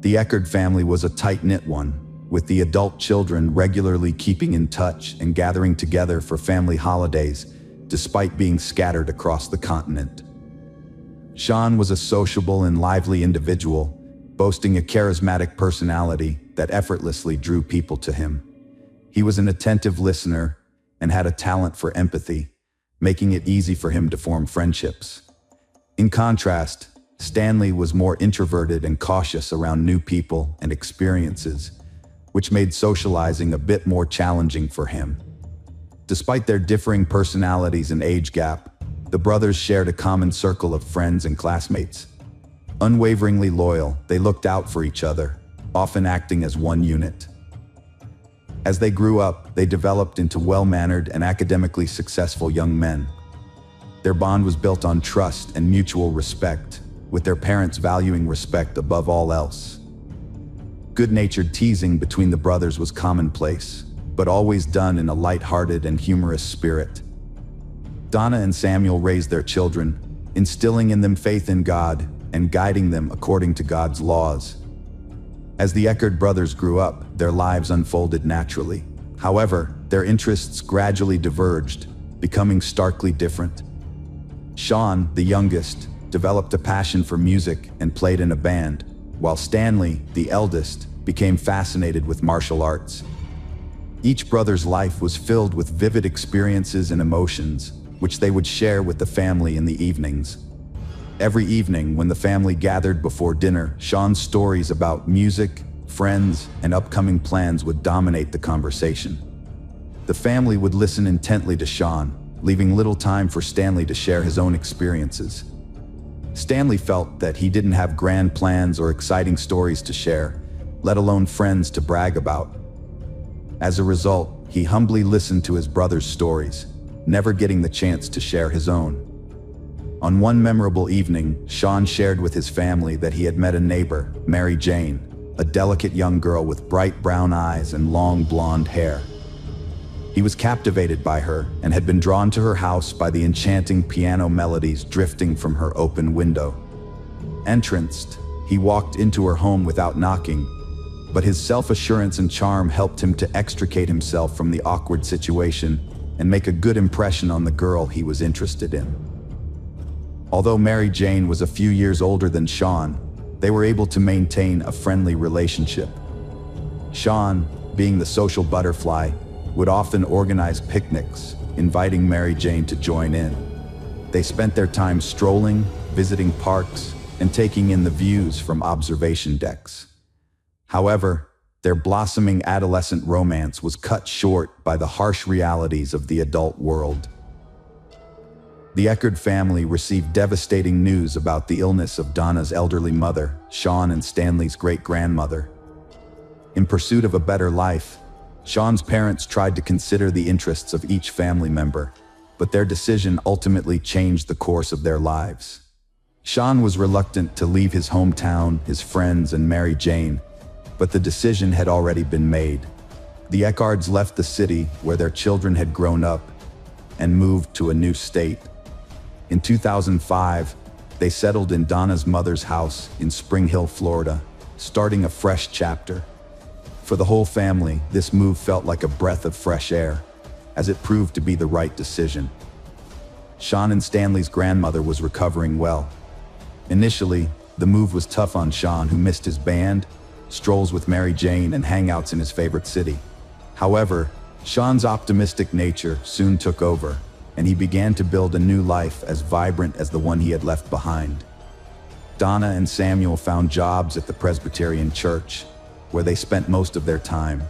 The Eckerd family was a tight-knit one, with the adult children regularly keeping in touch and gathering together for family holidays, despite being scattered across the continent. Sean was a sociable and lively individual, boasting a charismatic personality that effortlessly drew people to him. He was an attentive listener and had a talent for empathy, making it easy for him to form friendships. In contrast, Stanley was more introverted and cautious around new people and experiences, which made socializing a bit more challenging for him. Despite their differing personalities and age gap, the brothers shared a common circle of friends and classmates. Unwaveringly loyal, they looked out for each other, often acting as one unit. As they grew up, they developed into well-mannered and academically successful young men. Their bond was built on trust and mutual respect, with their parents valuing respect above all else. Good-natured teasing between the brothers was commonplace, but always done in a light-hearted and humorous spirit. Donna and Samuel raised their children, instilling in them faith in God and guiding them according to God's laws. As the Eckerd brothers grew up, their lives unfolded naturally. However, their interests gradually diverged, becoming starkly different. Sean, the youngest, developed a passion for music and played in a band, while Stanley, the eldest, became fascinated with martial arts. Each brother's life was filled with vivid experiences and emotions, which they would share with the family in the evenings. Every evening, when the family gathered before dinner, Sean's stories about music, friends, and upcoming plans would dominate the conversation. The family would listen intently to Sean, leaving little time for Stanley to share his own experiences. Stanley felt that he didn't have grand plans or exciting stories to share, let alone friends to brag about. As a result, he humbly listened to his brother's stories, never getting the chance to share his own. On one memorable evening, Sean shared with his family that he had met a neighbor, Mary Jane, a delicate young girl with bright brown eyes and long blonde hair. He was captivated by her and had been drawn to her house by the enchanting piano melodies drifting from her open window. Entranced, he walked into her home without knocking, but his self-assurance and charm helped him to extricate himself from the awkward situation and make a good impression on the girl he was interested in. Although Mary Jane was a few years older than Sean, they were able to maintain a friendly relationship. Sean, being the social butterfly, would often organize picnics, inviting Mary Jane to join in. They spent their time strolling, visiting parks, and taking in the views from observation decks. However, their blossoming adolescent romance was cut short by the harsh realities of the adult world. The Eckerd family received devastating news about the illness of Donna's elderly mother, Sean and Stanley's great-grandmother. In pursuit of a better life, Sean's parents tried to consider the interests of each family member, but their decision ultimately changed the course of their lives. Sean was reluctant to leave his hometown, his friends, and Mary Jane, but the decision had already been made. The Eckards left the city where their children had grown up and moved to a new state. In 2005, they settled in Donna's mother's house in Spring Hill, Florida, starting a fresh chapter. For the whole family, this move felt like a breath of fresh air, as it proved to be the right decision. Sean and Stanley's grandmother was recovering well. Initially, the move was tough on Sean, who missed his band, strolls with Mary Jane, and hangouts in his favorite city. However, Sean's optimistic nature soon took over, and he began to build a new life as vibrant as the one he had left behind. Donna and Samuel found jobs at the Presbyterian Church, where they spent most of their time.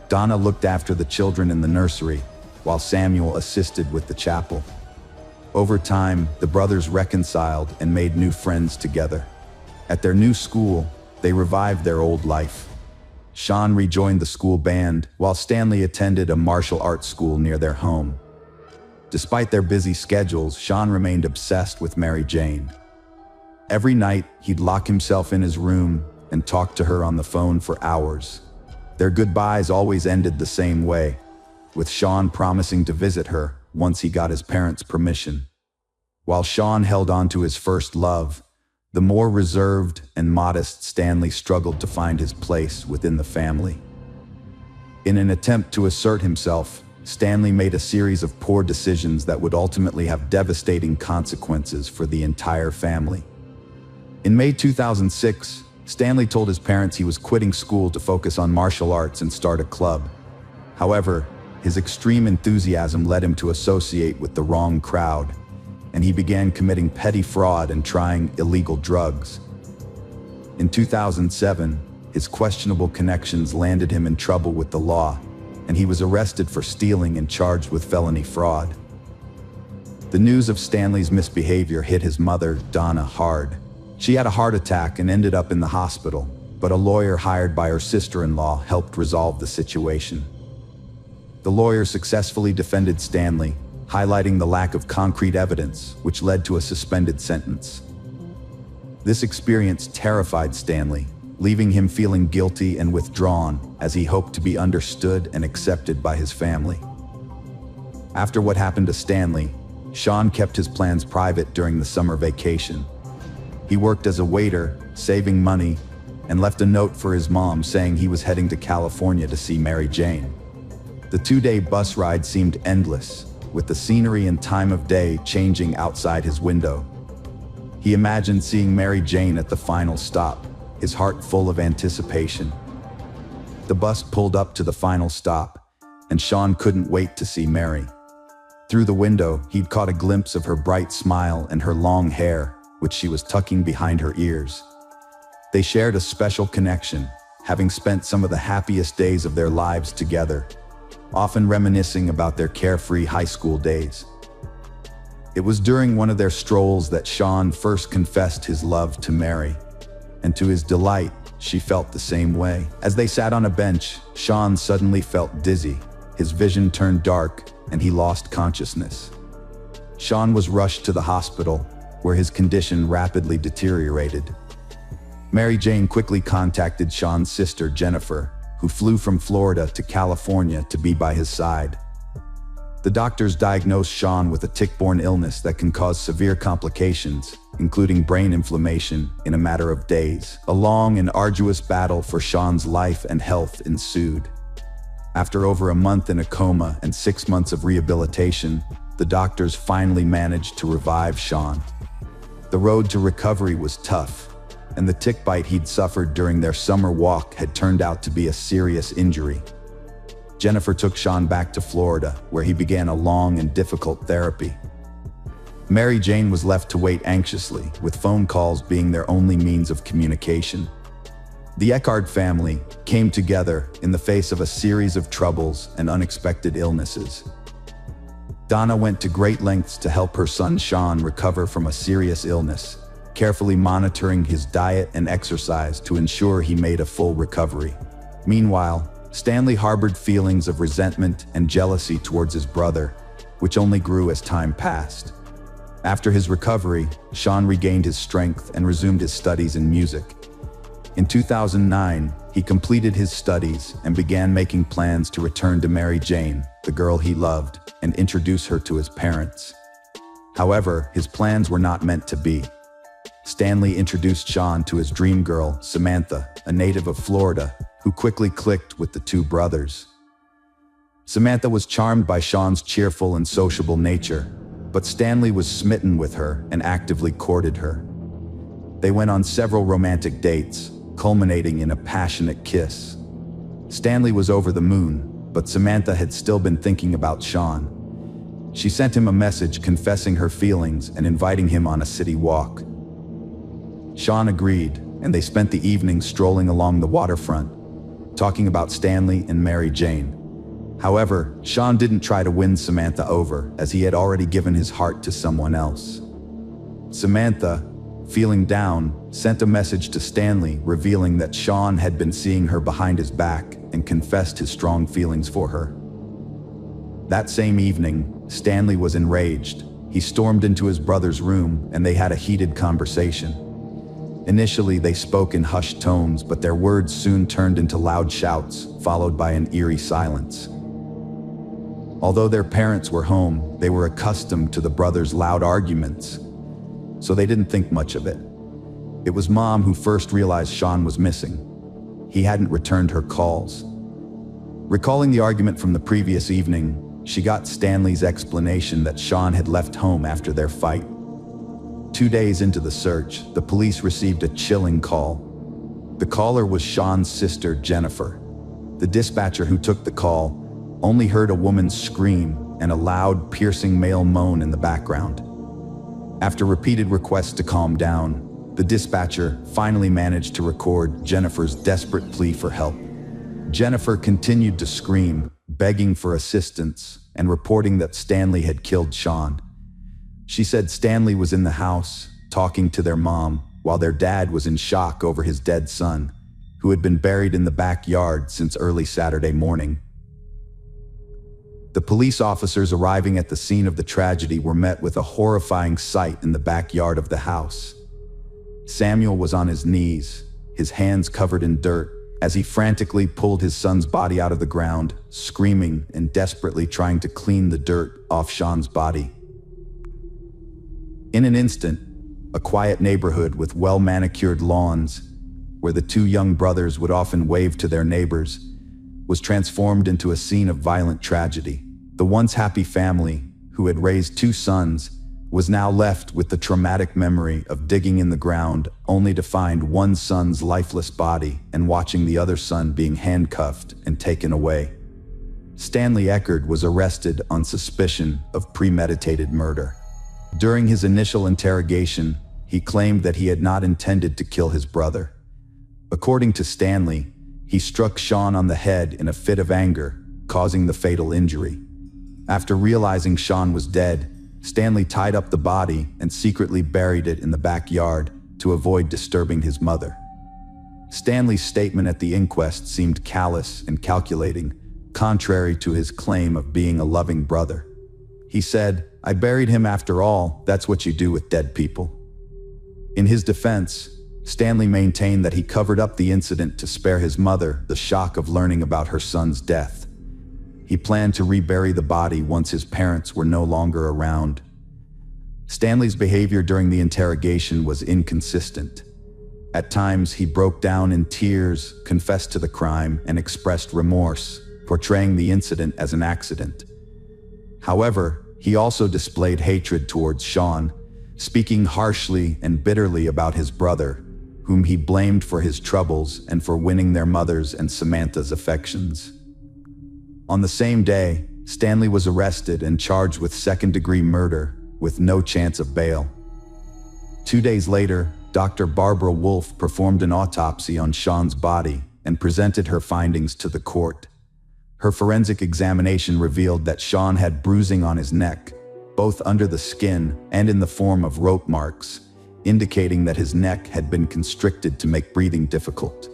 Donna looked after the children in the nursery, while Samuel assisted with the chapel. Over time, the brothers reconciled and made new friends together. At their new school, they revived their old life. Sean rejoined the school band, while Stanley attended a martial arts school near their home. Despite their busy schedules, Sean remained obsessed with Mary Jane. Every night, he'd lock himself in his room and talk to her on the phone for hours. Their goodbyes always ended the same way, with Sean promising to visit her once he got his parents' permission. While Sean held on to his first love, the more reserved and modest Stanley struggled to find his place within the family. In an attempt to assert himself, Stanley made a series of poor decisions that would ultimately have devastating consequences for the entire family. In May 2006, Stanley told his parents he was quitting school to focus on martial arts and start a club. However, his extreme enthusiasm led him to associate with the wrong crowd, and he began committing petty fraud and trying illegal drugs. In 2007, his questionable connections landed him in trouble with the law, and he was arrested for stealing and charged with felony fraud. The news of Stanley's misbehavior hit his mother, Donna, hard. She had a heart attack and ended up in the hospital, but a lawyer hired by her sister-in-law helped resolve the situation. The lawyer successfully defended Stanley, highlighting the lack of concrete evidence, which led to a suspended sentence. This experience terrified Stanley, leaving him feeling guilty and withdrawn as he hoped to be understood and accepted by his family. After what happened to Stanley, Sean kept his plans private during the summer vacation. He worked as a waiter, saving money, and left a note for his mom saying he was heading to California to see Mary Jane. The 2-day bus ride seemed endless, with the scenery and time of day changing outside his window. He imagined seeing Mary Jane at the final stop, his heart full of anticipation. The bus pulled up to the final stop, and Sean couldn't wait to see Mary. Through the window, he'd caught a glimpse of her bright smile and her long hair, which she was tucking behind her ears. They shared a special connection, having spent some of the happiest days of their lives together, often reminiscing about their carefree high school days. It was during one of their strolls that Sean first confessed his love to Mary, and to his delight, she felt the same way. As they sat on a bench, Sean suddenly felt dizzy. His vision turned dark, and he lost consciousness. Sean was rushed to the hospital, where his condition rapidly deteriorated. Mary Jane quickly contacted Sean's sister, Jennifer, who flew from Florida to California to be by his side. The doctors diagnosed Sean with a tick-borne illness that can cause severe complications, including brain inflammation, in a matter of days. A long and arduous battle for Sean's life and health ensued. After over a month in a coma and 6 months of rehabilitation, the doctors finally managed to revive Sean. The road to recovery was tough, and the tick bite he'd suffered during their summer walk had turned out to be a serious injury. Jennifer took Sean back to Florida, where he began a long and difficult therapy. Mary Jane was left to wait anxiously, with phone calls being their only means of communication. The Eckhart family came together in the face of a series of troubles and unexpected illnesses. Donna went to great lengths to help her son Sean recover from a serious illness, carefully monitoring his diet and exercise to ensure he made a full recovery. Meanwhile, Stanley harbored feelings of resentment and jealousy towards his brother, which only grew as time passed. After his recovery, Sean regained his strength and resumed his studies in music. In 2009, he completed his studies and began making plans to return to Mary Jane, the girl he loved, and introduce her to his parents. However, his plans were not meant to be. Stanley introduced Sean to his dream girl, Samantha, a native of Florida, who quickly clicked with the two brothers. Samantha was charmed by Sean's cheerful and sociable nature, but Stanley was smitten with her and actively courted her. They went on several romantic dates, culminating in a passionate kiss. Stanley was over the moon, but Samantha had still been thinking about Sean. She sent him a message confessing her feelings and inviting him on a city walk. Sean agreed, and they spent the evening strolling along the waterfront, talking about Stanley and Mary Jane. However, Sean didn't try to win Samantha over, as he had already given his heart to someone else. Samantha, feeling down, sent a message to Stanley revealing that Sean had been seeing her behind his back and confessed his strong feelings for her. That same evening, Stanley was enraged. He stormed into his brother's room and they had a heated conversation. Initially, they spoke in hushed tones, but their words soon turned into loud shouts, followed by an eerie silence. Although their parents were home, they were accustomed to the brothers' loud arguments, so they didn't think much of it. It was Mom who first realized Sean was missing. He hadn't returned her calls. Recalling the argument from the previous evening, she got Stanley's explanation that Sean had left home after their fight. 2 days into the search, the police received a chilling call. The caller was Sean's sister, Jennifer. The dispatcher who took the call only heard a woman's scream and a loud, piercing male moan in the background. After repeated requests to calm down, the dispatcher finally managed to record Jennifer's desperate plea for help. Jennifer continued to scream, begging for assistance and reporting that Stanley had killed Sean. She said Stanley was in the house, talking to their mom, while their dad was in shock over his dead son, who had been buried in the backyard since early Saturday morning. The police officers arriving at the scene of the tragedy were met with a horrifying sight in the backyard of the house. Samuel was on his knees, his hands covered in dirt, as he frantically pulled his son's body out of the ground, screaming and desperately trying to clean the dirt off Sean's body. In an instant, a quiet neighborhood with well-manicured lawns, where the two young brothers would often wave to their neighbors, was transformed into a scene of violent tragedy. The once happy family, who had raised 2 sons, was now left with the traumatic memory of digging in the ground only to find one son's lifeless body and watching the other son being handcuffed and taken away. Stanley Eckerd was arrested on suspicion of premeditated murder. During his initial interrogation, he claimed that he had not intended to kill his brother. According to Stanley, he struck Sean on the head in a fit of anger, causing the fatal injury. After realizing Sean was dead, Stanley tied up the body and secretly buried it in the backyard to avoid disturbing his mother. Stanley's statement at the inquest seemed callous and calculating, contrary to his claim of being a loving brother. He said, "I buried him after all, that's what you do with dead people." In his defense, Stanley maintained that he covered up the incident to spare his mother the shock of learning about her son's death. He planned to rebury the body once his parents were no longer around. Stanley's behavior during the interrogation was inconsistent. At times, he broke down in tears, confessed to the crime, and expressed remorse, portraying the incident as an accident. However, he also displayed hatred towards Sean, speaking harshly and bitterly about his brother, whom he blamed for his troubles and for winning their mother's and Samantha's affections. On the same day, Stanley was arrested and charged with second-degree murder, with no chance of bail. 2 days later, Dr. Barbara Wolfe performed an autopsy on Sean's body and presented her findings to the court. Her forensic examination revealed that Sean had bruising on his neck, both under the skin and in the form of rope marks, indicating that his neck had been constricted to make breathing difficult.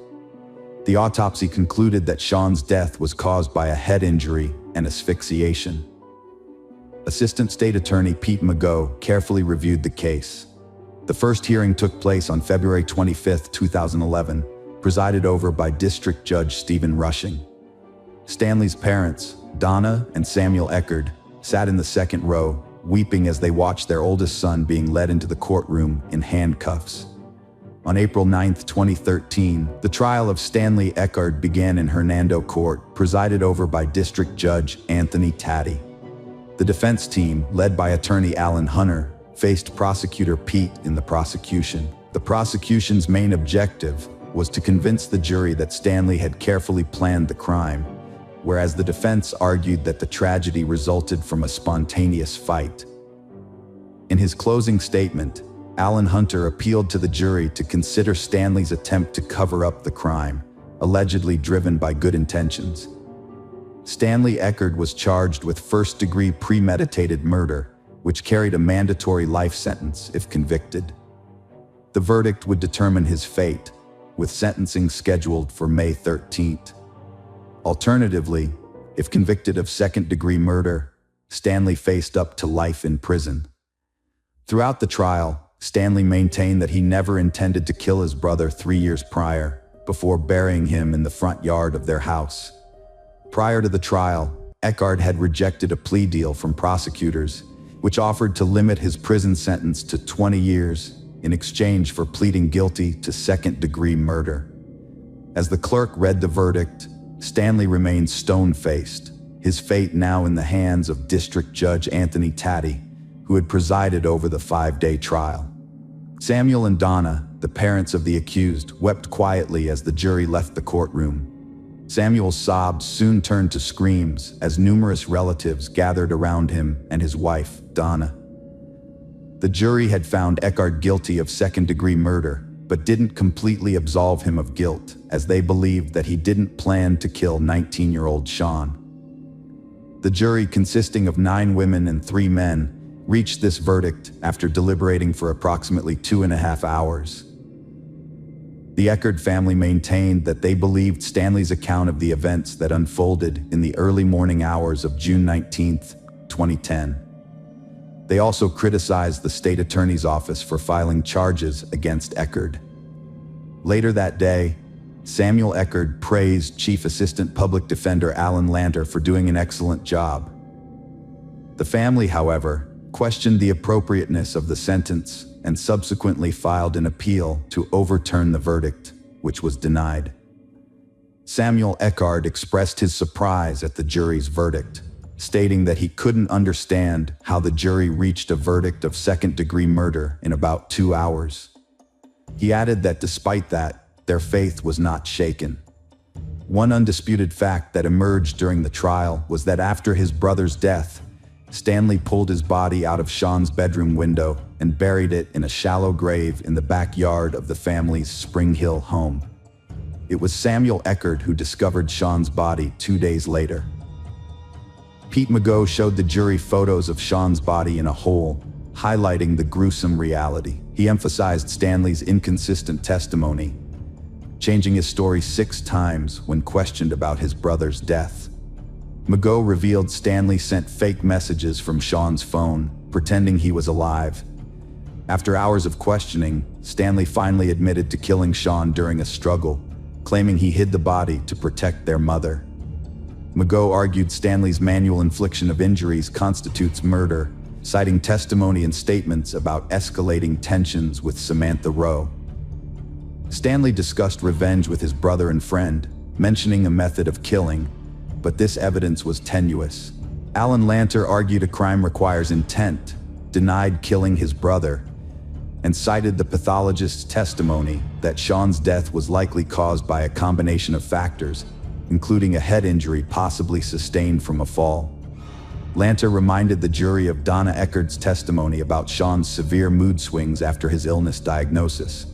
The autopsy concluded that Sean's death was caused by a head injury and asphyxiation. Assistant State Attorney Pete Magot carefully reviewed the case. The first hearing took place on February 25, 2011, presided over by District Judge Stephen Rushing. Stanley's parents, Donna and Samuel Eckerd, sat in the second row, weeping as they watched their oldest son being led into the courtroom in handcuffs. On April 9, 2013, the trial of Stanley Eckerd began in Hernando Court, presided over by District Judge Anthony Taddy. The defense team, led by attorney Alan Hunter, faced prosecutor Pete in the prosecution. The prosecution's main objective was to convince the jury that Stanley had carefully planned the crime, whereas the defense argued that the tragedy resulted from a spontaneous fight. In his closing statement, Alan Hunter appealed to the jury to consider Stanley's attempt to cover up the crime, allegedly driven by good intentions. Stanley Eckerd was charged with first-degree premeditated murder, which carried a mandatory life sentence if convicted. The verdict would determine his fate, with sentencing scheduled for May 13th. Alternatively, if convicted of second-degree murder, Stanley faced up to life in prison. Throughout the trial, Stanley maintained that he never intended to kill his brother 3 years prior, before burying him in the front yard of their house. Prior to the trial, Eckhart had rejected a plea deal from prosecutors, which offered to limit his prison sentence to 20 years in exchange for pleading guilty to second-degree murder. As the clerk read the verdict, Stanley remained stone-faced, his fate now in the hands of District Judge Anthony Taddy, who had presided over the 5-day trial. Samuel and Donna, the parents of the accused, wept quietly as the jury left the courtroom. Samuel's sobs soon turned to screams as numerous relatives gathered around him and his wife, Donna. The jury had found Eckhart guilty of second-degree murder, but didn't completely absolve him of guilt, as they believed that he didn't plan to kill 19-year-old Sean. The jury, consisting of 9 women and 3 men, reached this verdict after deliberating for approximately 2.5 hours. The Eckhart family maintained that they believed Stanley's account of the events that unfolded in the early morning hours of June 19, 2010. They also criticized the state attorney's office for filing charges against Eckhart. Later that day, Samuel Eckhart praised Chief Assistant Public Defender Alan Lanter for doing an excellent job. The family, however, questioned the appropriateness of the sentence and subsequently filed an appeal to overturn the verdict, which was denied. Samuel Eckhart expressed his surprise at the jury's verdict, stating that he couldn't understand how the jury reached a verdict of second-degree murder in about 2 hours. He added that despite that, their faith was not shaken. One undisputed fact that emerged during the trial was that after his brother's death, Stanley pulled his body out of Sean's bedroom window and buried it in a shallow grave in the backyard of the family's Spring Hill home. It was Samuel Eckhart who discovered Sean's body 2 days later. Pete Mago showed the jury photos of Sean's body in a hole, highlighting the gruesome reality. He emphasized Stanley's inconsistent testimony, changing his story 6 times when questioned about his brother's death. Mago revealed Stanley sent fake messages from Sean's phone, pretending he was alive. After hours of questioning, Stanley finally admitted to killing Sean during a struggle, claiming he hid the body to protect their mother. Mago argued Stanley's manual infliction of injuries constitutes murder, citing testimony and statements about escalating tensions with Samantha Rowe. Stanley discussed revenge with his brother and friend, mentioning a method of killing, but this evidence was tenuous. Alan Lanter argued a crime requires intent, denied killing his brother, and cited the pathologist's testimony that Sean's death was likely caused by a combination of factors, including a head injury possibly sustained from a fall. Lanter reminded the jury of Donna Eckhart's testimony about Sean's severe mood swings after his illness diagnosis.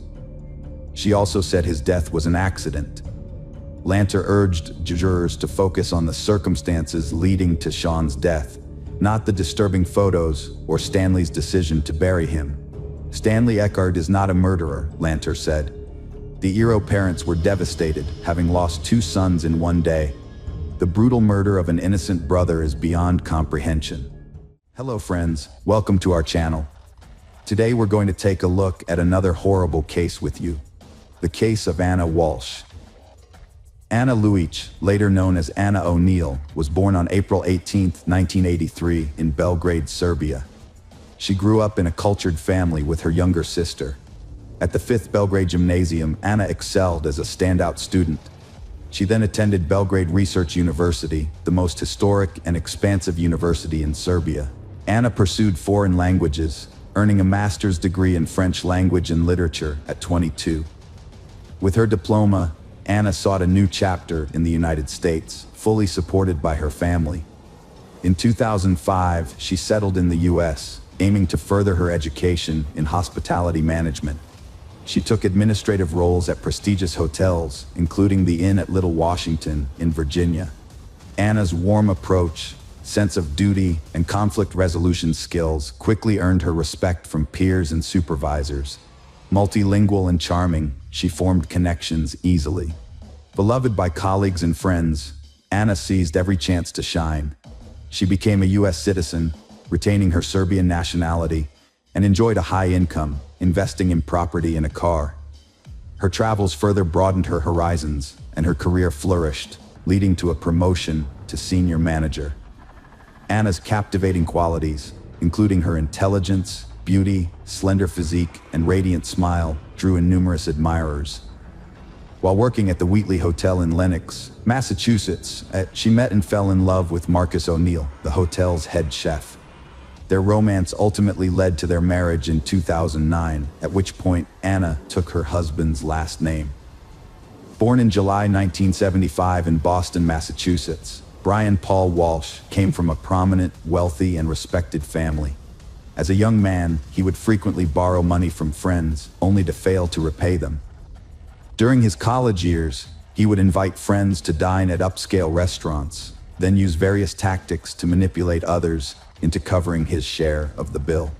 She also said his death was an accident. Lanter urged jurors to focus on the circumstances leading to Sean's death, not the disturbing photos or Stanley's decision to bury him. Stanley Eckhart is not a murderer, Lanter said. The Eero parents were devastated, having lost 2 sons in one day. The brutal murder of an innocent brother is beyond comprehension. Hello friends, welcome to our channel. Today we're going to take a look at another horrible case with you. The case of Anna Walsh. Anna Luic, later known as Anna O'Neill, was born on April 18, 1983 in Belgrade, Serbia. She grew up in a cultured family with her younger sister. At the 5th Belgrade Gymnasium, Anna excelled as a standout student. She then attended Belgrade Research University, the most historic and expansive university in Serbia. Anna pursued foreign languages, earning a master's degree in French language and literature at 22. With her diploma, Anna sought a new chapter in the United States, fully supported by her family. In 2005, she settled in the U.S., aiming to further her education in hospitality management. She took administrative roles at prestigious hotels, including the Inn at Little Washington in Virginia. Anna's warm approach, sense of duty, and conflict resolution skills quickly earned her respect from peers and supervisors. Multilingual and charming, she formed connections easily. Beloved by colleagues and friends, Anna seized every chance to shine. She became a U.S. citizen, retaining her Serbian nationality, and enjoyed a high income, investing in property and a car. Her travels further broadened her horizons, and her career flourished, leading to a promotion to senior manager. Anna's captivating qualities, including her intelligence, beauty, slender physique, and radiant smile, drew in numerous admirers. While working at the Wheatley Hotel in Lenox, Massachusetts, she met and fell in love with Marcus O'Neill, the hotel's head chef. Their romance ultimately led to their marriage in 2009, at which point Anna took her husband's last name. Born in July 1975 in Boston, Massachusetts, Brian Paul Walsh came from a prominent, wealthy, and respected family. As a young man, he would frequently borrow money from friends, only to fail to repay them. During his college years, he would invite friends to dine at upscale restaurants, then use various tactics to manipulate others into covering his share of the bill.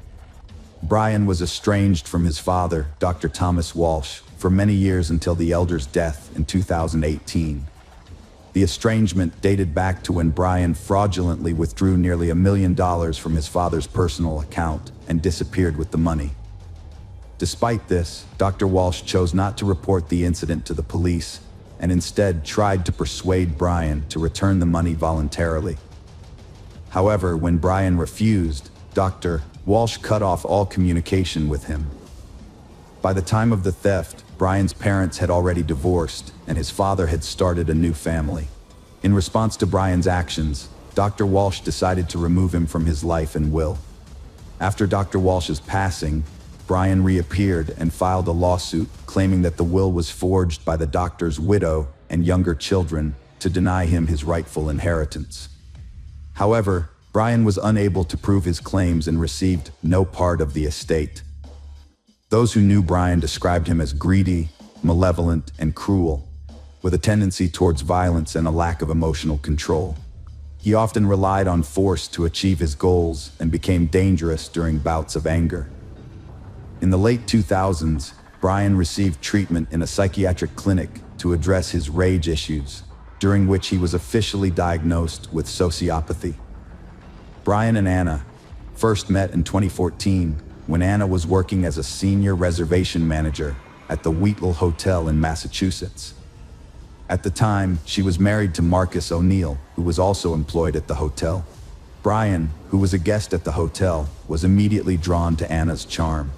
Brian was estranged from his father, Dr. Thomas Walsh, for many years until the elder's death in 2018. The estrangement dated back to when Brian fraudulently withdrew nearly $1 million from his father's personal account and disappeared with the money. Despite this, Dr. Walsh chose not to report the incident to the police and instead tried to persuade Brian to return the money voluntarily. However, when Brian refused, Dr. Walsh cut off all communication with him. By the time of the theft, Brian's parents had already divorced, and his father had started a new family. In response to Brian's actions, Dr. Walsh decided to remove him from his life and will. After Dr. Walsh's passing, Brian reappeared and filed a lawsuit claiming that the will was forged by the doctor's widow and younger children to deny him his rightful inheritance. However, Brian was unable to prove his claims and received no part of the estate. Those who knew Brian described him as greedy, malevolent, and cruel, with a tendency towards violence and a lack of emotional control. He often relied on force to achieve his goals and became dangerous during bouts of anger. In the late 2000s, Brian received treatment in a psychiatric clinic to address his rage issues, during which he was officially diagnosed with sociopathy. Brian and Anna first met in 2014 when Anna was working as a senior reservation manager at the Wheatley Hotel in Massachusetts. At the time, she was married to Marcus O'Neill, who was also employed at the hotel. Brian, who was a guest at the hotel, was immediately drawn to Anna's charm.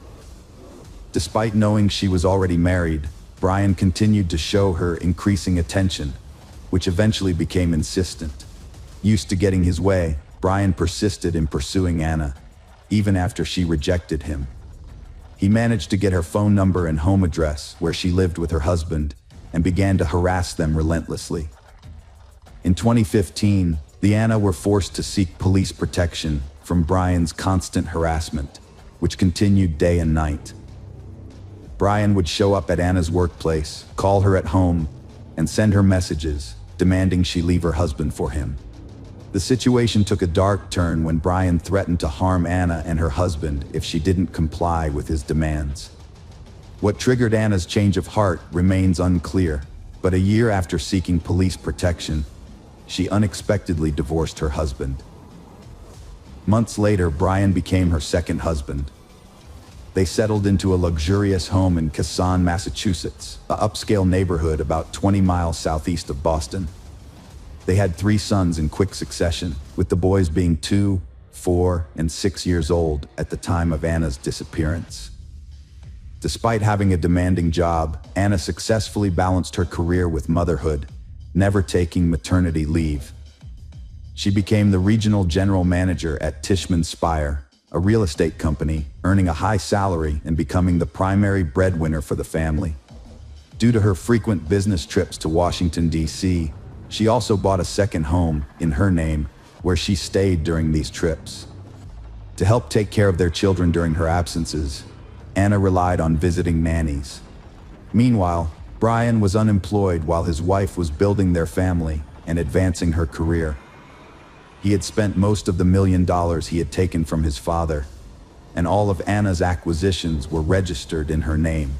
Despite knowing she was already married, Brian continued to show her increasing attention, which eventually became insistent. Used to getting his way, Brian persisted in pursuing Anna, even after she rejected him. He managed to get her phone number and home address where she lived with her husband and began to harass them relentlessly. In 2015, the Anna were forced to seek police protection from Brian's constant harassment, which continued day and night. Brian would show up at Anna's workplace, call her at home, and send her messages, demanding she leave her husband for him. The situation took a dark turn when Brian threatened to harm Anna and her husband if she didn't comply with his demands. What triggered Anna's change of heart remains unclear, but a year after seeking police protection, she unexpectedly divorced her husband. Months later, Brian became her second husband. They settled into a luxurious home in Casson, Massachusetts, an upscale neighborhood about 20 miles southeast of Boston. They had 3 sons in quick succession, with the boys being 2, 4, and 6 years old at the time of Anna's disappearance. Despite having a demanding job, Anna successfully balanced her career with motherhood, never taking maternity leave. She became the regional general manager at Tishman Speyer, a real estate company, earning a high salary and becoming the primary breadwinner for the family. Due to her frequent business trips to Washington, D.C., she also bought a second home in her name, where she stayed during these trips. To help take care of their children during her absences, Anna relied on visiting nannies. Meanwhile, Brian was unemployed while his wife was building their family and advancing her career. He had spent most of the $1 million he had taken from his father, and all of Anna's acquisitions were registered in her name.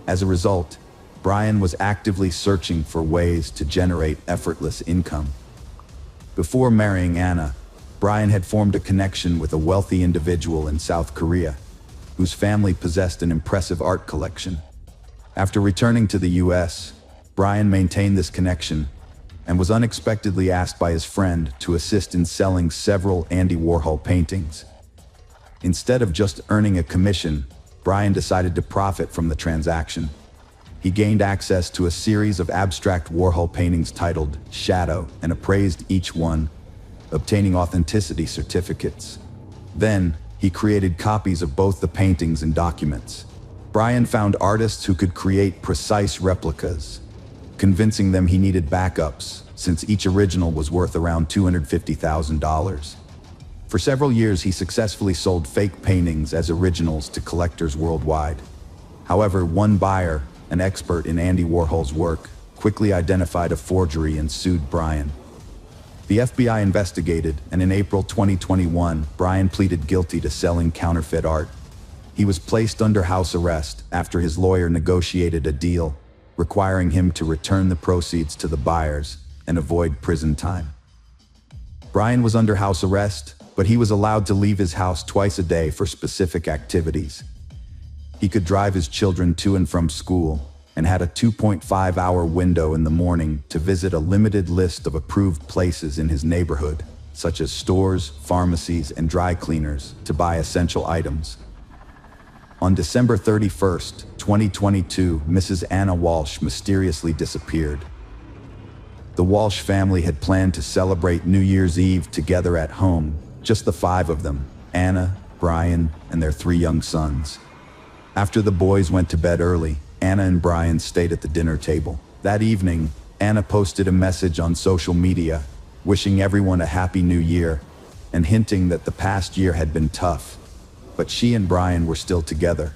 As a result, Brian was actively searching for ways to generate effortless income. Before marrying Anna, Brian had formed a connection with a wealthy individual in South Korea, whose family possessed an impressive art collection. After returning to the US, Brian maintained this connection and was unexpectedly asked by his friend to assist in selling several Andy Warhol paintings. Instead of just earning a commission, Brian decided to profit from the transaction. He gained access to a series of abstract Warhol paintings titled Shadow and appraised each one, obtaining authenticity certificates. Then, he created copies of both the paintings and documents. Brian found artists who could create precise replicas, convincing them he needed backups, since each original was worth around $250,000. For several years, he successfully sold fake paintings as originals to collectors worldwide. However, one buyer, an expert in Andy Warhol's work, quickly identified a forgery and sued Brian. The FBI investigated, and in April 2021, Brian pleaded guilty to selling counterfeit art. He was placed under house arrest after his lawyer negotiated a deal, requiring him to return the proceeds to the buyers and avoid prison time. Brian was under house arrest, but he was allowed to leave his house twice a day for specific activities. He could drive his children to and from school, and had a 2.5-hour window in the morning to visit a limited list of approved places in his neighborhood, such as stores, pharmacies, and dry cleaners, to buy essential items. On December 31st, 2022, Mrs. Anna Walsh mysteriously disappeared. The Walsh family had planned to celebrate New Year's Eve together at home, just the five of them, Anna, Brian, and their three young sons. After the boys went to bed early, Anna and Brian stayed at the dinner table. That evening, Anna posted a message on social media, wishing everyone a happy new year, and hinting that the past year had been tough, but she and Brian were still together.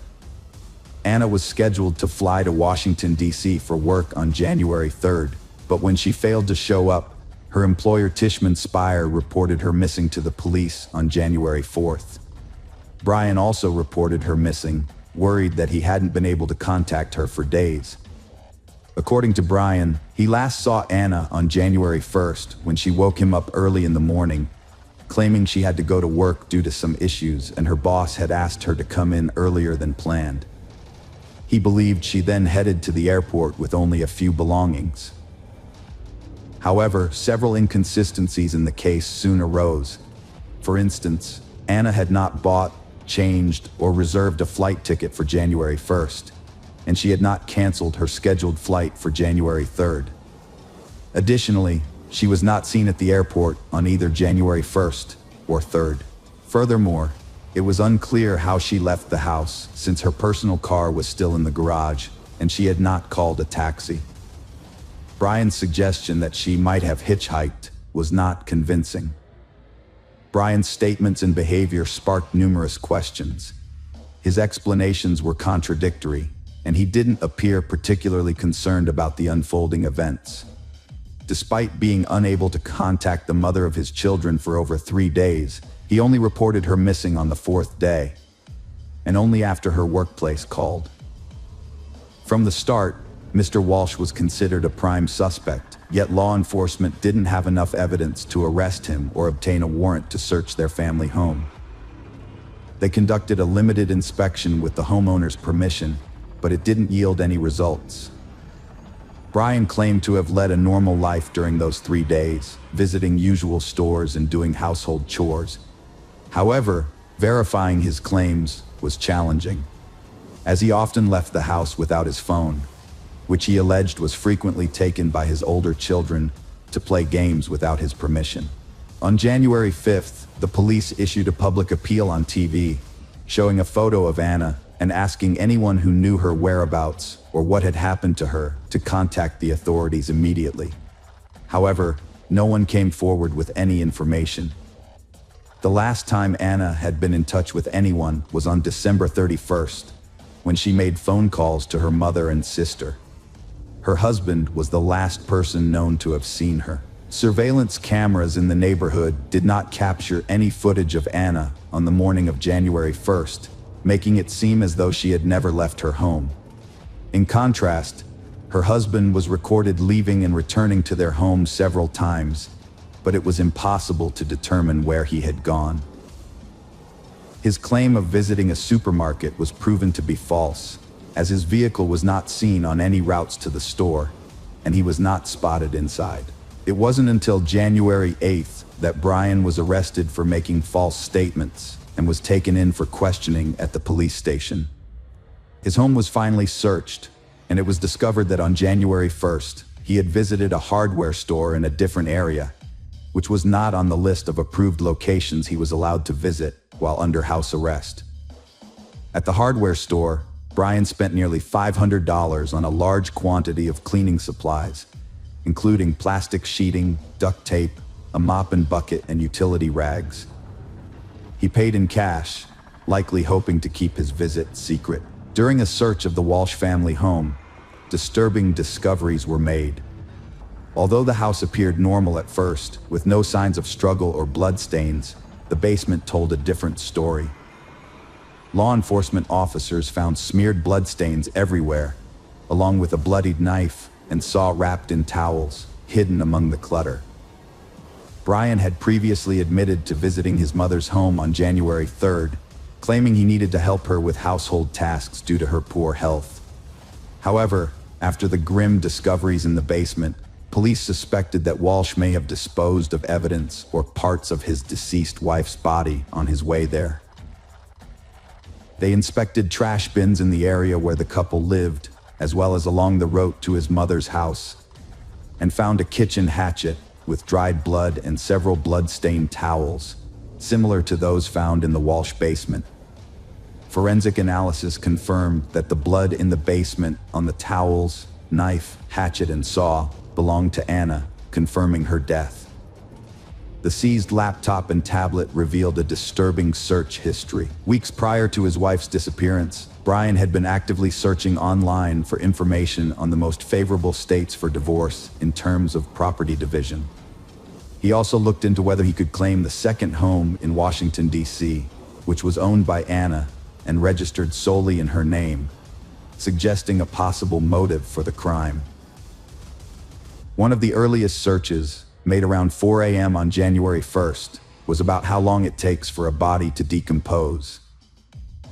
Anna was scheduled to fly to Washington, D.C. for work on January 3rd, but when she failed to show up, her employer Tishman Speyer reported her missing to the police on January 4th. Brian also reported her missing, worried that he hadn't been able to contact her for days. According to Brian, he last saw Anna on January 1st when she woke him up early in the morning, claiming she had to go to work due to some issues and her boss had asked her to come in earlier than planned. He believed she then headed to the airport with only a few belongings. However, several inconsistencies in the case soon arose. For instance, Anna had not bought, changed, or reserved a flight ticket for January 1st, and she had not canceled her scheduled flight for January 3rd. Additionally, she was not seen at the airport on either January 1st or 3rd. Furthermore, it was unclear how she left the house since her personal car was still in the garage and she had not called a taxi. Brian's suggestion that she might have hitchhiked was not convincing. Brian's statements and behavior sparked numerous questions. His explanations were contradictory, and he didn't appear particularly concerned about the unfolding events. Despite being unable to contact the mother of his children for over 3 days, he only reported her missing on the 4th day, and only after her workplace called. From the start, Mr. Walsh was considered a prime suspect, yet law enforcement didn't have enough evidence to arrest him or obtain a warrant to search their family home. They conducted a limited inspection with the homeowner's permission, but it didn't yield any results. Brian claimed to have led a normal life during those 3 days, visiting usual stores and doing household chores. However, verifying his claims was challenging, as he often left the house without his phone, which he alleged was frequently taken by his older children to play games without his permission. On January 5th, the police issued a public appeal on TV, showing a photo of Anna and asking anyone who knew her whereabouts or what had happened to her to contact the authorities immediately. However, no one came forward with any information. The last time Anna had been in touch with anyone was on December 31st, when she made phone calls to her mother and sister. Her husband was the last person known to have seen her. Surveillance cameras in the neighborhood did not capture any footage of Anna on the morning of January 1st, making it seem as though she had never left her home. In contrast, her husband was recorded leaving and returning to their home several times, but it was impossible to determine where he had gone. His claim of visiting a supermarket was proven to be false, as his vehicle was not seen on any routes to the store, and he was not spotted inside. It wasn't until January 8th that Brian was arrested for making false statements and was taken in for questioning at the police station. His home was finally searched, and it was discovered that on January 1st, he had visited a hardware store in a different area, which was not on the list of approved locations he was allowed to visit while under house arrest. At the hardware store, Brian spent nearly $500 on a large quantity of cleaning supplies, including plastic sheeting, duct tape, a mop and bucket, and utility rags. He paid in cash, likely hoping to keep his visit secret. During a search of the Walsh family home, disturbing discoveries were made. Although the house appeared normal at first, with no signs of struggle or bloodstains, the basement told a different story. Law enforcement officers found smeared bloodstains everywhere, along with a bloodied knife and saw wrapped in towels, hidden among the clutter. Brian had previously admitted to visiting his mother's home on January 3rd, claiming he needed to help her with household tasks due to her poor health. However, after the grim discoveries in the basement, police suspected that Walsh may have disposed of evidence or parts of his deceased wife's body on his way there. They inspected trash bins in the area where the couple lived, as well as along the road to his mother's house, and found a kitchen hatchet with dried blood and several blood-stained towels, similar to those found in the Walsh basement. Forensic analysis confirmed that the blood in the basement on the towels, knife, hatchet, and saw belonged to Anna, confirming her death. The seized laptop and tablet revealed a disturbing search history. Weeks prior to his wife's disappearance, Brian had been actively searching online for information on the most favorable states for divorce in terms of property division. He also looked into whether he could claim the second home in Washington, D.C., which was owned by Anna and registered solely in her name, suggesting a possible motive for the crime. One of the earliest searches, made around 4 a.m. on January 1st, was about how long it takes for a body to decompose.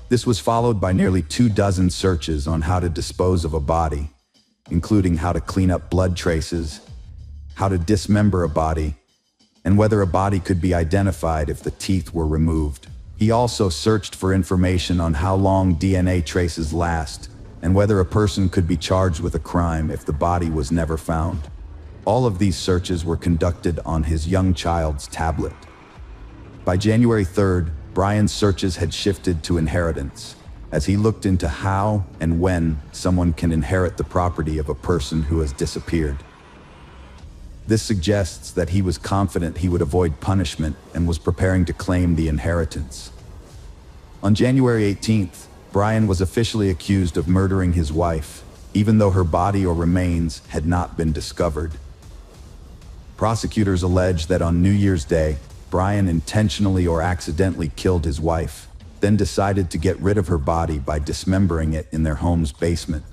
This was followed by nearly 24 searches on how to dispose of a body, including how to clean up blood traces, how to dismember a body, and whether a body could be identified if the teeth were removed. He also searched for information on how long DNA traces last and whether a person could be charged with a crime if the body was never found. All of these searches were conducted on his young child's tablet. By January 3rd, Brian's searches had shifted to inheritance, as he looked into how and when someone can inherit the property of a person who has disappeared. This suggests that he was confident he would avoid punishment and was preparing to claim the inheritance. On January 18th, Brian was officially accused of murdering his wife, even though her body or remains had not been discovered. Prosecutors allege that on New Year's Day, Brian intentionally or accidentally killed his wife, then decided to get rid of her body by dismembering it in their home's basement.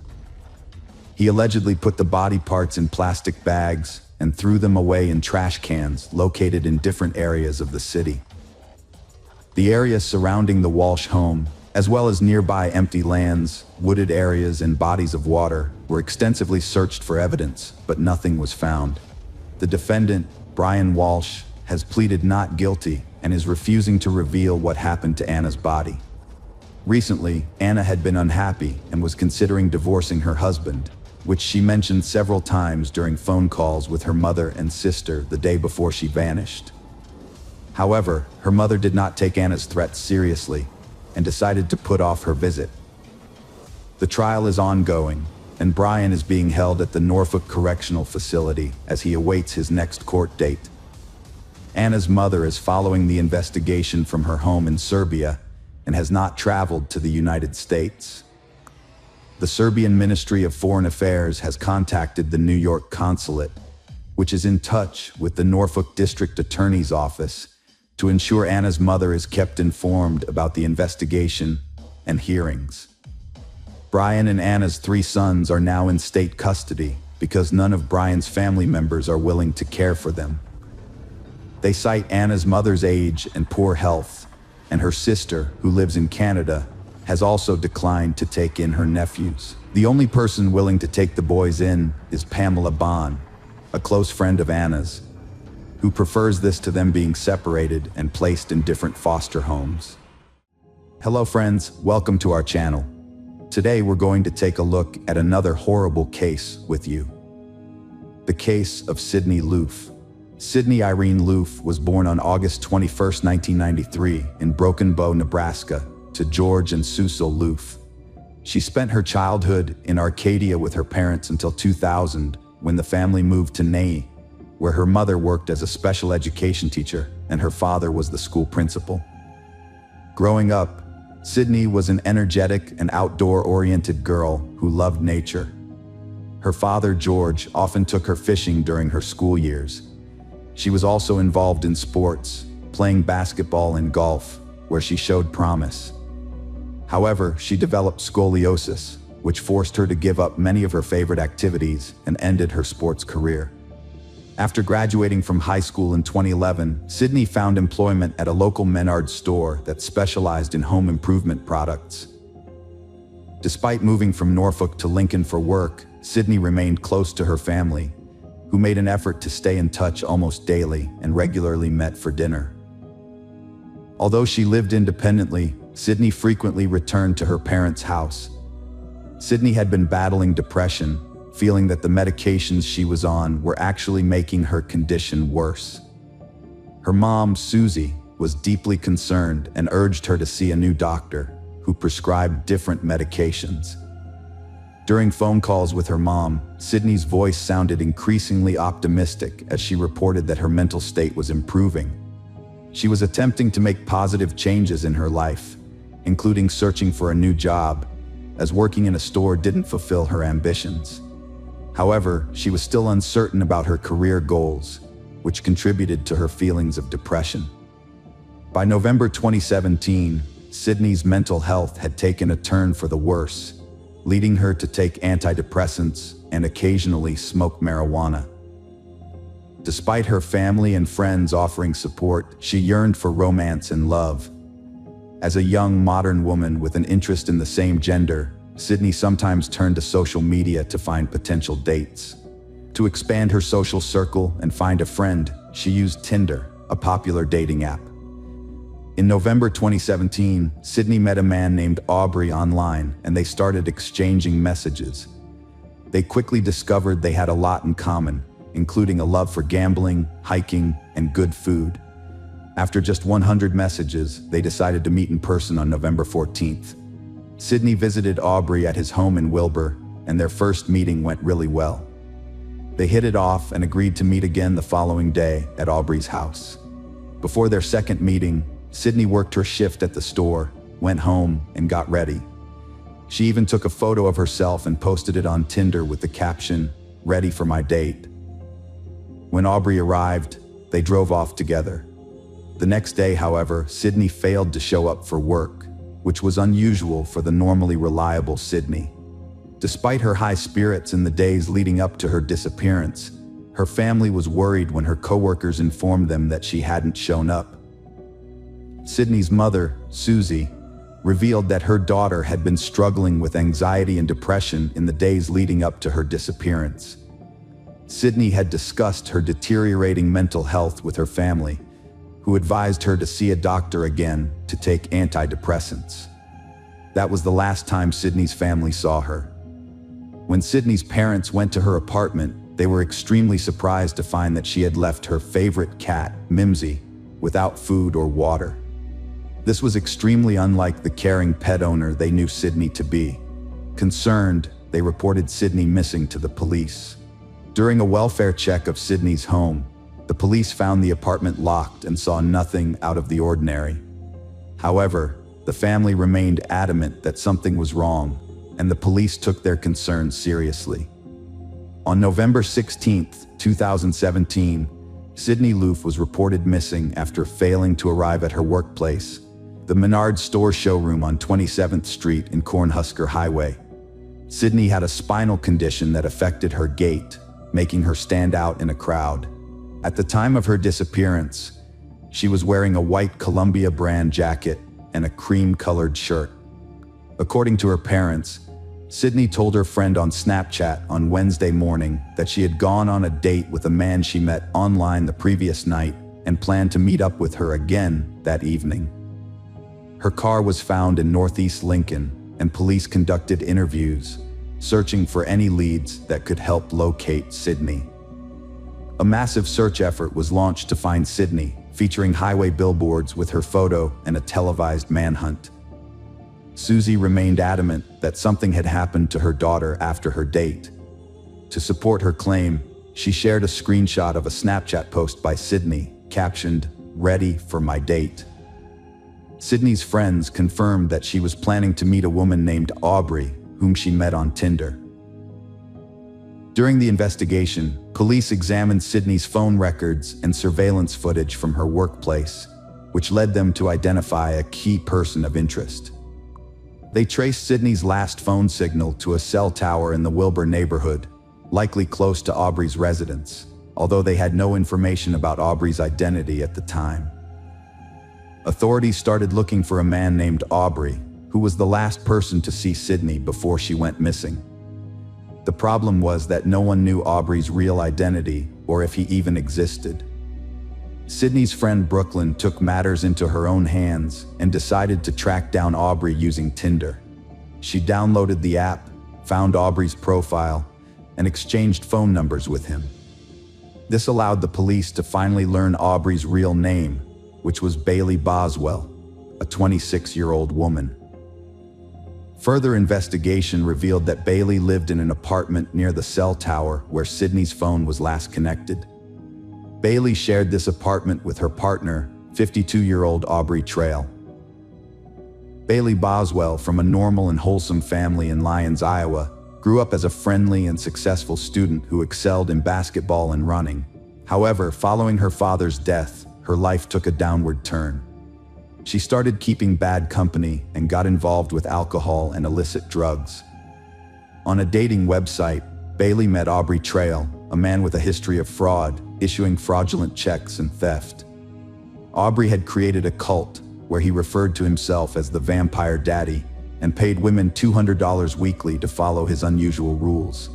He allegedly put the body parts in plastic bags and threw them away in trash cans located in different areas of the city. The area surrounding the Walsh home, as well as nearby empty lands, wooded areas, and bodies of water, were extensively searched for evidence, but nothing was found. The defendant, Brian Walsh, has pleaded not guilty and is refusing to reveal what happened to Anna's body. Recently, Anna had been unhappy and was considering divorcing her husband, which she mentioned several times during phone calls with her mother and sister the day before she vanished. However, her mother did not take Anna's threats seriously and decided to put off her visit. The trial is ongoing, and Brian is being held at the Norfolk Correctional Facility as he awaits his next court date. Anna's mother is following the investigation from her home in Serbia and has not traveled to the United States. The Serbian Ministry of Foreign Affairs has contacted the New York consulate, which is in touch with the Norfolk District Attorney's Office, to ensure Anna's mother is kept informed about the investigation and hearings. Brian and Anna's 3 sons are now in state custody because none of Brian's family members are willing to care for them. They cite Anna's mother's age and poor health, and her sister, who lives in Canada, has also declined to take in her nephews. The only person willing to take the boys in is Pamela Bond, a close friend of Anna's, who prefers this to them being separated and placed in different foster homes. Hello friends, welcome to our channel. Today we're going to take a look at another horrible case with you. The case of Sydney Loof. Sydney Irene Loof was born on August 21, 1993 in Broken Bow, Nebraska, to George and Cecil Loof. She spent her childhood in Arcadia with her parents until 2000, when the family moved to Ney, where her mother worked as a special education teacher and her father was the school principal. Growing up, Sydney was an energetic and outdoor-oriented girl who loved nature. Her father, George, often took her fishing during her school years. She was also involved in sports, playing basketball and golf, where she showed promise. However, she developed scoliosis, which forced her to give up many of her favorite activities and ended her sports career. After graduating from high school in 2011, Sydney found employment at a local Menards store that specialized in home improvement products. Despite moving from Norfolk to Lincoln for work, Sydney remained close to her family, who made an effort to stay in touch almost daily and regularly met for dinner. Although she lived independently, Sydney frequently returned to her parents' house. Sydney had been battling depression, feeling that the medications she was on were actually making her condition worse. Her mom, Susie, was deeply concerned and urged her to see a new doctor, who prescribed different medications. During phone calls with her mom, Sydney's voice sounded increasingly optimistic as she reported that her mental state was improving. She was attempting to make positive changes in her life, including searching for a new job, as working in a store didn't fulfill her ambitions. However, she was still uncertain about her career goals, which contributed to her feelings of depression. By November 2017, Sydney's mental health had taken a turn for the worse, leading her to take antidepressants and occasionally smoke marijuana. Despite her family and friends offering support, she yearned for romance and love. As a young modern woman with an interest in the same gender, Sydney sometimes turned to social media to find potential dates. To expand her social circle and find a friend, she used Tinder, a popular dating app. In November 2017, Sydney met a man named Aubrey online, and they started exchanging messages. They quickly discovered they had a lot in common, including a love for gambling, hiking, and good food. After just 100 messages, they decided to meet in person on November 14th. Sydney visited Aubrey at his home in Wilbur, and their first meeting went really well. They hit it off and agreed to meet again the following day at Aubrey's house. Before their second meeting, Sydney worked her shift at the store, went home, and got ready. She even took a photo of herself and posted it on Tinder with the caption, "Ready for my date." When Aubrey arrived, they drove off together. The next day, however, Sydney failed to show up for work, which was unusual for the normally reliable Sydney. Despite her high spirits in the days leading up to her disappearance, her family was worried when her coworkers informed them that she hadn't shown up. Sydney's mother, Susie, revealed that her daughter had been struggling with anxiety and depression in the days leading up to her disappearance. Sydney had discussed her deteriorating mental health with her family, who advised her to see a doctor again to take antidepressants. That was the last time Sydney's family saw her. When Sydney's parents went to her apartment, they were extremely surprised to find that she had left her favorite cat, Mimsy, without food or water. This was extremely unlike the caring pet owner they knew Sydney to be. Concerned, they reported Sydney missing to the police. During a welfare check of Sydney's home, the police found the apartment locked and saw nothing out of the ordinary. However, the family remained adamant that something was wrong, and the police took their concerns seriously. On November 16, 2017, Sydney Loof was reported missing after failing to arrive at her workplace, the Menards store showroom on 27th Street in Cornhusker Highway. Sydney had a spinal condition that affected her gait, making her stand out in a crowd. At the time of her disappearance, she was wearing a white Columbia brand jacket and a cream-colored shirt. According to her parents, Sydney told her friend on Snapchat on Wednesday morning that she had gone on a date with a man she met online the previous night and planned to meet up with her again that evening. Her car was found in Northeast Lincoln, and police conducted interviews, searching for any leads that could help locate Sydney. A massive search effort was launched to find Sydney, featuring highway billboards with her photo and a televised manhunt. Susie remained adamant that something had happened to her daughter after her date. To support her claim, she shared a screenshot of a Snapchat post by Sydney, captioned, "Ready for my date." Sydney's friends confirmed that she was planning to meet a woman named Aubrey, whom she met on Tinder. During the investigation, police examined Sydney's phone records and surveillance footage from her workplace, which led them to identify a key person of interest. They traced Sydney's last phone signal to a cell tower in the Wilbur neighborhood, likely close to Aubrey's residence, although they had no information about Aubrey's identity at the time. Authorities started looking for a man named Aubrey, who was the last person to see Sydney before she went missing. The problem was that no one knew Aubrey's real identity or if he even existed. Sydney's friend Brooklyn took matters into her own hands and decided to track down Aubrey using Tinder. She downloaded the app, found Aubrey's profile, and exchanged phone numbers with him. This allowed the police to finally learn Aubrey's real name, which was Bailey Boswell, a 26-year-old woman. Further investigation revealed that Bailey lived in an apartment near the cell tower where Sydney's phone was last connected. Bailey shared this apartment with her partner, 52-year-old Aubrey Trail. Bailey Boswell, from a normal and wholesome family in Lyons, Iowa, grew up as a friendly and successful student who excelled in basketball and running. However, following her father's death, her life took a downward turn. She started keeping bad company and got involved with alcohol and illicit drugs. On a dating website, Bailey met Aubrey Trail, a man with a history of fraud, issuing fraudulent checks and theft. Aubrey had created a cult where he referred to himself as the Vampire Daddy and paid women $200 weekly to follow his unusual rules.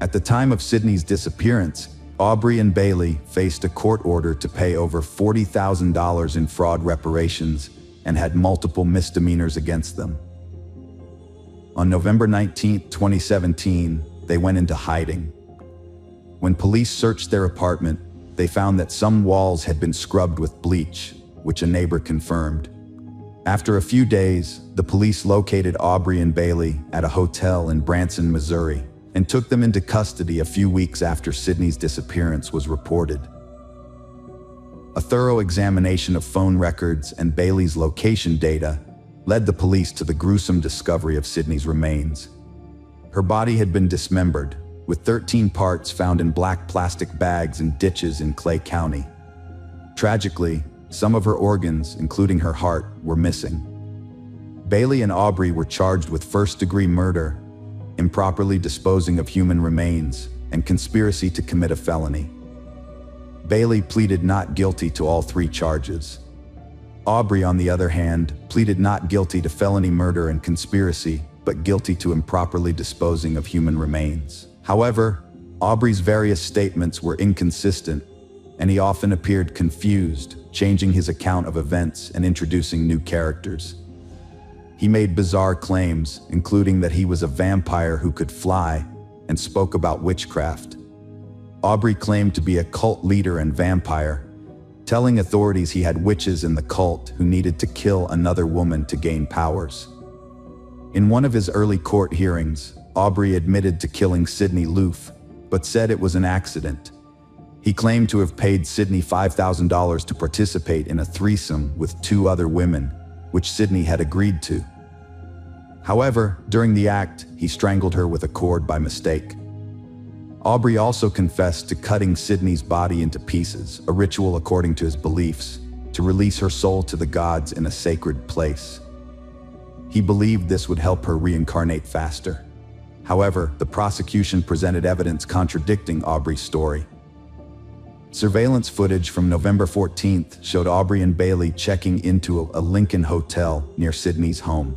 At the time of Sydney's disappearance, Aubrey and Bailey faced a court order to pay over $40,000 in fraud reparations and had multiple misdemeanors against them. On November 19, 2017, they went into hiding. When police searched their apartment, they found that some walls had been scrubbed with bleach, which a neighbor confirmed. After a few days, the police located Aubrey and Bailey at a hotel in Branson, Missouri, and took them into custody a few weeks after Sydney's disappearance was reported. A thorough examination of phone records and Bailey's location data led the police to the gruesome discovery of Sydney's remains. Her body had been dismembered, with 13 parts found in black plastic bags in ditches in Clay County. Tragically, some of her organs, including her heart, were missing. Bailey and Aubrey were charged with first-degree murder, improperly disposing of human remains, and conspiracy to commit a felony. Bailey pleaded not guilty to all three charges. Aubrey, on the other hand, pleaded not guilty to felony murder and conspiracy, but guilty to improperly disposing of human remains. However, Aubrey's various statements were inconsistent, and he often appeared confused, changing his account of events and introducing new characters. He made bizarre claims, including that he was a vampire who could fly, and spoke about witchcraft. Aubrey claimed to be a cult leader and vampire, telling authorities he had witches in the cult who needed to kill another woman to gain powers. In one of his early court hearings, Aubrey admitted to killing Sydney Loof, but said it was an accident. He claimed to have paid Sydney $5,000 to participate in a threesome with two other women, which Sydney had agreed to. However, during the act, he strangled her with a cord by mistake. Aubrey also confessed to cutting Sydney's body into pieces, a ritual according to his beliefs, to release her soul to the gods in a sacred place. He believed this would help her reincarnate faster. However, the prosecution presented evidence contradicting Aubrey's story. Surveillance footage from November 14th showed Aubrey and Bailey checking into a Lincoln hotel near Sydney's home.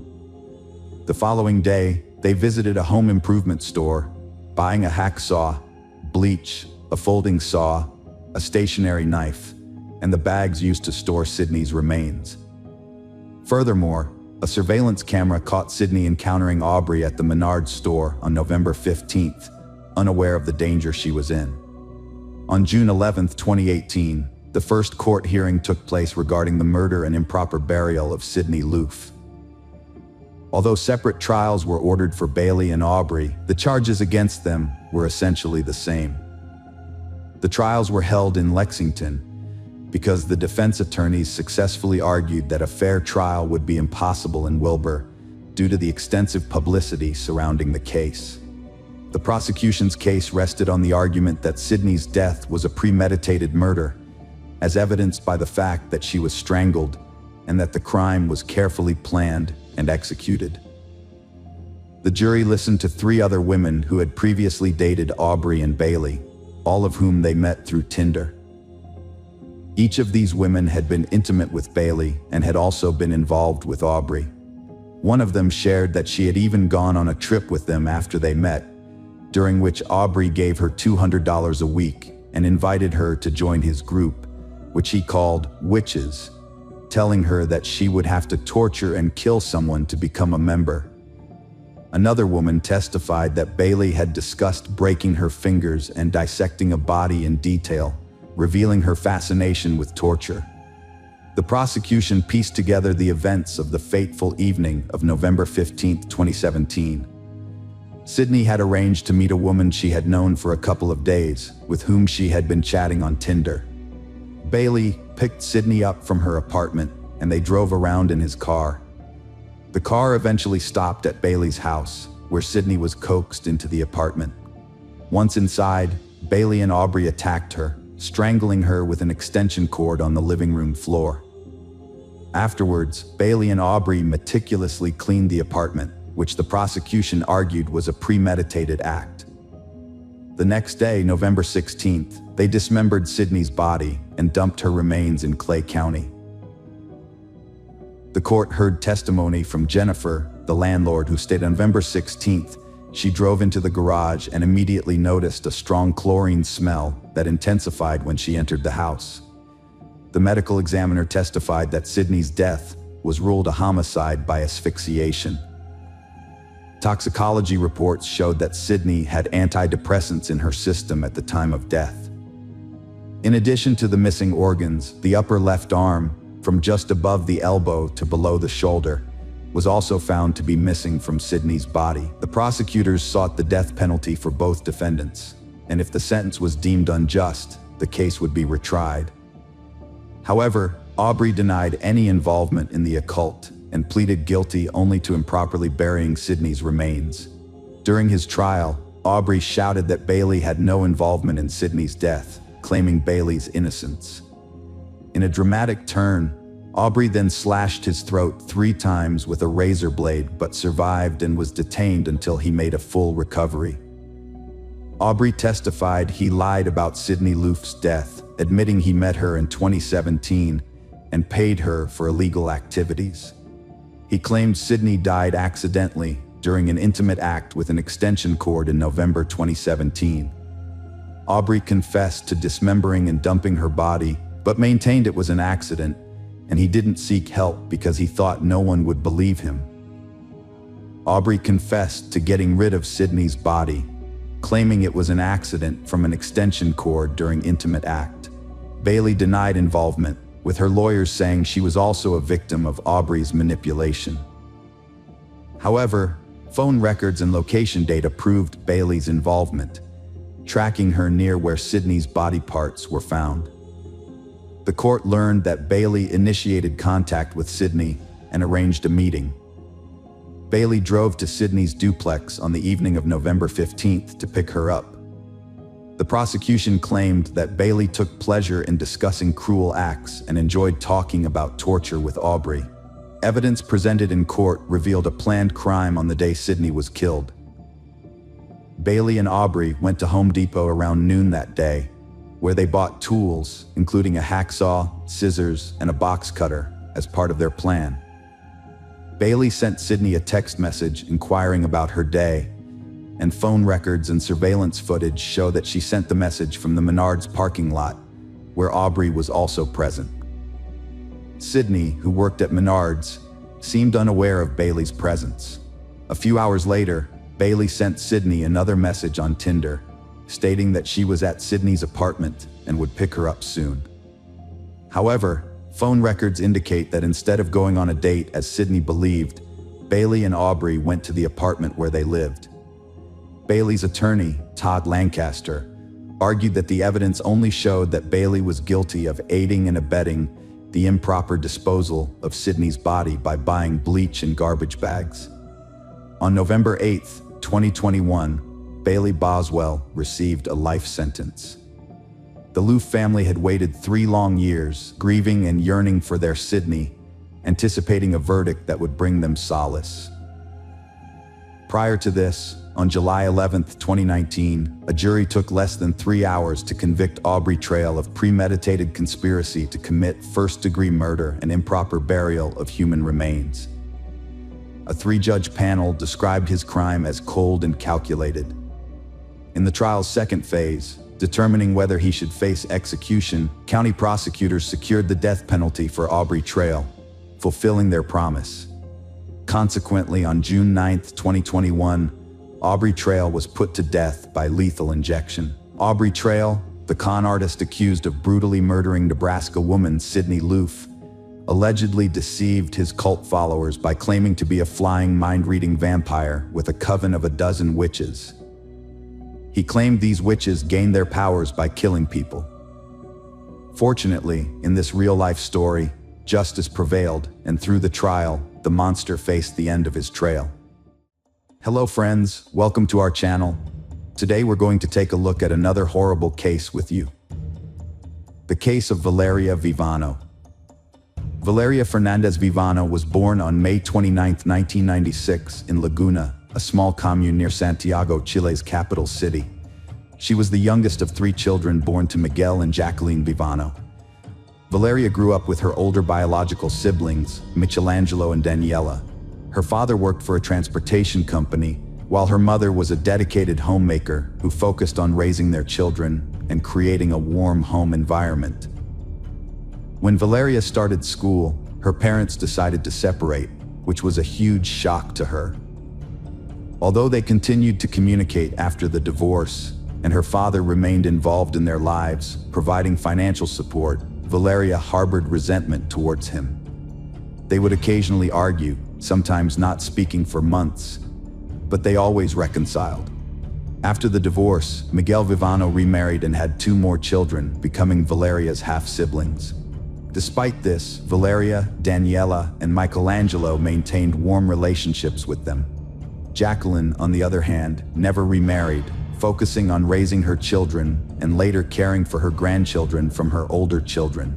The following day, they visited a home improvement store, buying a hacksaw, bleach, a folding saw, a stationary knife, and the bags used to store Sydney's remains. Furthermore, a surveillance camera caught Sydney encountering Aubrey at the Menards store on November 15th, unaware of the danger she was in. On June 11, 2018, the first court hearing took place regarding the murder and improper burial of Sydney Loof. Although separate trials were ordered for Bailey and Aubrey, the charges against them were essentially the same. The trials were held in Lexington because the defense attorneys successfully argued that a fair trial would be impossible in Wilbur due to the extensive publicity surrounding the case. The prosecution's case rested on the argument that Sydney's death was a premeditated murder, as evidenced by the fact that she was strangled and that the crime was carefully planned and executed. The jury listened to 3 other women who had previously dated Aubrey and Bailey, all of whom they met through Tinder. Each of these women had been intimate with Bailey and had also been involved with Aubrey. One of them shared that she had even gone on a trip with them after they met, during which Aubrey gave her $200 a week and invited her to join his group, which he called Witches, telling her that she would have to torture and kill someone to become a member. Another woman testified that Bailey had discussed breaking her fingers and dissecting a body in detail, revealing her fascination with torture. The prosecution pieced together the events of the fateful evening of November 15, 2017. Sydney had arranged to meet a woman she had known for a couple of days, with whom she had been chatting on Tinder. Bailey picked Sydney up from her apartment, and they drove around in his car. The car eventually stopped at Bailey's house, where Sydney was coaxed into the apartment. Once inside, Bailey and Aubrey attacked her, strangling her with an extension cord on the living room floor. Afterwards, Bailey and Aubrey meticulously cleaned the apartment, which the prosecution argued was a premeditated act. The next day, November 16th, they dismembered Sydney's body and dumped her remains in Clay County. The court heard testimony from Jennifer, the landlord, who stated on November 16th, she drove into the garage and immediately noticed a strong chlorine smell that intensified when she entered the house. The medical examiner testified that Sydney's death was ruled a homicide by asphyxiation. Toxicology reports showed that Sydney had antidepressants in her system at the time of death. In addition to the missing organs, the upper left arm, from just above the elbow to below the shoulder, was also found to be missing from Sydney's body. The prosecutors sought the death penalty for both defendants, and if the sentence was deemed unjust, the case would be retried. However, Aubrey denied any involvement in the occult and pleaded guilty only to improperly burying Sydney's remains. During his trial, Aubrey shouted that Bailey had no involvement in Sydney's death, claiming Bailey's innocence. In a dramatic turn, Aubrey then slashed his throat 3 times with a razor blade but survived and was detained until he made a full recovery. Aubrey testified he lied about Sydney Loof's death, admitting he met her in 2017 and paid her for illegal activities. He claimed Sydney died accidentally during an intimate act with an extension cord in November 2017. Aubrey confessed to dismembering and dumping her body, but maintained it was an accident, and he didn't seek help because he thought no one would believe him. Aubrey confessed to getting rid of Sydney's body, claiming it was an accident from an extension cord during intimate act. Bailey denied involvement, with her lawyers saying she was also a victim of Aubrey's manipulation. However, phone records and location data proved Bailey's involvement, tracking her near where Sydney's body parts were found. The court learned that Bailey initiated contact with Sydney and arranged a meeting. Bailey drove to Sydney's duplex on the evening of November 15th to pick her up. The prosecution claimed that Bailey took pleasure in discussing cruel acts and enjoyed talking about torture with Aubrey. Evidence presented in court revealed a planned crime on the day Sydney was killed. Bailey and Aubrey went to Home Depot around noon that day, where they bought tools, including a hacksaw, scissors, and a box cutter, as part of their plan. Bailey sent Sydney a text message inquiring about her day, and phone records and surveillance footage show that she sent the message from the Menards parking lot, where Aubrey was also present. Sydney, who worked at Menards, seemed unaware of Bailey's presence. A few hours later, Bailey sent Sydney another message on Tinder, stating that she was at Sydney's apartment and would pick her up soon. However, phone records indicate that instead of going on a date as Sydney believed, Bailey and Aubrey went to the apartment where they lived. Bailey's attorney, Todd Lancaster, argued that the evidence only showed that Bailey was guilty of aiding and abetting the improper disposal of Sydney's body by buying bleach in garbage bags. On November 8, 2021, Bailey Boswell received a life sentence. The Loof family had waited 3 long years, grieving and yearning for their Sydney, anticipating a verdict that would bring them solace. Prior to this, on July 11, 2019, a jury took less than 3 hours to convict Aubrey Trail of premeditated conspiracy to commit first-degree murder and improper burial of human remains. A 3-judge panel described his crime as cold and calculated. In the trial's second phase, determining whether he should face execution, county prosecutors secured the death penalty for Aubrey Trail, fulfilling their promise. Consequently, on June 9, 2021, Aubrey Trail was put to death by lethal injection. Aubrey Trail, the con artist accused of brutally murdering Nebraska woman Sydney Loof, allegedly deceived his cult followers by claiming to be a flying mind-reading vampire with a coven of 12 witches. He claimed these witches gained their powers by killing people. Fortunately, in this real-life story, justice prevailed, and through the trial, the monster faced the end of his trail. Hello friends, welcome to our channel. Today we're going to take a look at another horrible case with you. The case of Valeria Vivano. Valeria Fernandez Vivano was born on May 29, 1996 in Laguna, a small commune near Santiago, Chile's capital city. She was the youngest of 3 children born to Miguel and Jacqueline Vivano. Valeria grew up with her older biological siblings, Michelangelo and Daniela. Her father worked for a transportation company, while her mother was a dedicated homemaker who focused on raising their children and creating a warm home environment. When Valeria started school, her parents decided to separate, which was a huge shock to her. Although they continued to communicate after the divorce, and her father remained involved in their lives, providing financial support, Valeria harbored resentment towards him. They would occasionally argue, sometimes not speaking for months, but they always reconciled. After the divorce, Miguel Vivano remarried and had 2 more children, becoming Valeria's half-siblings. Despite this, Valeria, Daniela, and Michelangelo maintained warm relationships with them. Jacqueline, on the other hand, never remarried, focusing on raising her children and later caring for her grandchildren from her older children.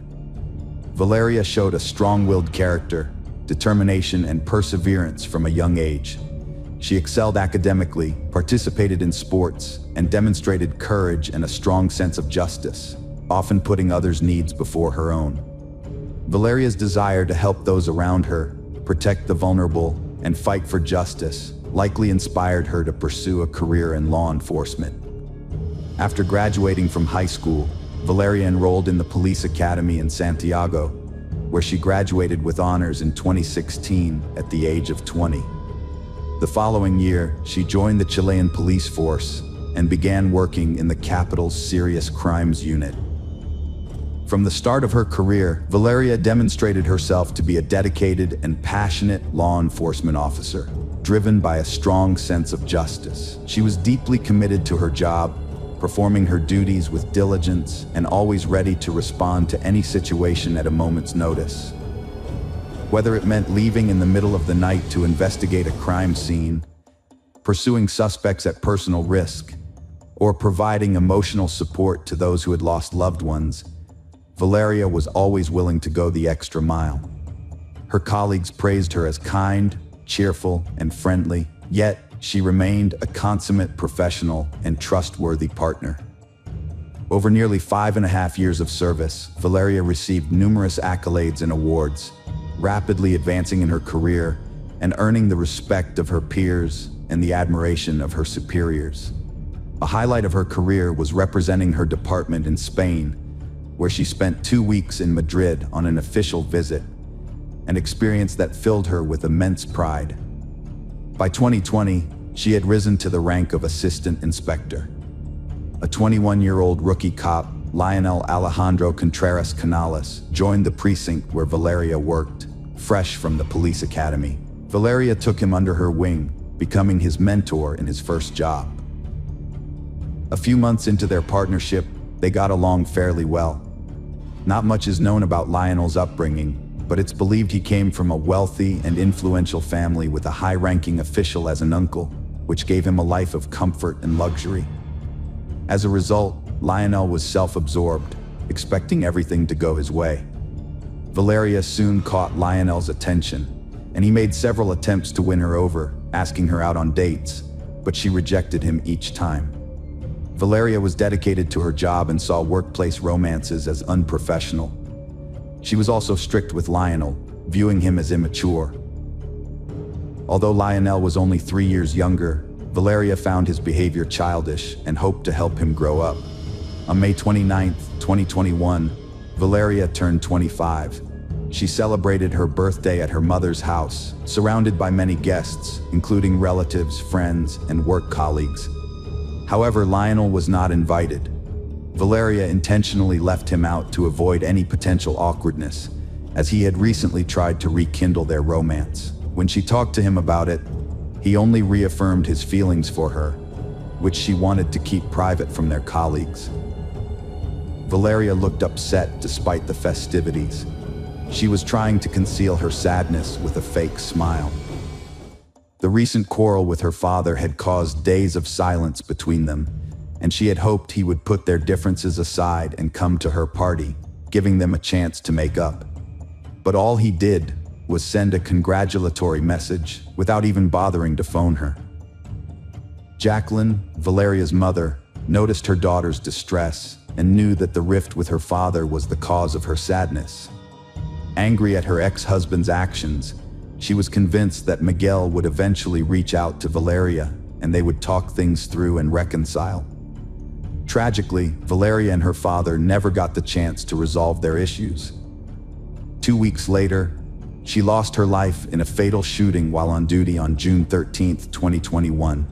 Valeria showed a strong-willed character, determination, and perseverance from a young age. She excelled academically, participated in sports, and demonstrated courage and a strong sense of justice, often putting others' needs before her own. Valeria's desire to help those around her, protect the vulnerable, and fight for justice likely inspired her to pursue a career in law enforcement. After graduating from high school, Valeria enrolled in the police academy in Santiago, where she graduated with honors in 2016 at the age of 20. The following year, she joined the Chilean police force and began working in the capital's serious crimes unit. From the start of her career, Valeria demonstrated herself to be a dedicated and passionate law enforcement officer, driven by a strong sense of justice. She was deeply committed to her job, performing her duties with diligence and always ready to respond to any situation at a moment's notice. Whether it meant leaving in the middle of the night to investigate a crime scene, pursuing suspects at personal risk, or providing emotional support to those who had lost loved ones, Valeria was always willing to go the extra mile. Her colleagues praised her as kind, cheerful, and friendly, yet she remained a consummate professional and trustworthy partner. Over nearly 5.5 years of service, Valeria received numerous accolades and awards, rapidly advancing in her career and earning the respect of her peers and the admiration of her superiors. A highlight of her career was representing her department in Spain, where she spent 2 weeks in Madrid on an official visit, an experience that filled her with immense pride. By 2020, she had risen to the rank of assistant inspector. A 21-year-old rookie cop, Lionel Alejandro Contreras Canales, joined the precinct where Valeria worked, fresh from the police academy. Valeria took him under her wing, becoming his mentor in his first job. A few months into their partnership, they got along fairly well. Not much is known about Lionel's upbringing, but it's believed he came from a wealthy and influential family with a high-ranking official as an uncle, which gave him a life of comfort and luxury. As a result, Lionel was self-absorbed, expecting everything to go his way. Valeria soon caught Lionel's attention, and he made several attempts to win her over, asking her out on dates, but she rejected him each time. Valeria was dedicated to her job and saw workplace romances as unprofessional. She was also strict with Lionel, viewing him as immature. Although Lionel was only 3 years younger, Valeria found his behavior childish and hoped to help him grow up. On May 29, 2021, Valeria turned 25. She celebrated her birthday at her mother's house, surrounded by many guests, including relatives, friends, and work colleagues. However, Lionel was not invited. Valeria intentionally left him out to avoid any potential awkwardness, as he had recently tried to rekindle their romance. When she talked to him about it, he only reaffirmed his feelings for her, which she wanted to keep private from their colleagues. Valeria looked upset despite the festivities. She was trying to conceal her sadness with a fake smile. The recent quarrel with her father had caused days of silence between them, and she had hoped he would put their differences aside and come to her party, giving them a chance to make up. But all he did was send a congratulatory message without even bothering to phone her. Jacqueline, Valeria's mother, noticed her daughter's distress and knew that the rift with her father was the cause of her sadness. Angry at her ex-husband's actions, she was convinced that Miguel would eventually reach out to Valeria and they would talk things through and reconcile. Tragically, Valeria and her father never got the chance to resolve their issues. 2 weeks later, she lost her life in a fatal shooting while on duty on June 13, 2021.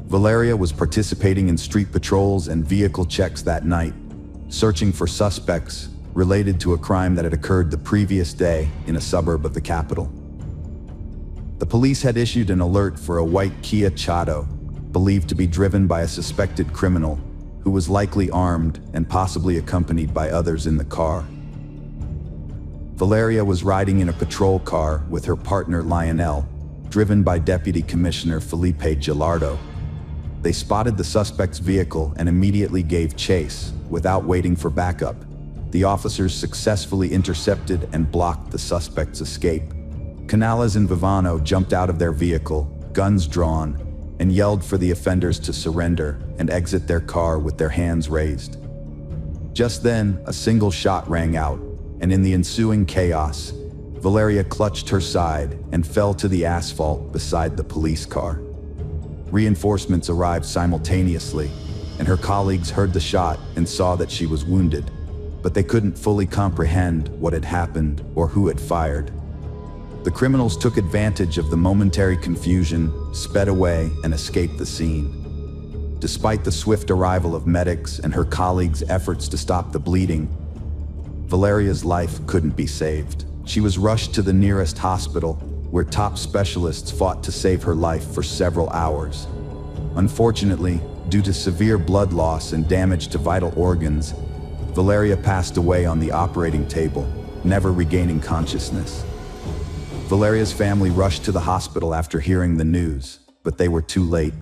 Valeria was participating in street patrols and vehicle checks that night, searching for suspects related to a crime that had occurred the previous day in a suburb of the capital. The police had issued an alert for a white Kia Chato, believed to be driven by a suspected criminal who was likely armed and possibly accompanied by others in the car. Valeria was riding in a patrol car with her partner Lionel, driven by Deputy Commissioner Felipe Gilardo. They spotted the suspect's vehicle and immediately gave chase, without waiting for backup. The officers successfully intercepted and blocked the suspect's escape. Canales and Vivano jumped out of their vehicle, guns drawn, and yelled for the offenders to surrender and exit their car with their hands raised. Just then, a single shot rang out, and in the ensuing chaos, Valeria clutched her side and fell to the asphalt beside the police car. Reinforcements arrived simultaneously, and her colleagues heard the shot and saw that she was wounded, but they couldn't fully comprehend what had happened or who had fired. The criminals took advantage of the momentary confusion, sped away, and escaped the scene. Despite the swift arrival of medics and her colleagues' efforts to stop the bleeding, Valeria's life couldn't be saved. She was rushed to the nearest hospital, where top specialists fought to save her life for several hours. Unfortunately, due to severe blood loss and damage to vital organs, Valeria passed away on the operating table, never regaining consciousness. Valeria's family rushed to the hospital after hearing the news, but they were too late.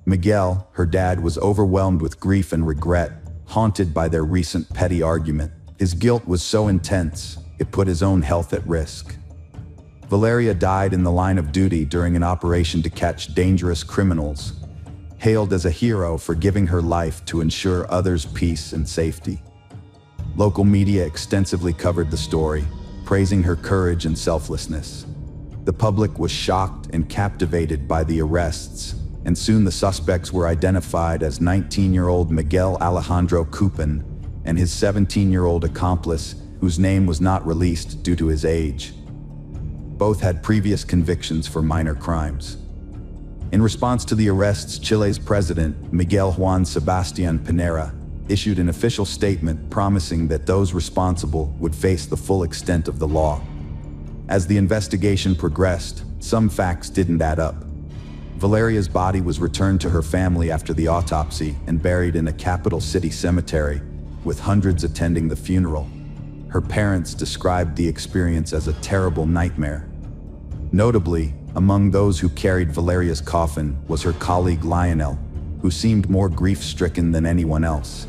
Miguel, her dad, was overwhelmed with grief and regret, haunted by their recent petty argument. His guilt was so intense, it put his own health at risk. Valeria died in the line of duty during an operation to catch dangerous criminals, hailed as a hero for giving her life to ensure others' peace and safety. Local media extensively covered the story, praising her courage and selflessness. The public was shocked and captivated by the arrests, and soon the suspects were identified as 19-year-old Miguel Alejandro Cupin and his 17-year-old accomplice, whose name was not released due to his age. Both had previous convictions for minor crimes. In response to the arrests, Chile's president, Miguel Juan Sebastián Pinera, issued an official statement promising that those responsible would face the full extent of the law. As the investigation progressed, some facts didn't add up. Valeria's body was returned to her family after the autopsy and buried in a capital city cemetery, with hundreds attending the funeral. Her parents described the experience as a terrible nightmare. Notably, among those who carried Valeria's coffin was her colleague Lionel, who seemed more grief-stricken than anyone else.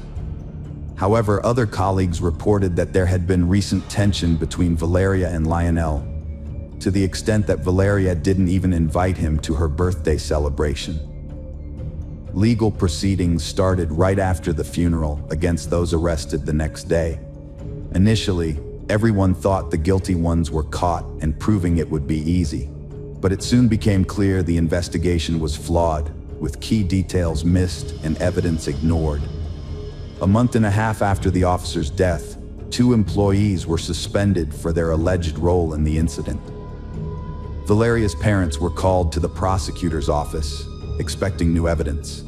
However, other colleagues reported that there had been recent tension between Valeria and Lionel, to the extent that Valeria didn't even invite him to her birthday celebration. Legal proceedings started right after the funeral against those arrested the next day. Initially, everyone thought the guilty ones were caught and proving it would be easy. But it soon became clear the investigation was flawed, with key details missed and evidence ignored. A month and a half after the officer's death, 2 employees were suspended for their alleged role in the incident. Valeria's parents were called to the prosecutor's office, expecting new evidence.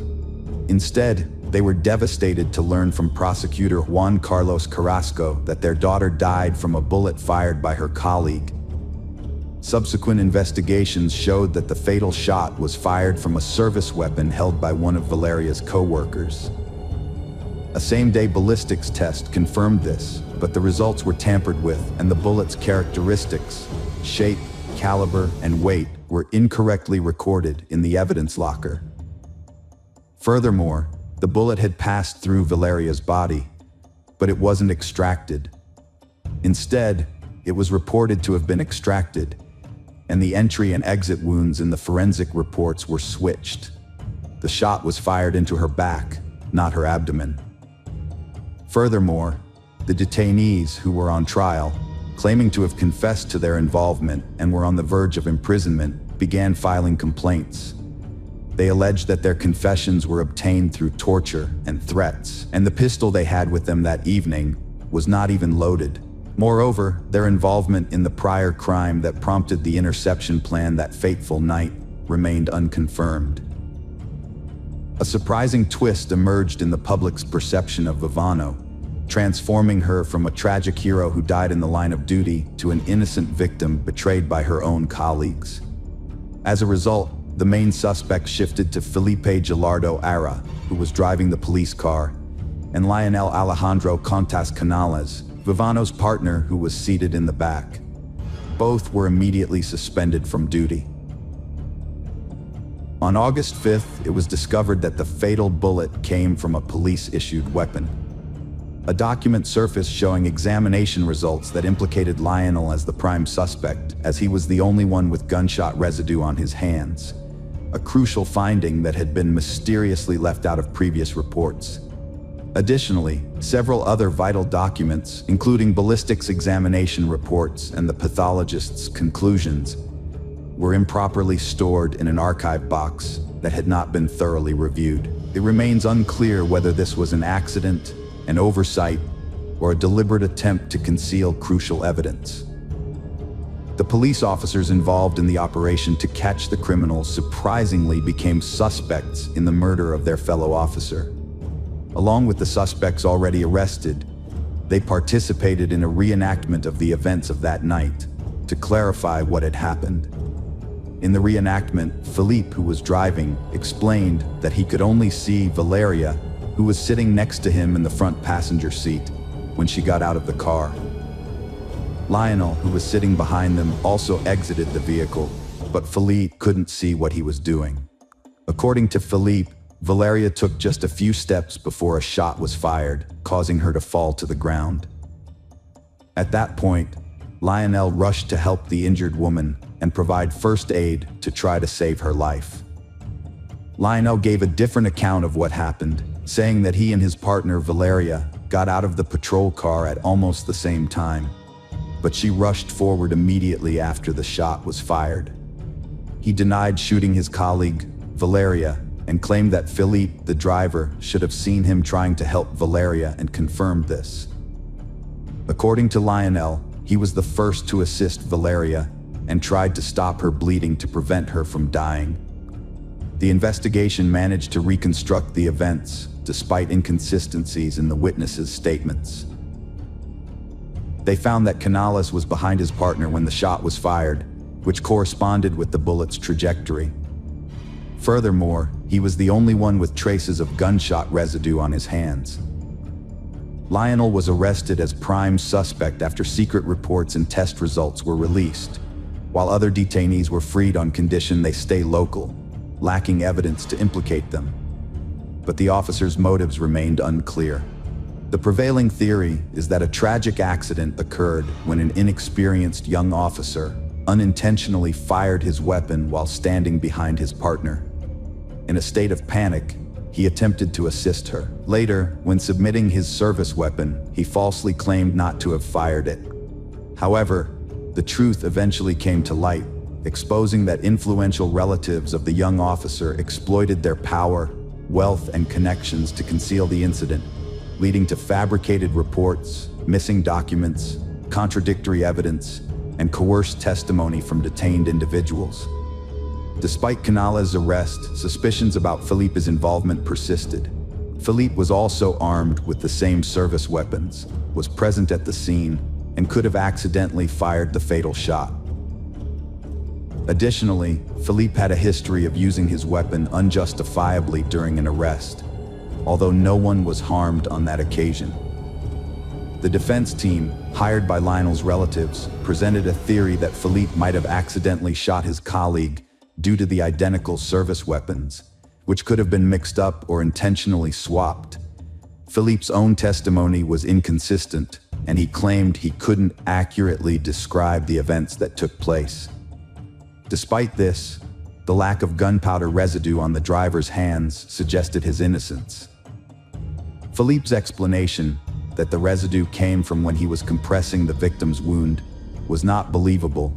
Instead, they were devastated to learn from prosecutor Juan Carlos Carrasco that their daughter died from a bullet fired by her colleague. Subsequent investigations showed that the fatal shot was fired from a service weapon held by one of Valeria's co-workers. A same-day ballistics test confirmed this, but the results were tampered with, and the bullet's characteristics, shape, caliber, and weight were incorrectly recorded in the evidence locker. Furthermore, the bullet had passed through Valeria's body, but it wasn't extracted. Instead, it was reported to have been extracted, and the entry and exit wounds in the forensic reports were switched. The shot was fired into her back, not her abdomen. Furthermore, the detainees who were on trial, claiming to have confessed to their involvement and were on the verge of imprisonment, began filing complaints. They alleged that their confessions were obtained through torture and threats, and the pistol they had with them that evening was not even loaded. Moreover, their involvement in the prior crime that prompted the interception plan that fateful night remained unconfirmed. A surprising twist emerged in the public's perception of Vivano, transforming her from a tragic hero who died in the line of duty to an innocent victim betrayed by her own colleagues. As a result, the main suspect shifted to Felipe Gilardo Ara, who was driving the police car, and Lionel Alejandro Contas Canales, Vivano's partner, who was seated in the back. Both were immediately suspended from duty. On August 5th, it was discovered that the fatal bullet came from a police-issued weapon. A document surfaced showing examination results that implicated Lionel as the prime suspect, as he was the only one with gunshot residue on his hands, a crucial finding that had been mysteriously left out of previous reports. Additionally, several other vital documents, including ballistics examination reports and the pathologist's conclusions, were improperly stored in an archive box that had not been thoroughly reviewed. It remains unclear whether this was an accident, an oversight, or a deliberate attempt to conceal crucial evidence. The police officers involved in the operation to catch the criminals surprisingly became suspects in the murder of their fellow officer. Along with the suspects already arrested, they participated in a reenactment of the events of that night to clarify what had happened. In the reenactment, Philippe, who was driving, explained that he could only see Valeria, who was sitting next to him in the front passenger seat, when she got out of the car. Lionel, who was sitting behind them, also exited the vehicle, but Philippe couldn't see what he was doing. According to Philippe, Valeria took just a few steps before a shot was fired, causing her to fall to the ground. At that point, Lionel rushed to help the injured woman and provide first aid to try to save her life. Lionel gave a different account of what happened, saying that he and his partner Valeria got out of the patrol car at almost the same time, but she rushed forward immediately after the shot was fired. He denied shooting his colleague, Valeria, and claimed that Philippe, the driver, should have seen him trying to help Valeria and confirmed this. According to Lionel, he was the first to assist Valeria and tried to stop her bleeding to prevent her from dying. The investigation managed to reconstruct the events, despite inconsistencies in the witnesses' statements. They found that Canales was behind his partner when the shot was fired, which corresponded with the bullet's trajectory. Furthermore, he was the only one with traces of gunshot residue on his hands. Lionel was arrested as prime suspect after secret reports and test results were released, while other detainees were freed on condition they stay local, lacking evidence to implicate them. But the officers' motives remained unclear. The prevailing theory is that a tragic accident occurred when an inexperienced young officer unintentionally fired his weapon while standing behind his partner. In a state of panic, he attempted to assist her. Later, when submitting his service weapon, he falsely claimed not to have fired it. However, the truth eventually came to light, exposing that influential relatives of the young officer exploited their power, wealth, and connections to conceal the incident, leading to fabricated reports, missing documents, contradictory evidence, and coerced testimony from detained individuals. Despite Canales' arrest, suspicions about Philippe's involvement persisted. Philippe was also armed with the same service weapons, was present at the scene, and could have accidentally fired the fatal shot. Additionally, Philippe had a history of using his weapon unjustifiably during an arrest, although no one was harmed on that occasion. The defense team, hired by Lionel's relatives, presented a theory that Philippe might have accidentally shot his colleague due to the identical service weapons, which could have been mixed up or intentionally swapped. Philippe's own testimony was inconsistent, and he claimed he couldn't accurately describe the events that took place. Despite this, the lack of gunpowder residue on the driver's hands suggested his innocence. Philippe's explanation that the residue came from when he was compressing the victim's wound was not believable,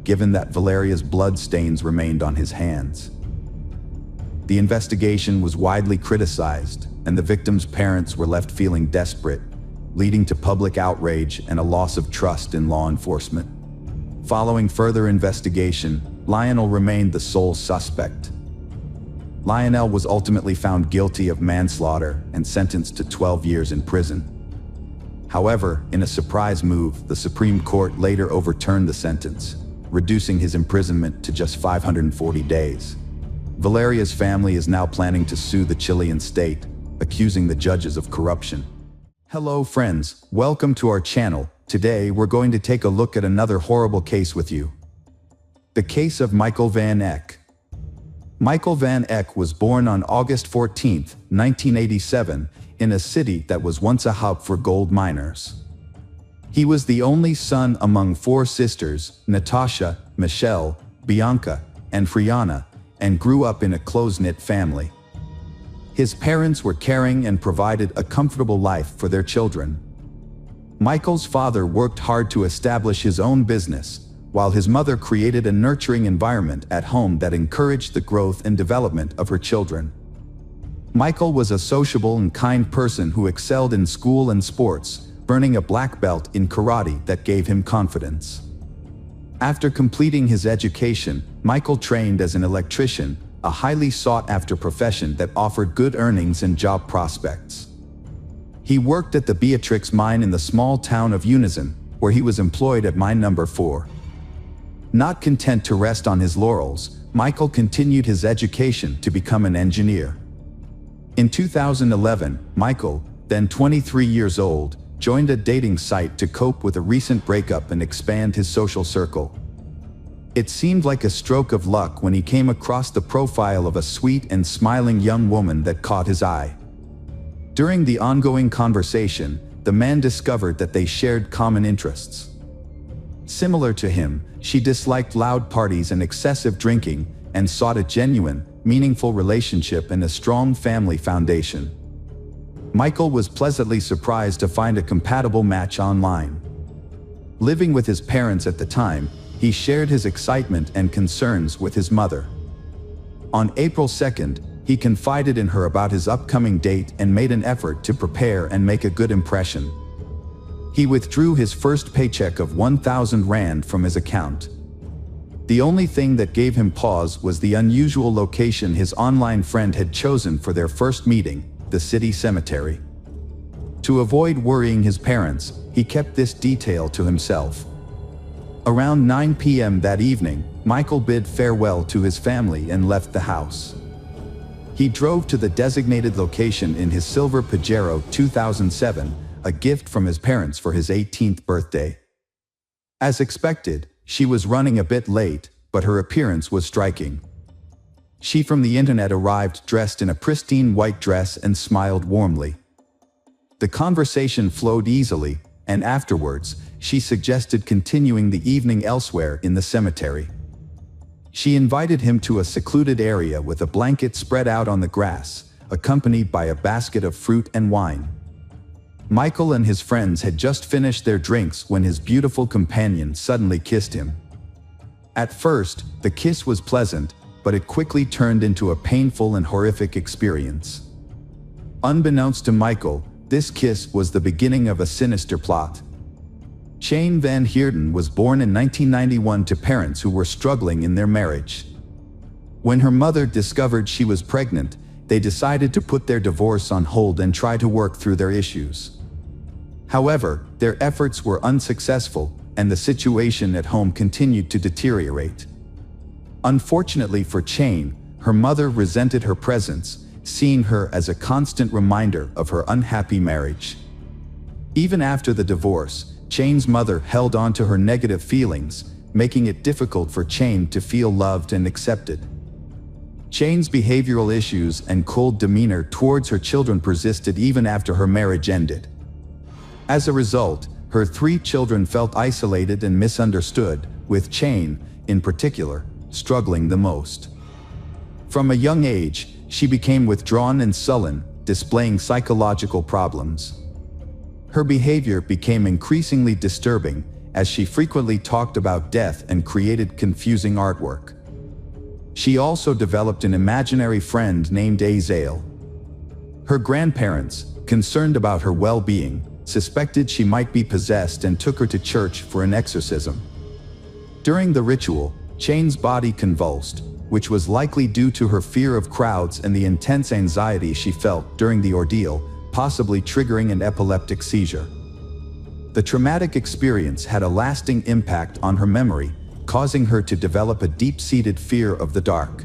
given that Valeria's blood stains remained on his hands. The investigation was widely criticized, and the victim's parents were left feeling desperate, leading to public outrage and a loss of trust in law enforcement. Following further investigation, Lionel remained the sole suspect. Lionel was ultimately found guilty of manslaughter and sentenced to 12 years in prison. However, in a surprise move, the Supreme Court later overturned the sentence, reducing his imprisonment to just 540 days. Valeria's family is now planning to sue the Chilean state, accusing the judges of corruption. Hello friends, welcome to our channel. Today we're going to take a look at another horrible case with you. The case of Michael Van Eck. Michael Van Eck was born on August 14, 1987, in a city that was once a hub for gold miners. He was the only son among four sisters, Natasha, Michelle, Bianca, and Friana, and grew up in a close-knit family. His parents were caring and provided a comfortable life for their children. Michael's father worked hard to establish his own business, while his mother created a nurturing environment at home that encouraged the growth and development of her children. Michael was a sociable and kind person who excelled in school and sports, earning a black belt in karate that gave him confidence. After completing his education, Michael trained as an electrician, a highly sought-after profession that offered good earnings and job prospects. He worked at the Beatrix mine in the small town of Unison, where he was employed at mine number 4. Not content to rest on his laurels, Michael continued his education to become an engineer. In 2011, Michael, then 23 years old, joined a dating site to cope with a recent breakup and expand his social circle. It seemed like a stroke of luck when he came across the profile of a sweet and smiling young woman that caught his eye. During the ongoing conversation, the man discovered that they shared common interests. Similar to him, she disliked loud parties and excessive drinking, and sought a genuine, meaningful relationship and a strong family foundation. Michael was pleasantly surprised to find a compatible match online. Living with his parents at the time, he shared his excitement and concerns with his mother. On April 2nd, he confided in her about his upcoming date and made an effort to prepare and make a good impression. He withdrew his first paycheck of 1,000 rand from his account. The only thing that gave him pause was the unusual location his online friend had chosen for their first meeting, the city cemetery. To avoid worrying his parents, he kept this detail to himself. Around 9 p.m. that evening, Michael bid farewell to his family and left the house. He drove to the designated location in his silver Pajero 2007, a gift from his parents for his 18th birthday. As expected, she was running a bit late, but her appearance was striking. She from the internet arrived dressed in a pristine white dress and smiled warmly. The conversation flowed easily, and afterwards, she suggested continuing the evening elsewhere in the cemetery. She invited him to a secluded area with a blanket spread out on the grass, accompanied by a basket of fruit and wine. Michael and his friends had just finished their drinks when his beautiful companion suddenly kissed him. At first, the kiss was pleasant, but it quickly turned into a painful and horrific experience. Unbeknownst to Michael, this kiss was the beginning of a sinister plot. Jane van Heerden was born in 1991 to parents who were struggling in their marriage. When her mother discovered she was pregnant, they decided to put their divorce on hold and try to work through their issues. However, their efforts were unsuccessful, and the situation at home continued to deteriorate. Unfortunately for Jane, her mother resented her presence, seeing her as a constant reminder of her unhappy marriage. Even after the divorce, Jane's mother held on to her negative feelings, making it difficult for Jane to feel loved and accepted. Jane's behavioral issues and cold demeanor towards her children persisted even after her marriage ended. As a result, her 3 children felt isolated and misunderstood, with Jane, in particular, struggling the most. From a young age, she became withdrawn and sullen, displaying psychological problems. Her behavior became increasingly disturbing, as she frequently talked about death and created confusing artwork. She also developed an imaginary friend named Azael. Her grandparents, concerned about her well-being, suspected she might be possessed and took her to church for an exorcism. During the ritual, Jane's body convulsed, which was likely due to her fear of crowds and the intense anxiety she felt during the ordeal, possibly triggering an epileptic seizure. The traumatic experience had a lasting impact on her memory, causing her to develop a deep-seated fear of the dark.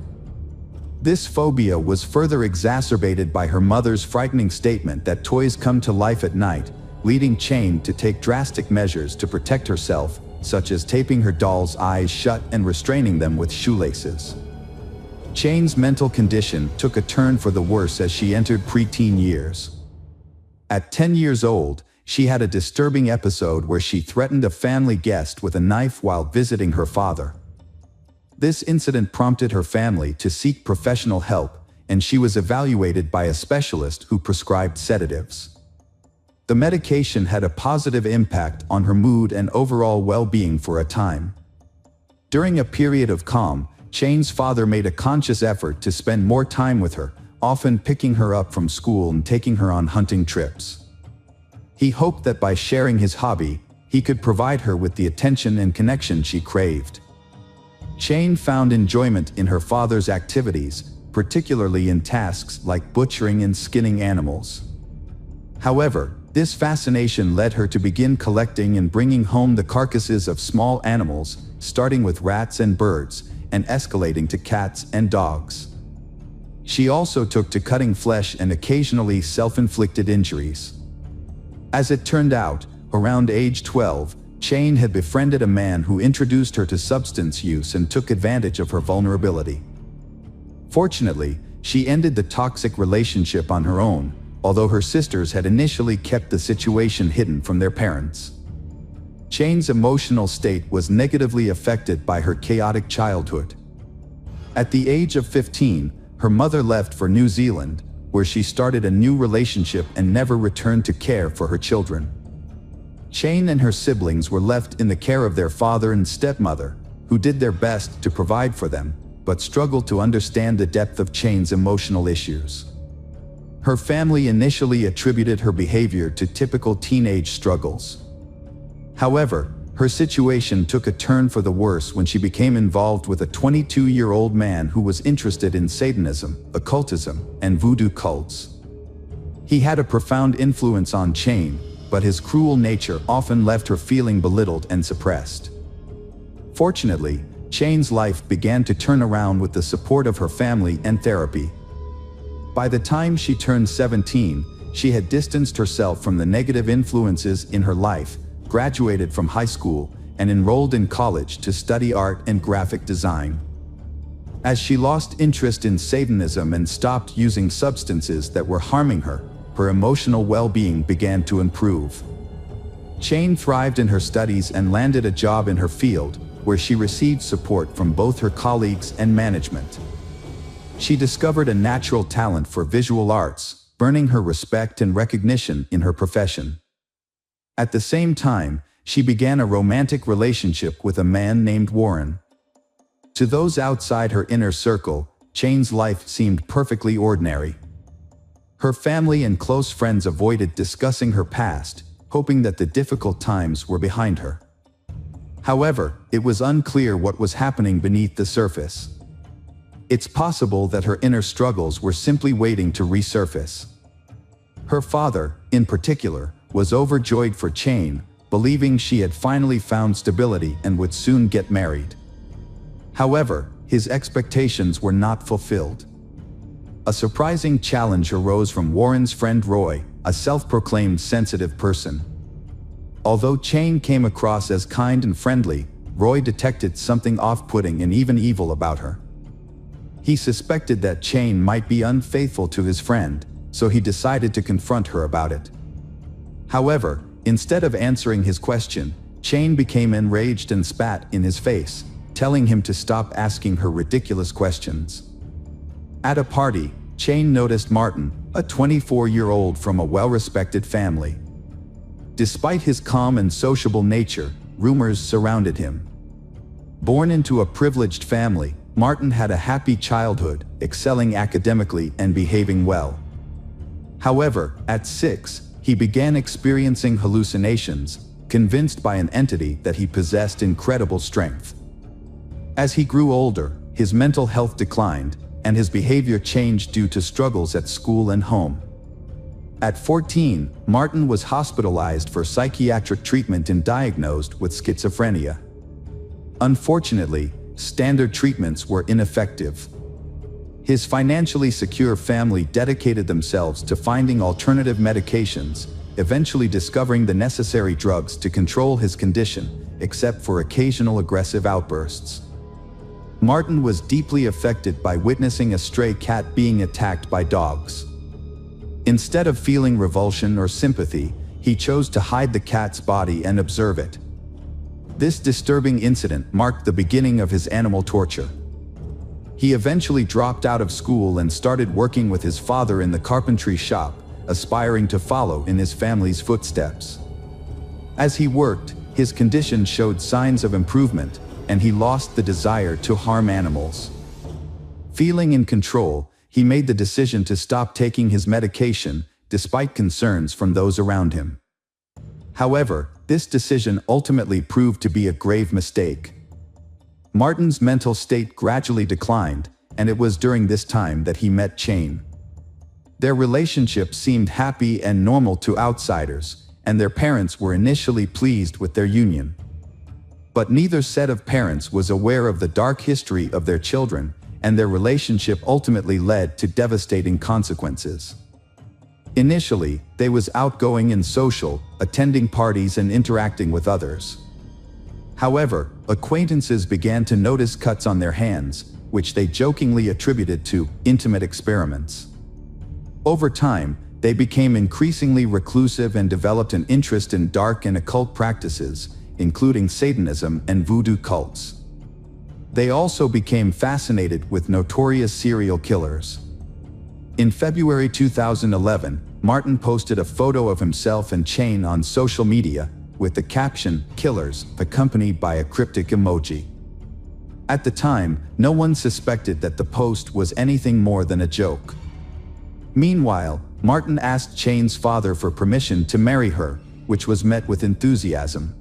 This phobia was further exacerbated by her mother's frightening statement that toys come to life at night, leading Jane to take drastic measures to protect herself, such as taping her doll's eyes shut and restraining them with shoelaces. Jane's mental condition took a turn for the worse as she entered preteen years. At 10 years old, she had a disturbing episode where she threatened a family guest with a knife while visiting her father. This incident prompted her family to seek professional help, and she was evaluated by a specialist who prescribed sedatives. The medication had a positive impact on her mood and overall well-being for a time. During a period of calm, Jane's father made a conscious effort to spend more time with her, often picking her up from school and taking her on hunting trips. He hoped that by sharing his hobby, he could provide her with the attention and connection she craved. Jane found enjoyment in her father's activities, particularly in tasks like butchering and skinning animals. However, this fascination led her to begin collecting and bringing home the carcasses of small animals, starting with rats and birds, and escalating to cats and dogs. She also took to cutting flesh and occasionally self-inflicted injuries. As it turned out, around age 12, Jane had befriended a man who introduced her to substance use and took advantage of her vulnerability. Fortunately, she ended the toxic relationship on her own, although her sisters had initially kept the situation hidden from their parents. Jane's emotional state was negatively affected by her chaotic childhood. At the age of 15, her mother left for New Zealand, where she started a new relationship and never returned to care for her children. Jane and her siblings were left in the care of their father and stepmother, who did their best to provide for them, but struggled to understand the depth of Jane's emotional issues. Her family initially attributed her behavior to typical teenage struggles. However, her situation took a turn for the worse when she became involved with a 22-year-old man who was interested in Satanism, occultism, and voodoo cults. He had a profound influence on Jane, but his cruel nature often left her feeling belittled and suppressed. Fortunately, Jane's life began to turn around with the support of her family and therapy. By the time she turned 17, she had distanced herself from the negative influences in her life, graduated from high school, and enrolled in college to study art and graphic design. As she lost interest in Satanism and stopped using substances that were harming her, her emotional well-being began to improve. Jane thrived in her studies and landed a job in her field, where she received support from both her colleagues and management. She discovered a natural talent for visual arts, earning her respect and recognition in her profession. At the same time, she began a romantic relationship with a man named Warren. To those outside her inner circle, Jane's life seemed perfectly ordinary. Her family and close friends avoided discussing her past, hoping that the difficult times were behind her. However, it was unclear what was happening beneath the surface. It's possible that her inner struggles were simply waiting to resurface. Her father, in particular, was overjoyed for Jane, believing she had finally found stability and would soon get married. However, his expectations were not fulfilled. A surprising challenge arose from Warren's friend Roy, a self-proclaimed sensitive person. Although Jane came across as kind and friendly, Roy detected something off-putting and even evil about her. He suspected that Jane might be unfaithful to his friend, so he decided to confront her about it. However, instead of answering his question, Jane became enraged and spat in his face, telling him to stop asking her ridiculous questions. At a party, Jane noticed Martin, a 24-year-old from a well-respected family. Despite his calm and sociable nature, rumors surrounded him. Born into a privileged family, Martin had a happy childhood, excelling academically and behaving well. However, at 6, he began experiencing hallucinations, convinced by an entity that he possessed incredible strength. As he grew older, his mental health declined, and his behavior changed due to struggles at school and home. At 14, Martin was hospitalized for psychiatric treatment and diagnosed with schizophrenia. Unfortunately, standard treatments were ineffective. His financially secure family dedicated themselves to finding alternative medications, eventually discovering the necessary drugs to control his condition, except for occasional aggressive outbursts. Martin was deeply affected by witnessing a stray cat being attacked by dogs. Instead of feeling revulsion or sympathy, he chose to hide the cat's body and observe it. This disturbing incident marked the beginning of his animal torture. He eventually dropped out of school and started working with his father in the carpentry shop, aspiring to follow in his family's footsteps. As he worked, his condition showed signs of improvement, and he lost the desire to harm animals. Feeling in control, he made the decision to stop taking his medication, despite concerns from those around him. However, this decision ultimately proved to be a grave mistake. Martin's mental state gradually declined, and it was during this time that he met Jane. Their relationship seemed happy and normal to outsiders, and their parents were initially pleased with their union. But neither set of parents was aware of the dark history of their children, and their relationship ultimately led to devastating consequences. Initially, they was outgoing and social, attending parties and interacting with others. However, acquaintances began to notice cuts on their hands, which they jokingly attributed to intimate experiments. Over time, they became increasingly reclusive and developed an interest in dark and occult practices, including Satanism and voodoo cults. They also became fascinated with notorious serial killers. In February 2011, Martin posted a photo of himself and Chane on social media, with the caption, "Killers," accompanied by a cryptic emoji. At the time, no one suspected that the post was anything more than a joke. Meanwhile, Martin asked Chane's father for permission to marry her, which was met with enthusiasm.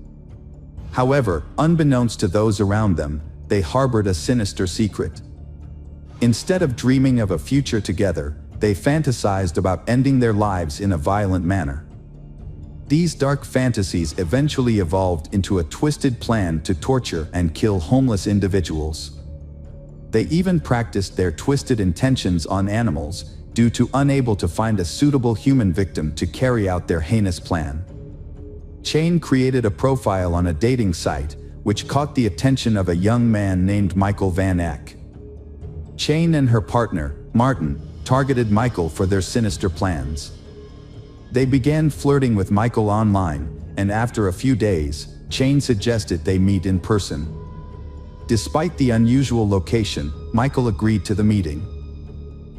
However, unbeknownst to those around them, they harbored a sinister secret. Instead of dreaming of a future together, they fantasized about ending their lives in a violent manner. These dark fantasies eventually evolved into a twisted plan to torture and kill homeless individuals. They even practiced their twisted intentions on animals, due to unable to find a suitable human victim to carry out their heinous plan. Chane created a profile on a dating site, which caught the attention of a young man named Michael Van Eck. Chane and her partner, Martin, targeted Michael for their sinister plans. They began flirting with Michael online, and after a few days, Chane suggested they meet in person. Despite the unusual location, Michael agreed to the meeting.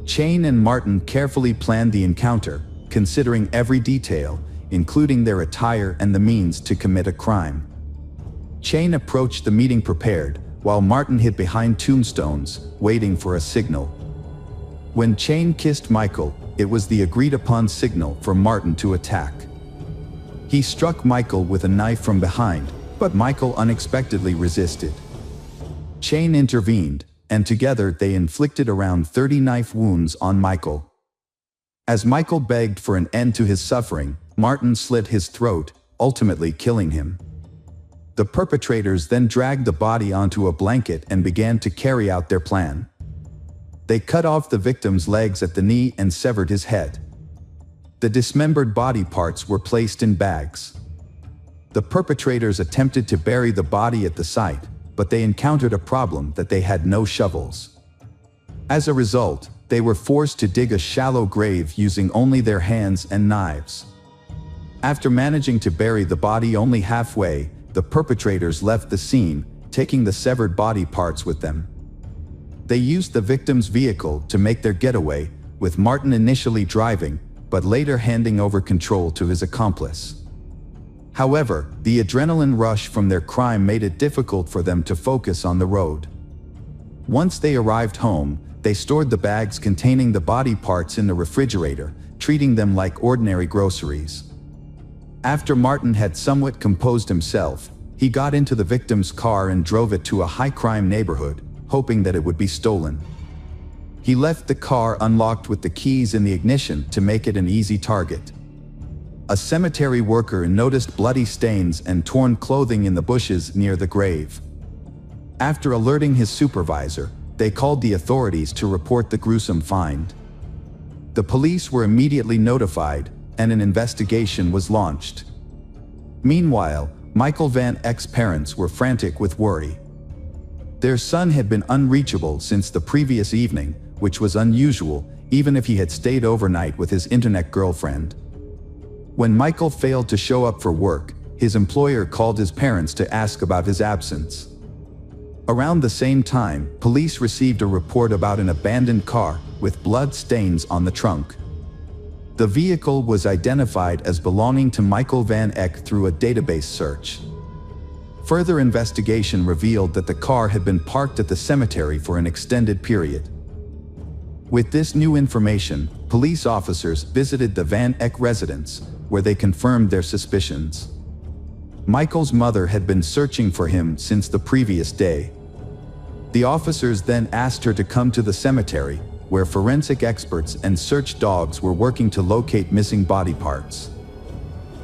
Chane and Martin carefully planned the encounter, considering every detail, including their attire and the means to commit a crime. Chane approached the meeting prepared, while Martin hid behind tombstones, waiting for a signal. When Chane kissed Michael, it was the agreed-upon signal for Martin to attack. He struck Michael with a knife from behind, but Michael unexpectedly resisted. Chane intervened, and together they inflicted around 30 knife wounds on Michael. As Michael begged for an end to his suffering, Martin slit his throat, ultimately killing him. The perpetrators then dragged the body onto a blanket and began to carry out their plan. They cut off the victim's legs at the knee and severed his head. The dismembered body parts were placed in bags. The perpetrators attempted to bury the body at the site, but they encountered a problem that they had no shovels. As a result, they were forced to dig a shallow grave using only their hands and knives. After managing to bury the body only halfway, the perpetrators left the scene, taking the severed body parts with them. They used the victim's vehicle to make their getaway, with Martin initially driving, but later handing over control to his accomplice. However, the adrenaline rush from their crime made it difficult for them to focus on the road. Once they arrived home, they stored the bags containing the body parts in the refrigerator, treating them like ordinary groceries. After Martin had somewhat composed himself, he got into the victim's car and drove it to a high-crime neighborhood, hoping that it would be stolen. He left the car unlocked with the keys in the ignition to make it an easy target. A cemetery worker noticed bloody stains and torn clothing in the bushes near the grave. After alerting his supervisor, they called the authorities to report the gruesome find. The police were immediately notified, and an investigation was launched. Meanwhile, Michael Van Eck's parents were frantic with worry. Their son had been unreachable since the previous evening, which was unusual, even if he had stayed overnight with his internet girlfriend. When Michael failed to show up for work, his employer called his parents to ask about his absence. Around the same time, police received a report about an abandoned car with blood stains on the trunk. The vehicle was identified as belonging to Michael Van Eck through a database search. Further investigation revealed that the car had been parked at the cemetery for an extended period. With this new information, police officers visited the Van Eck residence, where they confirmed their suspicions. Michael's mother had been searching for him since the previous day. The officers then asked her to come to the cemetery, where forensic experts and search dogs were working to locate missing body parts.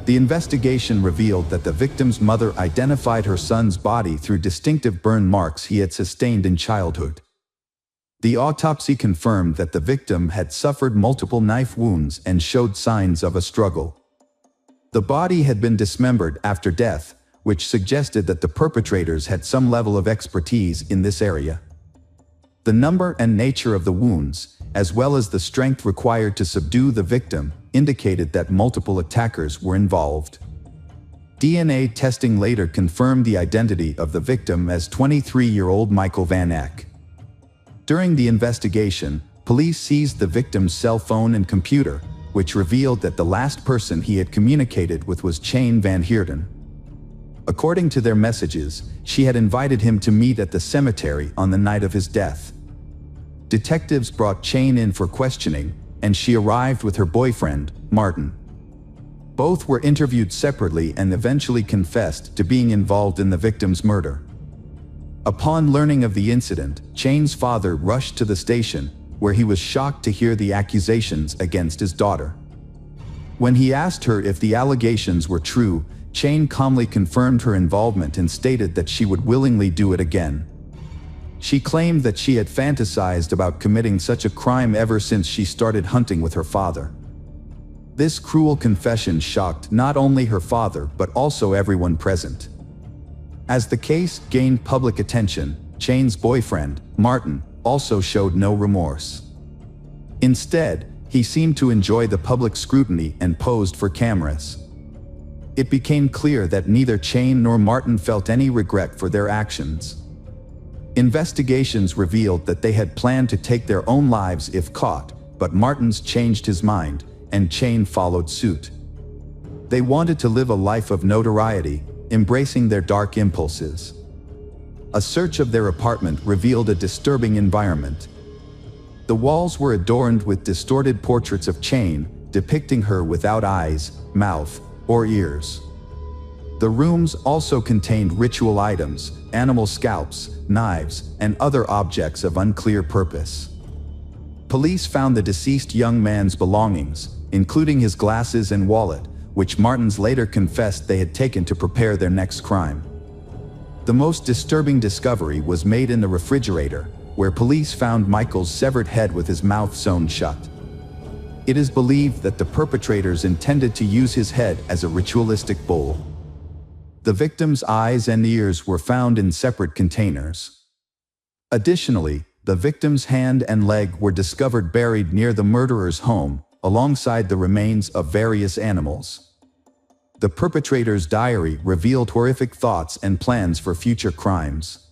The investigation revealed that the victim's mother identified her son's body through distinctive burn marks he had sustained in childhood. The autopsy confirmed that the victim had suffered multiple knife wounds and showed signs of a struggle. The body had been dismembered after death, which suggested that the perpetrators had some level of expertise in this area. The number and nature of the wounds, as well as the strength required to subdue the victim, indicated that multiple attackers were involved. DNA testing later confirmed the identity of the victim as 23-year-old Michael Van Eck. During the investigation, police seized the victim's cell phone and computer, which revealed that the last person he had communicated with was Chane Van Heerden. According to their messages, she had invited him to meet at the cemetery on the night of his death. Detectives brought Chane in for questioning, and she arrived with her boyfriend, Martin. Both were interviewed separately and eventually confessed to being involved in the victim's murder. Upon learning of the incident, Chane's father rushed to the station, where he was shocked to hear the accusations against his daughter. When he asked her if the allegations were true, Chane calmly confirmed her involvement and stated that she would willingly do it again. She claimed that she had fantasized about committing such a crime ever since she started hunting with her father. This cruel confession shocked not only her father but also everyone present. As the case gained public attention, Chane's boyfriend, Martin, also showed no remorse. Instead, he seemed to enjoy the public scrutiny and posed for cameras. It became clear that neither Chane nor Martin felt any regret for their actions. Investigations revealed that they had planned to take their own lives if caught, but Martin's changed his mind, and Chane followed suit. They wanted to live a life of notoriety, embracing their dark impulses. A search of their apartment revealed a disturbing environment. The walls were adorned with distorted portraits of Chane, depicting her without eyes, mouth, or ears. The rooms also contained ritual items, animal scalps, knives, and other objects of unclear purpose. Police found the deceased young man's belongings, including his glasses and wallet, which Martins later confessed they had taken to prepare their next crime. The most disturbing discovery was made in the refrigerator, where police found Michael's severed head with his mouth sewn shut. It is believed that the perpetrators intended to use his head as a ritualistic bowl. The victim's eyes and ears were found in separate containers. Additionally, the victim's hand and leg were discovered buried near the murderer's home, alongside the remains of various animals. The perpetrator's diary revealed horrific thoughts and plans for future crimes.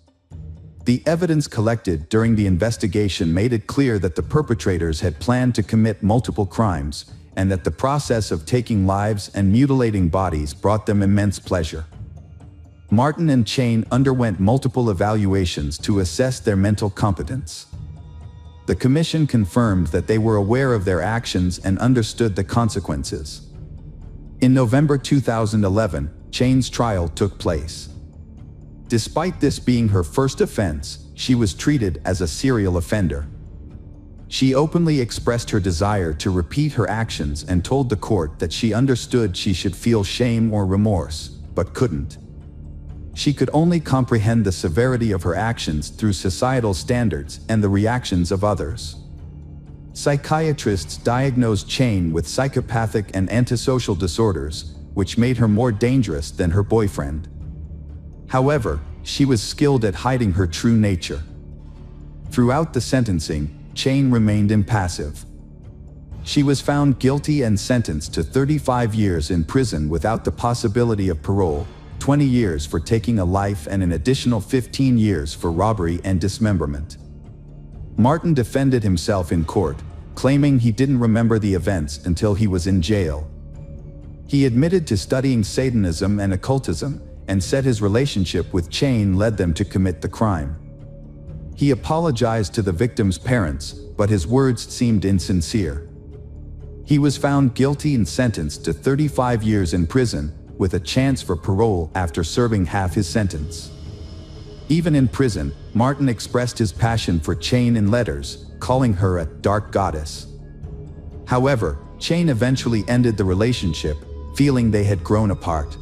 The evidence collected during the investigation made it clear that the perpetrators had planned to commit multiple crimes, and that the process of taking lives and mutilating bodies brought them immense pleasure. Martin and Chane underwent multiple evaluations to assess their mental competence. The commission confirmed that they were aware of their actions and understood the consequences. In November 2011, Chane's trial took place. Despite this being her first offense, she was treated as a serial offender. She openly expressed her desire to repeat her actions and told the court that she understood she should feel shame or remorse, but couldn't. She could only comprehend the severity of her actions through societal standards and the reactions of others. Psychiatrists diagnosed Chane with psychopathic and antisocial disorders, which made her more dangerous than her boyfriend. However, she was skilled at hiding her true nature. Throughout the sentencing, Chane remained impassive. She was found guilty and sentenced to 35 years in prison without the possibility of parole, 20 years for taking a life and an additional 15 years for robbery and dismemberment. Martin defended himself in court, claiming he didn't remember the events until he was in jail. He admitted to studying Satanism and occultism, and said his relationship with Chane led them to commit the crime. He apologized to the victim's parents, but his words seemed insincere. He was found guilty and sentenced to 35 years in prison, with a chance for parole after serving half his sentence. Even in prison, Martin expressed his passion for Chane in letters, calling her a dark goddess. However, Chane eventually ended the relationship, feeling they had grown apart.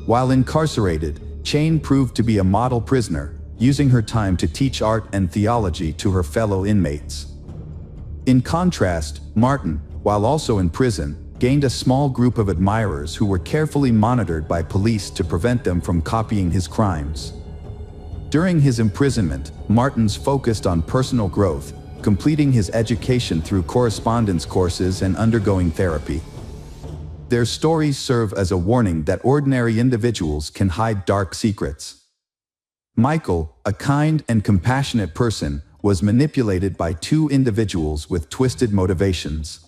While incarcerated, Chane proved to be a model prisoner, using her time to teach art and theology to her fellow inmates. In contrast, Martin, while also in prison, gained a small group of admirers who were carefully monitored by police to prevent them from copying his crimes. During his imprisonment, Martins focused on personal growth, completing his education through correspondence courses and undergoing therapy. Their stories serve as a warning that ordinary individuals can hide dark secrets. Michael, a kind and compassionate person, was manipulated by two individuals with twisted motivations.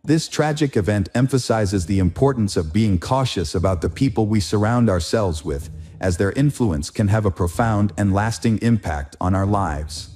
This tragic event emphasizes the importance of being cautious about the people we surround ourselves with, as their influence can have a profound and lasting impact on our lives.